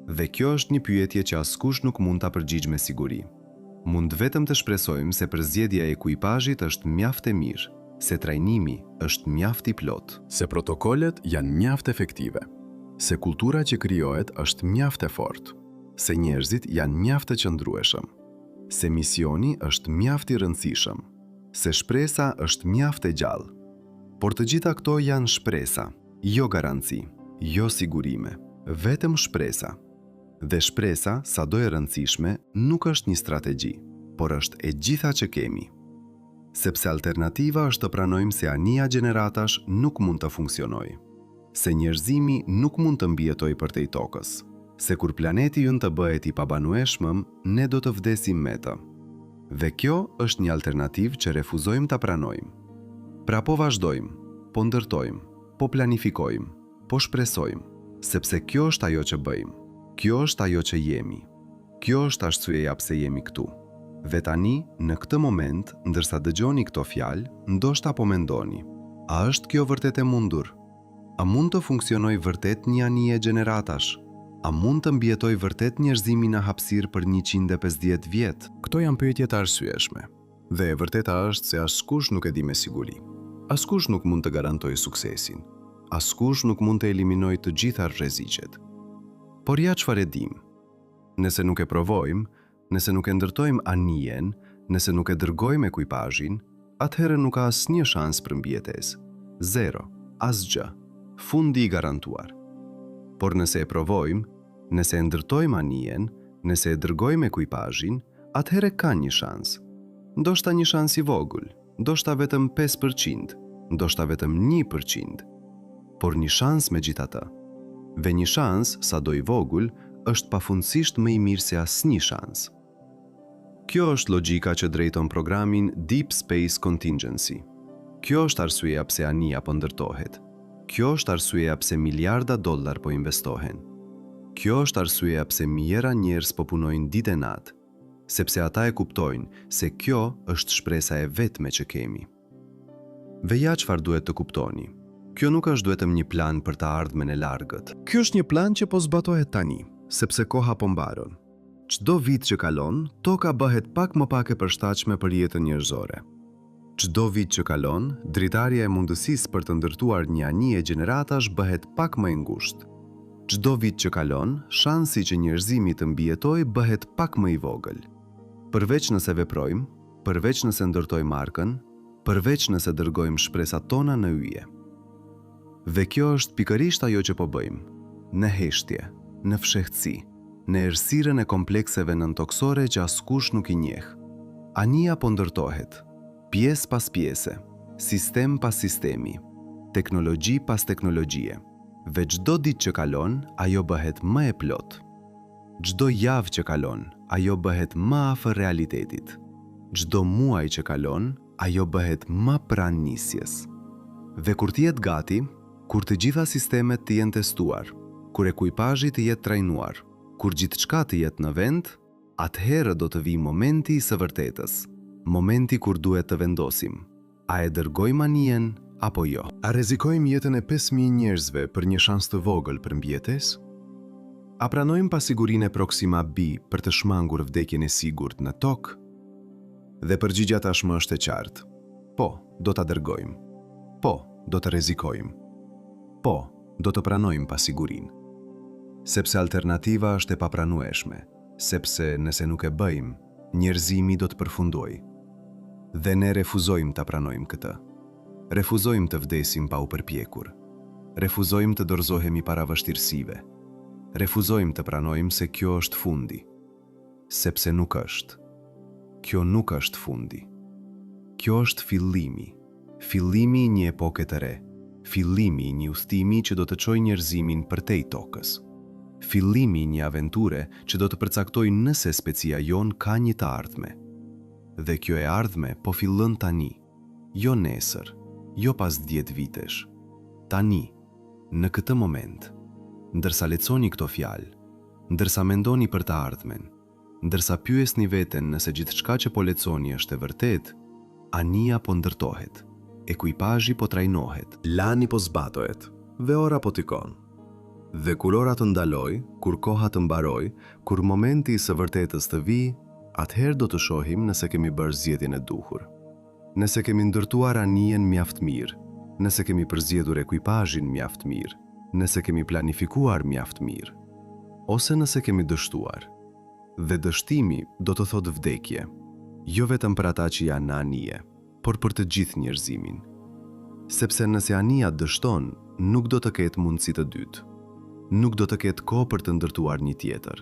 Dhe kjo është një pyetje që askush nuk mund ta përgjigjë me siguri. Mund vetëm të shpresojmë se përzgjedhja e ekuipazhit është mjaft e mirë, se trajnimi është mjaft i plot, se protokollet janë mjaft efektive, se kultura që krijohet është mjaft e fortë, se njerëzit janë mjaft të qëndrueshëm, se misioni është mjaft i rëndësishëm, se shpresa është mjaft e gjallë. Por të gjitha këto janë shpresa, jo garanci, jo sigurime, vetëm shpresa. Dhe shpresa, sado e rëndësishme, nuk është një strategji, por është e gjitha që kemi. Sepse alternativa është të pranojmë se anija gjeneratash nuk mund të funksionojë, se njerëzimi nuk mund të mbijetojë përtej tokës, se kur planeti ynë të bëhet i pabanueshëm, ne do të vdesim me të. Dhe kjo është një alternativë që refuzojmë ta pranojmë. Pra po vazhdojmë, po ndërtojmë, po planifikojmë, po shpresojmë, sepse kjo është ajo që bëjmë. Kjo është ajo që jemi. Kjo është arsyeja pse jemi këtu. Dhe tani, në këtë moment, ndërsa dëgjoni këto fjalë, ndoshta po mendoni, a është kjo vërtet e mundur? A mund të funksionojë vërtet një anije gjeneratash? A mund të mbijetoj vërtet njerëzimi në hapësirë për 150 vjet? Këto janë pyetje të arsyeshme. Dhe e vërteta është se askush nuk e di me siguri. Askush nuk mund të garantojë suksesin. Askush nuk mund të eliminojë të gjitha rreziqet. Por ja çfarë e dim? Nëse nuk e provojmë, nëse nuk e ndërtojmë anijen, nëse nuk e dërgojmë ekuipazhin, atëherë nuk ka asnjë shans për mbijetesë. Zero, asgjë. Fundi i garantuar. Por nëse e provojmë, Nëse e ndërtojmë anijen, nëse e dërgojmë ekuipazhin, atëherë ka një shans. Ndoshta një shans i vogël, ndoshta vetëm 5%, ndoshta vetëm 1%, por një shans megjithatë. Dhe një shans, sado i vogël, është pafundësisht më i mirë se asnjë shans. Kjo është logjika që drejton programin Deep Space Contingency. Kjo është arsyeja pse anija po ndërtohet. Kjo është arsyeja pse miliarda dollar po investohen. Kjo është arsyeja pse mijëra njerëz po punojnë ditë e natë, sepse ata e kuptojnë se kjo është shpresa e vetme që kemi. Dhe ja çfarë duhet të kuptoni. Kjo nuk është vetëm një plan për të ardhmen e largët. Ky është një plan që po zbatohet tani, sepse koha po mbaron. Çdo vit që kalon, toka bëhet pak më pak e përshtatshme për jetën njerëzore. Çdo vit që kalon, dritarja e mundësisë për të ndërtuar një anije gjeneratash bëhet pak më e ngushtë. Çdo vit që kalon, shansi që njerëzimi të mbijetojë bëhet pak më i vogël. Përveç nëse veprojmë, përveç nëse ndërtojmë arkën, përveç nëse dërgojmë shpresat tona në yje. Dhe kjo është pikërisht ajo që po bëjmë, në heshtje, në fshehtësi, në errësirën e komplekseve nëntoksore që askush nuk i njeh. Anija po ndërtohet, pjesë pas pjese, sistem pas sistemi, teknologji pas teknologjie. Dhe çdo ditë që kalon, ajo bëhet më e plot. Çdo javë që kalon, ajo bëhet më afër realitetit. Çdo muaj që kalon, ajo bëhet më pranë nisjes. Dhe kur të jetë gati, kur të gjitha sistemet të jenë testuar, kur ekuipazhi të jetë trajnuar, kur gjithçka të jetë në vend, atëherë do të vijë momenti i së vërtetës, momenti kur duhet të vendosim, a e dërgojmë anijen apo jo. A rrezikojmë jetën e 5.000 njerëzve për një shans të vogël për mbjetesë? A pranojmë pasigurinë e Proxima B për të shmangur vdekjen e sigurt në tokë? Dhe përgjigjja tashmë është e qartë. Po, do ta dërgojmë. Po, do të rrezikojmë. Po, do të pranojmë pasigurinë. Sepse alternativa është e papranueshme, sepse nëse nuk e bëjmë, njerëzimi do të përfundojë. Dhe ne refuzojmë ta pranojmë këtë. Refuzojmë të vdesim pa u përpjekur. Refuzojmë të dorëzohemi para vështirësive. Refuzojmë të pranojmë se kjo është fundi. Sepse nuk është. Kjo nuk është fundi. Kjo është fillimi. Fillimi i një epoke të re. Fillimi i një udhëtimi që do të çojë njerëzimin përtej tokës. Fillimi i një aventure që do të përcaktojë nëse specia jon ka një të ardhme. Dhe kjo e ardhme po fillon tani, jo nesër, jo pas 10 vitesh. Tani, në këtë moment, ndërsa lexoni këto fjalë, ndërsa mendoni për të ardhmen, ndërsa pyesni veten nëse gjithçka që po lexoni është e vërtetë, anija po ndërtohet. Ekuipazhi po trajnohet, lani po zbatohet, dhe ora po tikon. Dhe kur ora të ndaloj, kur koha të mbaroj, kur momenti i së vërtetës të vijë, atëherë do të shohim nëse kemi bërë zgjedhjen e duhur. Nëse kemi ndërtuar anijen mjaft mirë, nëse kemi përzgjedhur ekuipazhin mjaft mirë, nëse kemi planifikuar mjaft mirë, ose nëse kemi dështuar. Dhe dështimi do të thotë vdekje, jo vetëm për ata që janë në anije, por për të gjithë njerëzimin. Sepse nëse anija dështon, nuk do të ketë mundësi të dytë. Nuk do të ketë kohë për të ndërtuar një tjetër.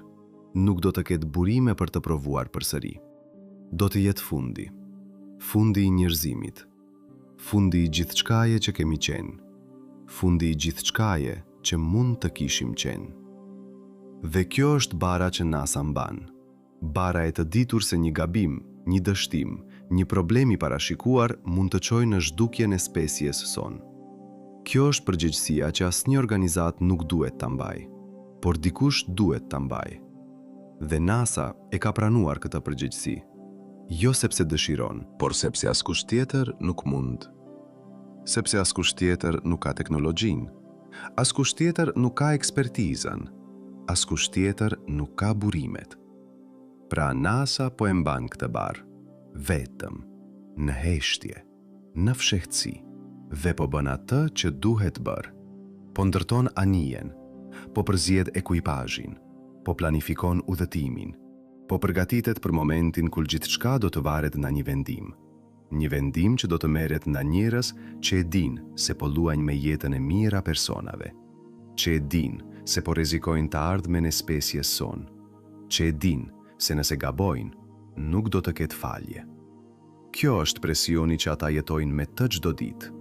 Nuk do të ketë burime për të provuar përsëri. Do të jetë fundi. Fundi i njerëzimit. Fundi i gjithçkaje që kemi qenë. Fundi i gjithçkaje që mund të kishim qenë. Dhe kjo është bara që NASA mban. Bara e të ditur se një gabim, një dështim, një problem i parashikuar mund të çojë në zhdukjen e spesies son. Kjo është përgjegjësia që asnjë organizat nuk duhet ta mbajë, por dikush duhet ta mbajë. Dhe NASA e ka pranuar këtë përgjegjësi, jo sepse dëshiron, por sepse askush tjetër nuk mund. Sepse askush tjetër nuk ka teknologjinë, askush tjetër nuk ka ekspertizën, askush tjetër nuk ka burimet. Pra NASA po e mban këtë barë, vetëm, në heshtje, në fshehtësi, dhe po bën atë që duhet bërë. Po ndërton anijen, po përzgjedh ekuipazhin, po planifikon udhëtimin, po përgatitet për momentin kur gjithçka do të varet nga një vendim. Një vendim që do të merret nga njerëz që e dinë se po luajnë me jetën e mira personave, që e dinë se po rrezikojnë të ardhmen e spesjes son, që e din se nëse gabojnë, nuk do të ketë falje. Kjo është presioni që ata jetojnë me të çdo ditë.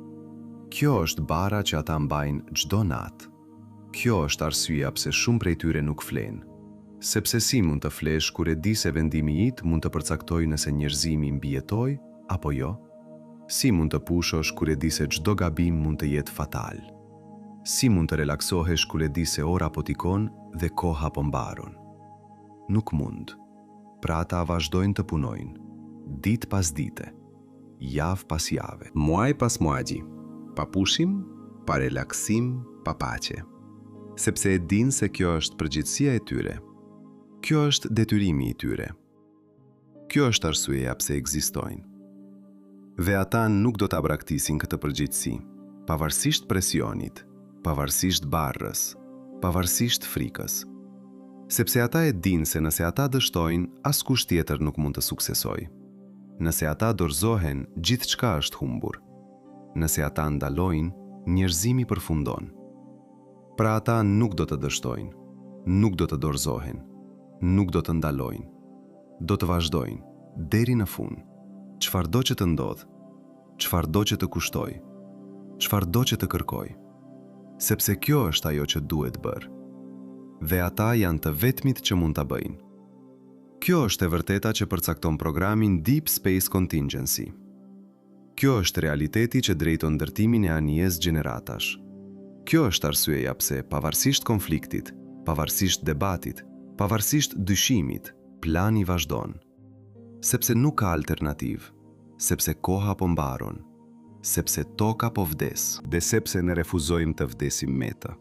Kjo është bara që ata mbajnë çdo natë. Kjo është arsyeja pse shumë prej tyre nuk flenë. Sepse si mund të flesh kur e di se vendimi yt mund të përcaktoj nëse njerëzimi mbijetoj apo jo? Si mund të pushosh kur e di se çdo gabim mund të jetë fatal? Si mund të relaksohesh kur e di se ora po tikon dhe koha po mbaron? Nuk mund. Pra ata vazhdojnë të punojnë, ditë pas dite, javë pas jave, Muaj pas muaji, pa pushim, pa relaksim, pa paqe. sepse e din se kjo është përgjegjësia e tyre. Kjo është detyrimi i tyre. Kjo është arsyeja pse ekzistojnë. Dhe ata nuk do ta braktisin këtë përgjegjësi, pavarësisht presionit, pavarësisht barrës, pavarësisht frikës. Sepse ata e din se nëse ata dështojnë, askush tjetër nuk mund të suksesojë. Nëse ata dorëzohen, gjithçka është humbur. Nëse ata ndalojnë, njerëzimi përfundon. Pra ata nuk do të dështojnë, nuk do të dorëzohen, nuk do të ndalojnë. Do të vazhdojnë, deri në fund. Çfarëdo që të ndodh, çfarëdo që të kushtoj, çfarëdo që të kërkoj. Sepse kjo është ajo që duhet bërë. Dhe ata janë të vetmit që mund ta bëjnë. Kjo është e vërteta që përcakton programin Deep Space Contingency. Kjo është realiteti që drejton ndërtimin e anijes gjeneratash. Kjo është arsyeja pse pavarësisht konfliktit, pavarësisht debatit, pavarësisht dyshimit, plani vazhdon. Sepse nuk ka alternativë, sepse koha po mbaron, sepse toka po vdes, dhe sepse ne refuzojmë të vdesim me të.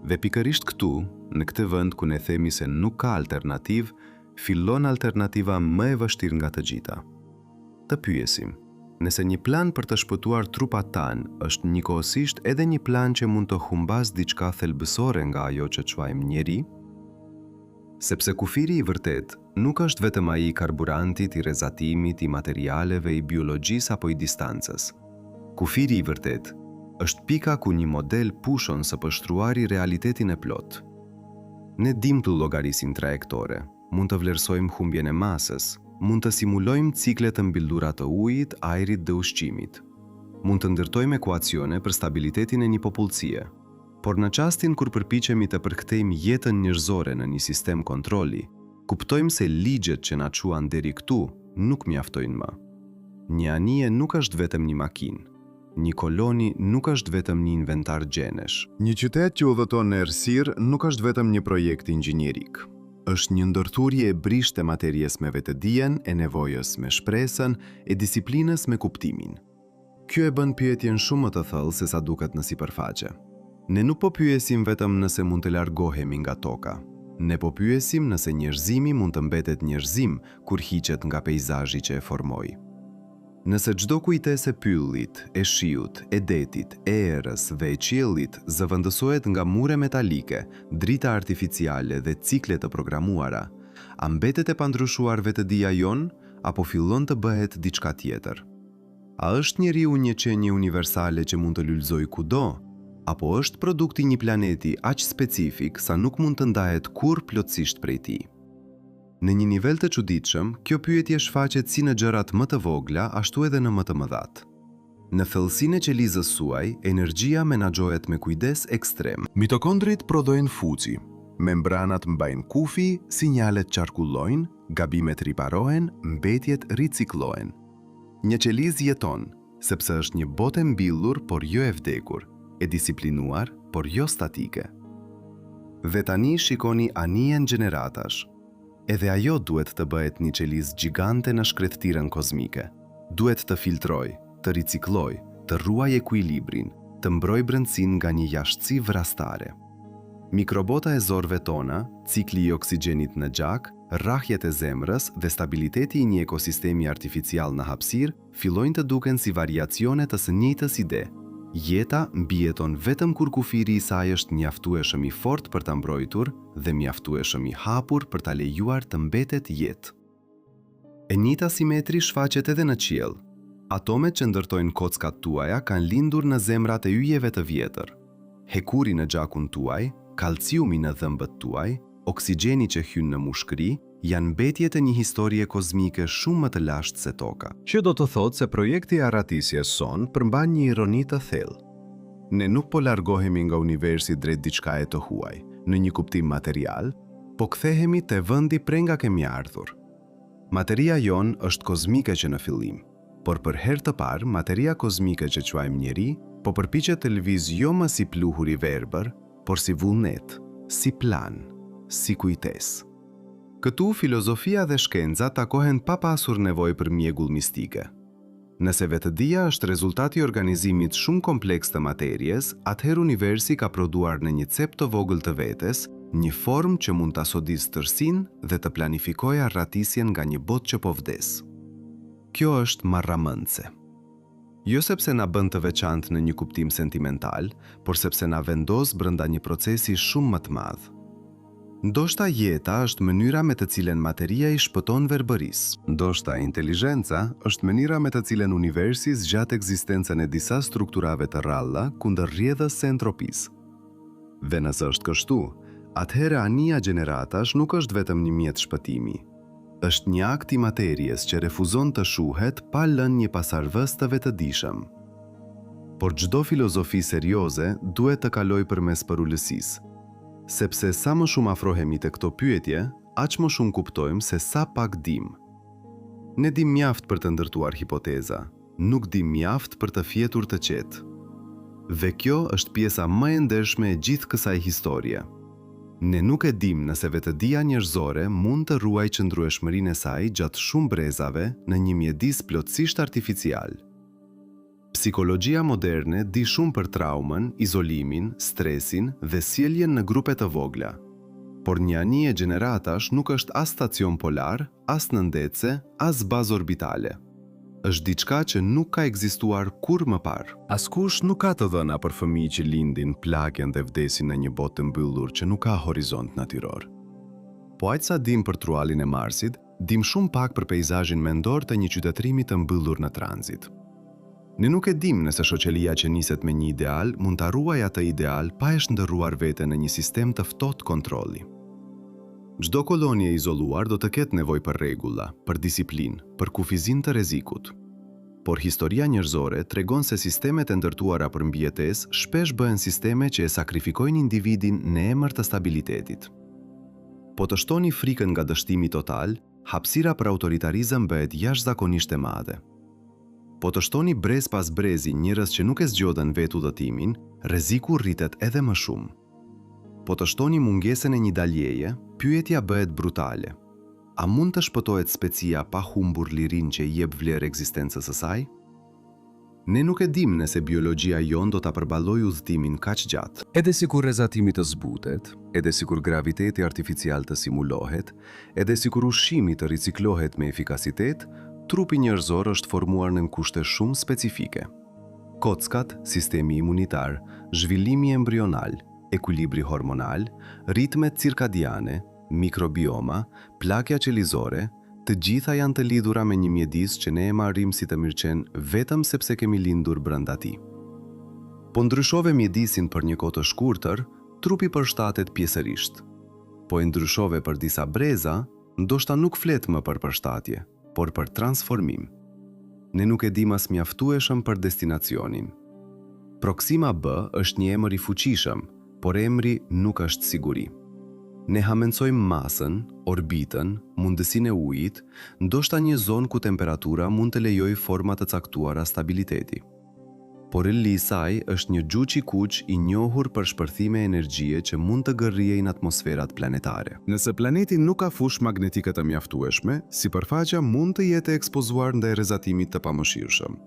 Dhe pikërisht këtu, në këtë vend ku ne themi se nuk ka alternativë, fillon alternativa më e vështirë nga të gjitha. Të pyesim, nëse një plan për të shpëtuar trupat tanë është njëkohësisht edhe një plan që mund të humbas diçka thelbësore nga ajo që quajmë njeri? Sepse kufiri i vërtet nuk është vetëm ai i karburantit, i rrezatimit, i materialeve, i biologjisë apo i distancës. Kufiri i vërtet është pika ku një model pushon së pështruari realitetin e plot. Ne dim të llogarisim trajektore, mund të vlerësojmë humbjen e masës, mund të simulojmë ciklet të mbyllura të ujit, ajrit dhe ushqimit. Mund të ndërtojmë ekuacione për stabilitetin e një popullsie. Por në çastin kur përpiqemi të përkthejmë jetën njerëzore në një sistem kontrolli, kuptojmë se ligjet që na çuan deri këtu nuk mjaftojnë më. Një anije nuk është vetëm një makinë. Një koloni nuk është vetëm një inventar gjenesh. Një qytet që udhëton në errësirë nuk është vetëm një projekt inxhinierik. Është një ndërthurje e brisht e materjes me vetëdijen, e nevojës me shpresën, e disiplinës me kuptimin. Kjo e bën pyetjen shumë më të thellë se sa duket në sipërfaqe. Ne nuk po pyesim vetëm nëse mund të largohemi nga toka. Ne po pyesim nëse njerëzimi mund të mbetet njerëzim kur hiqet nga peizazhi që e formoi. Nëse çdo kujtesë e pyllit, e shiut, e detit, e erës dhe e qiellit zëvendësohet nga mure metalike, drita artificiale dhe cikle të programuara, a mbetet e pandryshuar vetëdia jon apo fillon të bëhet diçka tjetër? A është njeriu një qenie universale që mund të lulëzojë kudo? Apo është produkti një planeti aq specifik sa nuk mund të ndahet kurrë plotësisht prej tij? Në një nivel të çuditshëm, kjo pyetje shfaqet si në gjërat më të vogla, ashtu edhe në më të mëdhat. Në thellësinë e qelizës suaj, energjia menaxhohet me kujdes ekstrem. Mitokondrit prodhojnë fuqi, membranat mbajnë kufi, sinjalet qarkullojnë, gabimet riparohen, mbetjet riciklohen. Një qelizë jeton, sepse është një botë e mbyllur, por jo e vdekur, e disiplinuar, por jo statike. Dhe tani shikoni anijen gjeneratash. Edhe ajo duhet të bëhet një qelizë gjigante në shkretëtirën kozmike. Duhet të filtroj, të ricikloj, të ruaj ekuilibrin, të mbroj brendësinë nga një jashtësi vrastare. Mikrobota e zorëve tona, cikli i oksigjenit në gjak, rrahjet e zemrës dhe stabiliteti i një ekosistemi artificial në hapësirë fillojnë të duken si variacione të së njëjtës ide. Jeta mbijeton vetëm kur kufiri i saj është mjaftueshëm i fortë për ta mbrojtur dhe mjaftueshëm i hapur për ta lejuar të mbetet jetë. E njëjta simetri shfaqet edhe në qiell. Atomet që ndërtojnë kockat tuaja kanë lindur në zemrat e yjeve të vjetër. Hekuri në gjakun tuaj kalciumi në dhëmbët tuaj, oksigjeni që hyn në mushkëri, janë mbetjet e një historie kozmike shumë më të lashtë se toka. Që do të thotë se projekti i arratisjes son përmban një ironi të thellë. Ne nuk po largohemi nga universi drejt diçkaje të huaj, në një kuptim material, po kthehemi te vendi prej nga kemi ardhur. Materia jon është kozmike që në fillim, por për herë të parë materia kozmike që quajmë njeri, po përpiqet të lëviz jo më si pluhur i verbër, por si vullnet, si plan, si kujtesë. Këtu filozofia dhe shkenca takohen pa pasur nevojë për mjegull mistike. Nëse vetëdia është rezultati i organizimit shumë kompleks të materjes, atëherë universi ka prodhuar në një cep të vogël të vetes një formë që mund ta sodisë tërsinë dhe të planifikojë arratisjen nga një botë që po vdes. Kjo është marramëndse. Jo sepse na bën të veçantë në një kuptim sentimental, por sepse na vendos brenda një procesi shumë më të madh. Ndoshta jeta është mënyra me të cilën materia i shpëton verbërisë. Ndoshta inteligjenca është mënyra me të cilën universi zgjat ekzistencën e disa strukturave të rralla kundër rrjedhës së entropisë. Dhe nëse është kështu, atëherë ania gjeneratash nuk është vetëm një mjet shpëtimi. Është një akt i materjes që refuzon të shuhet pa lënë një pasardhës të vetëdijshëm. Por çdo filozofi serioze duhet të kalojë përmes përullësisë. Sepse sa më shumë afrohemi te këto pyetje, aq më shumë kuptojmë se sa pak dim. Ne dim mjaft për të ndërtuar hipoteza, nuk dim mjaft për të fjetur të qetë. Dhe kjo është pjesa më e ndershme e gjithë kësaj historie. Ne nuk e dim nëse vetëdia njerëzore mund të ruajë qëndrueshmërinë e saj gjatë shumë brezave në një mjedis plotësisht artificial. Psikologjia moderne di shumë për traumën, izolimin, stresin dhe sjelljen në grupe të vogla. Por një anije gjeneratash nuk është as stacion polar, as nëndece, as bazë orbitale. Është diçka që nuk ka ekzistuar kurrë më parë. Askush nuk ka të dhëna për fëmijë që lindin, plaken dhe vdesin në një botë të mbyllur që nuk ka horizont natyror. Po aq sa dim për truallin e Marsit, dim shumë pak për peizazhin mendor të një qytetërimi të mbyllur në tranzit. Ne nuk e dim nëse shoqëria që niset me një ideal mund ta ruajë atë ideal pa e shndërruar veten në një sistem të ftohtë kontrolli. Çdo koloni e izoluar do të ketë nevojë për rregulla, për disiplinë, për kufizim të rrezikut. Por historia njerëzore tregon se sistemet e ndërtuara për mbijetesë shpesh bëhen sisteme që e sakrifikojnë individin në emër të stabilitetit. Po të shtoni frikën nga dështimi total, hapësira për autoritarizëm bëhet jashtëzakonisht e madhe. Po të shtoni brez pas brezi njerëz që nuk e zgjodhen vetë udhëtimin, rreziku rritet edhe më shumë. Po të shtoni mungesën e një daljeje, pyetja bëhet brutale. A mund të shpëtohet specia pa humbur lirinë që i jep vlerë ekzistencës së saj? Ne nuk e dim nëse biologjia jon do ta përballojë udhëtimin kaq gjatë. Edhe sikur rrezatimi të zbutet, edhe sikur graviteti artificial të simulohet, edhe sikur ushqimi të riciklohet me efikasitet, trupi njerëzor është formuar në kushte shumë specifike. Kockat, sistemi imunitar, zhvillimi embrional, ekuilibri hormonal, ritmet cirkadiane, mikrobioma, plakja qelizore, të gjitha janë të lidhura me një mjedis që ne e marrim si të mirëqen vetëm sepse kemi lindur brenda tij. Po ndryshove mjedisin për një kohë të shkurtër, trupi përshtatet pjesërisht. Po e ndryshove për disa breza, ndoshta nuk flet më për përshtatje, por për transformim. Ne nuk e dim as mjaftueshëm për destinacionin. Proxima B është një emër i fuqishëm, por emri nuk është siguri. Ne hamencojmë masën, orbitën, mundësinë e ujit, ndoshta një zonë ku temperatura mund të lejojë forma të caktuara stabiliteti. Por ëlli i saj është një xhuç i kuq i njohur për shpërthime energjie që mund të gërrijë në atmosferat planetare. Nëse planeti nuk ka fushë magnetike të mjaftueshme, sipërfaqja mund të jetë ekspozuar ndaj rrezatimit të pamëshirshëm.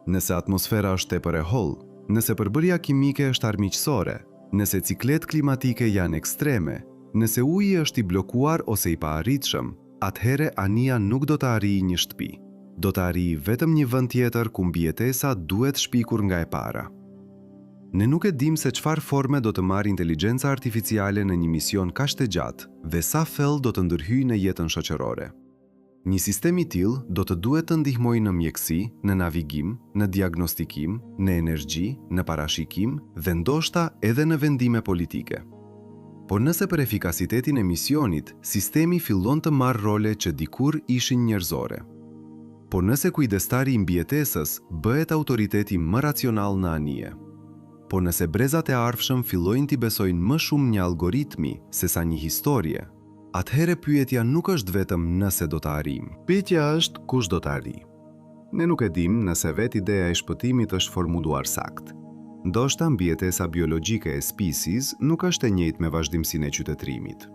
Nëse atmosfera është tepër e hollë, nëse përbërja kimike është armiqësore, nëse ciklet klimatike janë ekstreme, nëse uji është i blokuar ose i paarritshëm, atëherë ania nuk do të arrijë një shtëpi. Do të arrijë vetëm një vend tjetër ku mbijetesa duhet shpikur nga e para. Ne nuk e dim se çfarë forme do të marrë inteligjenca artificiale në një mision kaq të gjatë dhe sa thellë do të ndërhyjë në jetën shoqërore. Një sistem i tillë do të duhet të ndihmojë në mjeksi, në navigim, në diagnostikim, në energji, në parashikim dhe ndoshta edhe në vendime politike. Por nëse për efikasitetin e misionit, sistemi fillon të marrë role që dikur ishin njerëzore. Por nëse kujdestari i mbijetesës bëhet autoriteti më racional në anije. Por nëse brezat e arfshëm fillojnë t'i besojnë më shumë një algoritmi se sa një historie, atëhere pyetja nuk është vetëm nëse do të arrim. Pyetja është kush do të arrijë. Ne nuk e dim nëse vetë ideja e shpëtimit është formuluar sakt. Ndoshta mbijetesa biologjike e species nuk është e njëjtë me vazhdimsinë e qytetërimit.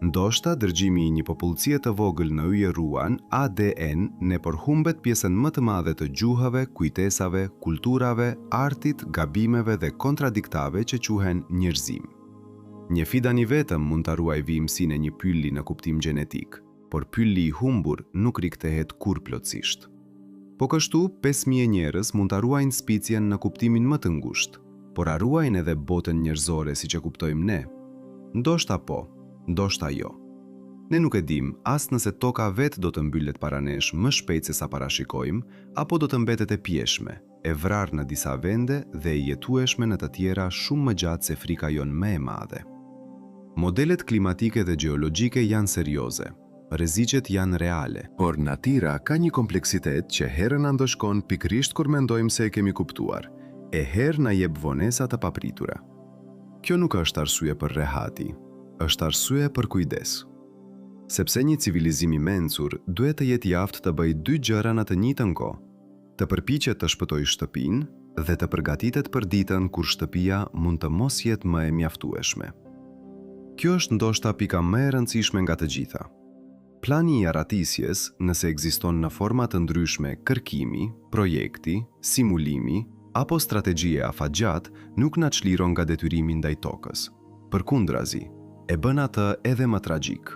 Ndoshta dërgjimi i një popullsie të vogël në yje ruan, ADN, ne përhumbet pjesën më të madhe të gjuhave, kujtesave, kulturave, artit, gabimeve dhe kontradiktave që quhen njerëzim. Një fidani vetëm mund të ruaj vijimsinë e një pylli në kuptim gjenetik, por pylli i humbur nuk rikthehet kur plotësisht. Po kështu, 5.000 njerëz mund të ruajnë spicjen në kuptimin më të ngushtë, por a ruajnë edhe botën njerëzore siç e kuptojmë ne? Ndoshta po, ndoshta jo. Ne nuk e dim as nëse toka vetë do të mbyllet para nesh më shpejt se sa parashikojmë, apo do të mbetet e pjeshme, e vrarë në disa vende dhe e jetueshme në të tjera shumë më gjatë se frika jon më e madhe. Modelet klimatike dhe gjeologjike janë serioze. Rreziqet janë reale. Por natyra ka një kompleksitet që herën na ndoshkon pikërisht kur mendojmë se e kemi kuptuar, e herë na jep vonesa të papritura. Kjo nuk është arsye për rehati, është arsye për kujdes. Sepse një civilizim i mencur duhet të jetë i aftë të bëjë dy gjëra në të njëjtën kohë, të përpiqet të shpëtojë shtëpinë dhe të përgatitet për ditën kur shtëpia mund të mos jetë më e mjaftueshme. Kjo është ndoshta pika më e rëndësishme nga të gjitha. Plani i aratisjes, nëse ekziston në forma të ndryshme kërkimi, projekti, simulimi apo strategjie afatgjat, nuk na çliron nga detyrimi ndaj tokës. Përkundrazi, e bën atë edhe më tragjik.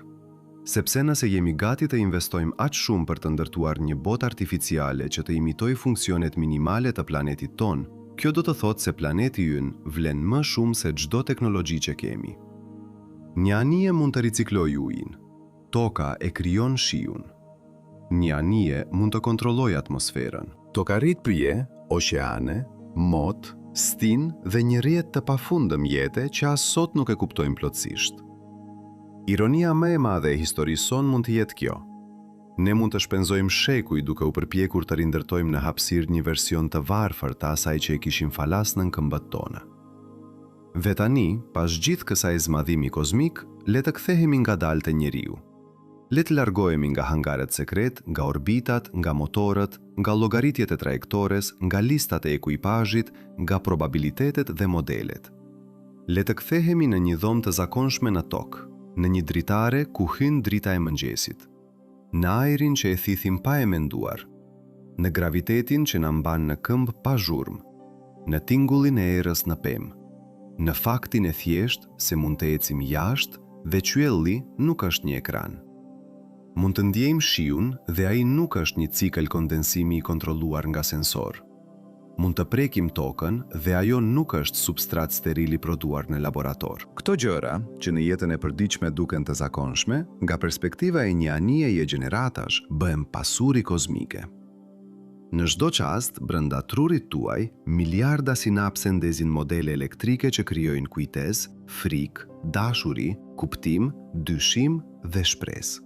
Sepse nëse jemi gati të investojmë aq shumë për të ndërtuar një botë artificiale që të imitojë funksionet minimale të planetit ton, kjo do të thotë se planeti ynë vlen më shumë se çdo teknologji që kemi. Një anije mund të riciklojë ujin. Toka e krijon shiun. Një anije mund të kontrollojë atmosferën. Toka rrit pyje, oqeane, mot, stin dhe një rrjet të pafundëm jete që as sot nuk e kuptojmë plotësisht. Ironia më e madhe e historisë son mund të jetë kjo. Ne mund të shpenzojmë shekuj duke u përpjekur të rindërtojmë në hapësirë një version të varfër të asaj që e kishim falas në këmbët tona. Vetani, pas gjithë kësaj zmadhimi kozmik, le të kthehemi ngadalë te njeriu. Le të largohemi nga hangaret sekret, nga orbitat, nga motorët, nga llogaritjet e trajektores, nga listat e ekuipazhit, nga probabilitetet dhe modelet. Le të kthehemi në një dhomë të zakonshme në tokë, në një dritare ku hyn drita e mëngjesit, në ajrin që e thithim pa e menduar, në gravitetin që na mban në këmbë pa zhurmë, në tingullin e erës në pemë, në faktin e thjesht se mund të ecim jashtë dhe qielli nuk është një ekran. Mund të ndjejmë shiun dhe ai nuk është një cikël kondensimi i kontrolluar nga sensor. Mund të prekim tokën dhe ajo nuk është substrat steril i prodhuar në laborator. Këto gjëra, që në jetën e përditshme duken të zakonshme, nga perspektiva e një anijeje gjeneratash, bëhen pasuri kozmike. Në çdo çast, brenda trurit tuaj, miliarda sinapse ndezin modele elektrike që krijojnë kujtesë, frikë, dashuri, kuptim, dyshim dhe shpresë.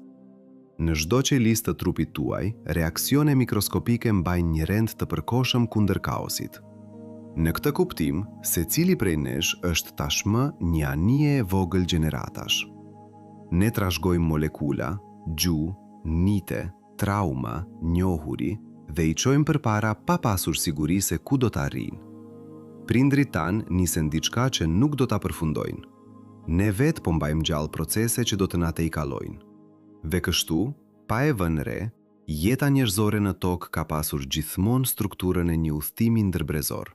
Në çdo qelisë të trupit tuaj, reaksione mikroskopike mbajnë një rend të përkohshëm kundër kaosit. Në këtë kuptim, secili prej nesh është tashmë një anije e vogël gjeneratash. Ne trashëgojmë molekula, gjuhë, nite, trauma, njohuri dhe i çojmë përpara pa pasur siguri se ku do të arrijnë. Prindrit tan nisen diçka që nuk do ta përfundojnë. Ne vetë po mbajmë gjallë procese që do të na tejkallojnë. Dhe kështu, pa e vënë re, jeta njerëzore në tokë ka pasur gjithmonë strukturën e një udhtimi ndërbrezor.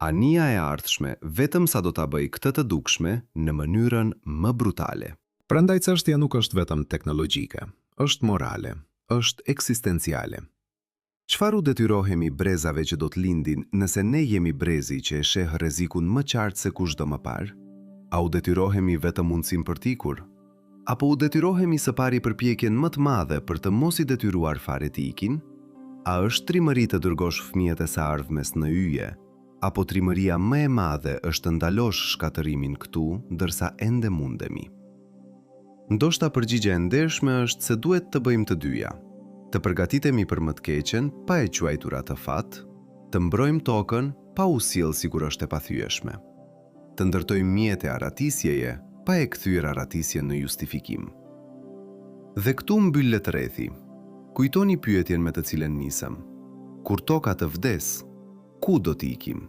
Anija e ardhshme vetëm sa do ta bëj këtë të dukshme në mënyrën më brutale. Prandaj çështja nuk është vetëm teknologjike, është morale, është eksistenciale. Çfarë u detyrohemi brezave që do të lindin nëse ne jemi brezi që e sheh rrezikun më qartë se kushdo më parë? A u detyrohemi vetëm mundësinë për t'ikur? Apo u detyrohemi së pari përpjekjen më të madhe për të mos i detyruar fare të ikin? A është trimëri të dërgosh fëmijët e së ardhmes në yje? apo trimëria më e madhe është ndalosh shkatërimin këtu, ndërsa ende mundemi? Ndoshta përgjigjja e ndershme është se duhet të bëjmë të dyja. Të përgatitemi për më të keqen, pa e quajtur atë fat, të mbrojmë tokën, pa u sjellë sikur është e pathyeshme. Të ndërtojmë mjete aratisjeje, pa e kthyer aratisjen në justifikim. Dhe këtu mbyll letërrethi. Kujtoni pyetjen me të cilën nisëm. Kur toka të vdes, ku do t'i ikim?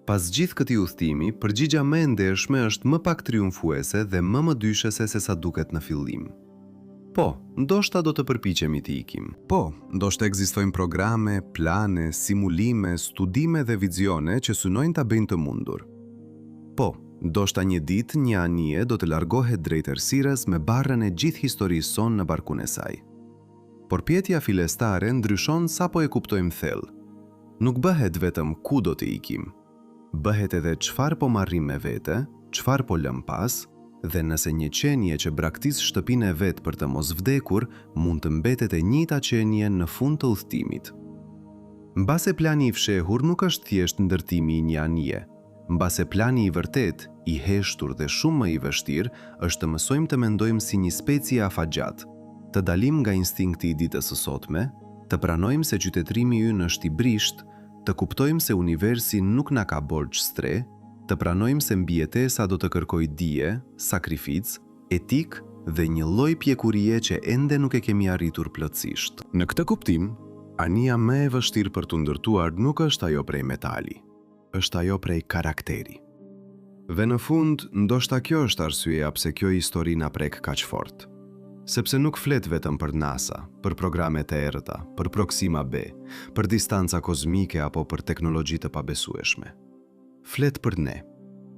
Pas gjithë këtij udhëtimi, përgjigjja më e ndershme është më pak triumfuese dhe më dyshese se sa duket në fillim. Po, ndoshta do të përpiqemi t'i ikim. Po, ndoshta ekzistojnë programe, plane, simulime, studime dhe vizione që synojnë ta bëjnë të mundur. Po, ndoshta një ditë një anije do të largohet drejt errësirës me barrën e gjithë historisë sonë në barkun e saj. Por pjetja filestare ndryshon sapo e kuptojmë thellë. Nuk bëhet vetëm ku do të ikim. Bëhet edhe çfarë po marrim me vete, çfarë po lëm pas, dhe nëse një qenie që braktis shtëpinë e vet për të mos vdekur, mund të mbetet e njëjta qenie në fund të udhëtimit. Mbase plani i fshehur nuk është thjesht ndërtimi i një anije. Mbase plani i vërtet, i heshtur dhe shumë më i vështirë, është të mësojmë të mendojmë si një specie afatgjat, të dalim nga instinkti i ditës së sotme, të pranojmë se qytetërimi ynë është i brisht, të kuptojmë se universi nuk na ka borxh stre, të pranojmë se mbijetesa do të kërkojë dije, sakrificë, etik dhe një lloj pjekurie që ende nuk e kemi arritur plotësisht. Në këtë kuptim, anija më e vështirë për t'u ndërtuar nuk është ajo prej metali, është ajo prej karakteri. Dhe në fund, ndoshta kjo është arsyeja pse kjo histori na prek kaq fort. Sepse nuk flet vetëm për NASA, për programet e errëta, për Proxima B, për distanca kozmike apo për teknologji të pabesueshme. Flet për ne,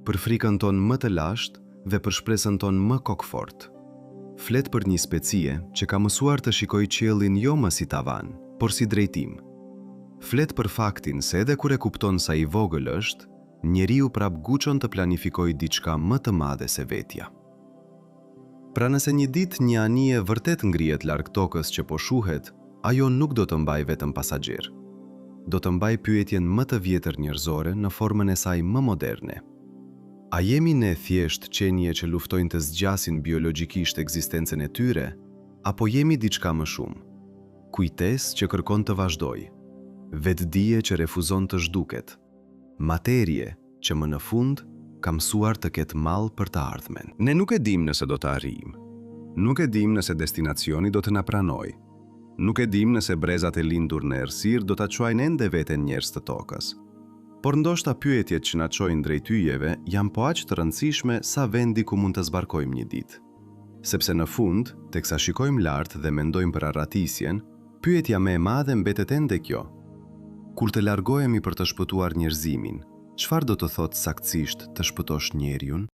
për frikën tonë më të lashtë dhe për shpresën tonë më kokfort. Flet për një specie që ka mësuar të shikojë qiellin jo më si tavan, por si drejtim. Flet për faktin se edhe kur e kupton sa i vogël është, njeriu prap guxon të planifikojë diçka më të madhe se vetja. Pra nëse një ditë një anije vërtet ngrihet larg tokës që po shuhet, ajo nuk do të mbaj vetëm pasagjer. Do të mbaj pyetjen më të vjetër njerëzore në formën e saj më moderne. A jemi ne thjesht qenie që luftojnë të zgjasin biologjikisht ekzistencën e tyre, apo jemi diçka më shumë? Kujtesë që kërkon të vazhdojë, vetdije që refuzon të zhduket, materie që më në fund ka mësuar të ketë mall për të ardhmen. Ne nuk e dim nëse do të arrijmë. Nuk e dim nëse destinacioni do të na pranojë. Nuk e dim nëse brezat e lindur në errësirë do ta çojnë ende veten njerëz të tokës. Por ndoshta pyetjet që na çojnë drejt yjeve janë po aq të rëndësishme sa vendi ku mund të zbarkojmë një ditë. Sepse në fund, teksa shikojmë lart dhe mendojmë për arratisjen, pyetja më e madhe mbetet ende kjo. Kur të largohemi për të shpëtuar njerëzimin, çfarë do të thotë saktësisht të shpëtosh njeriun?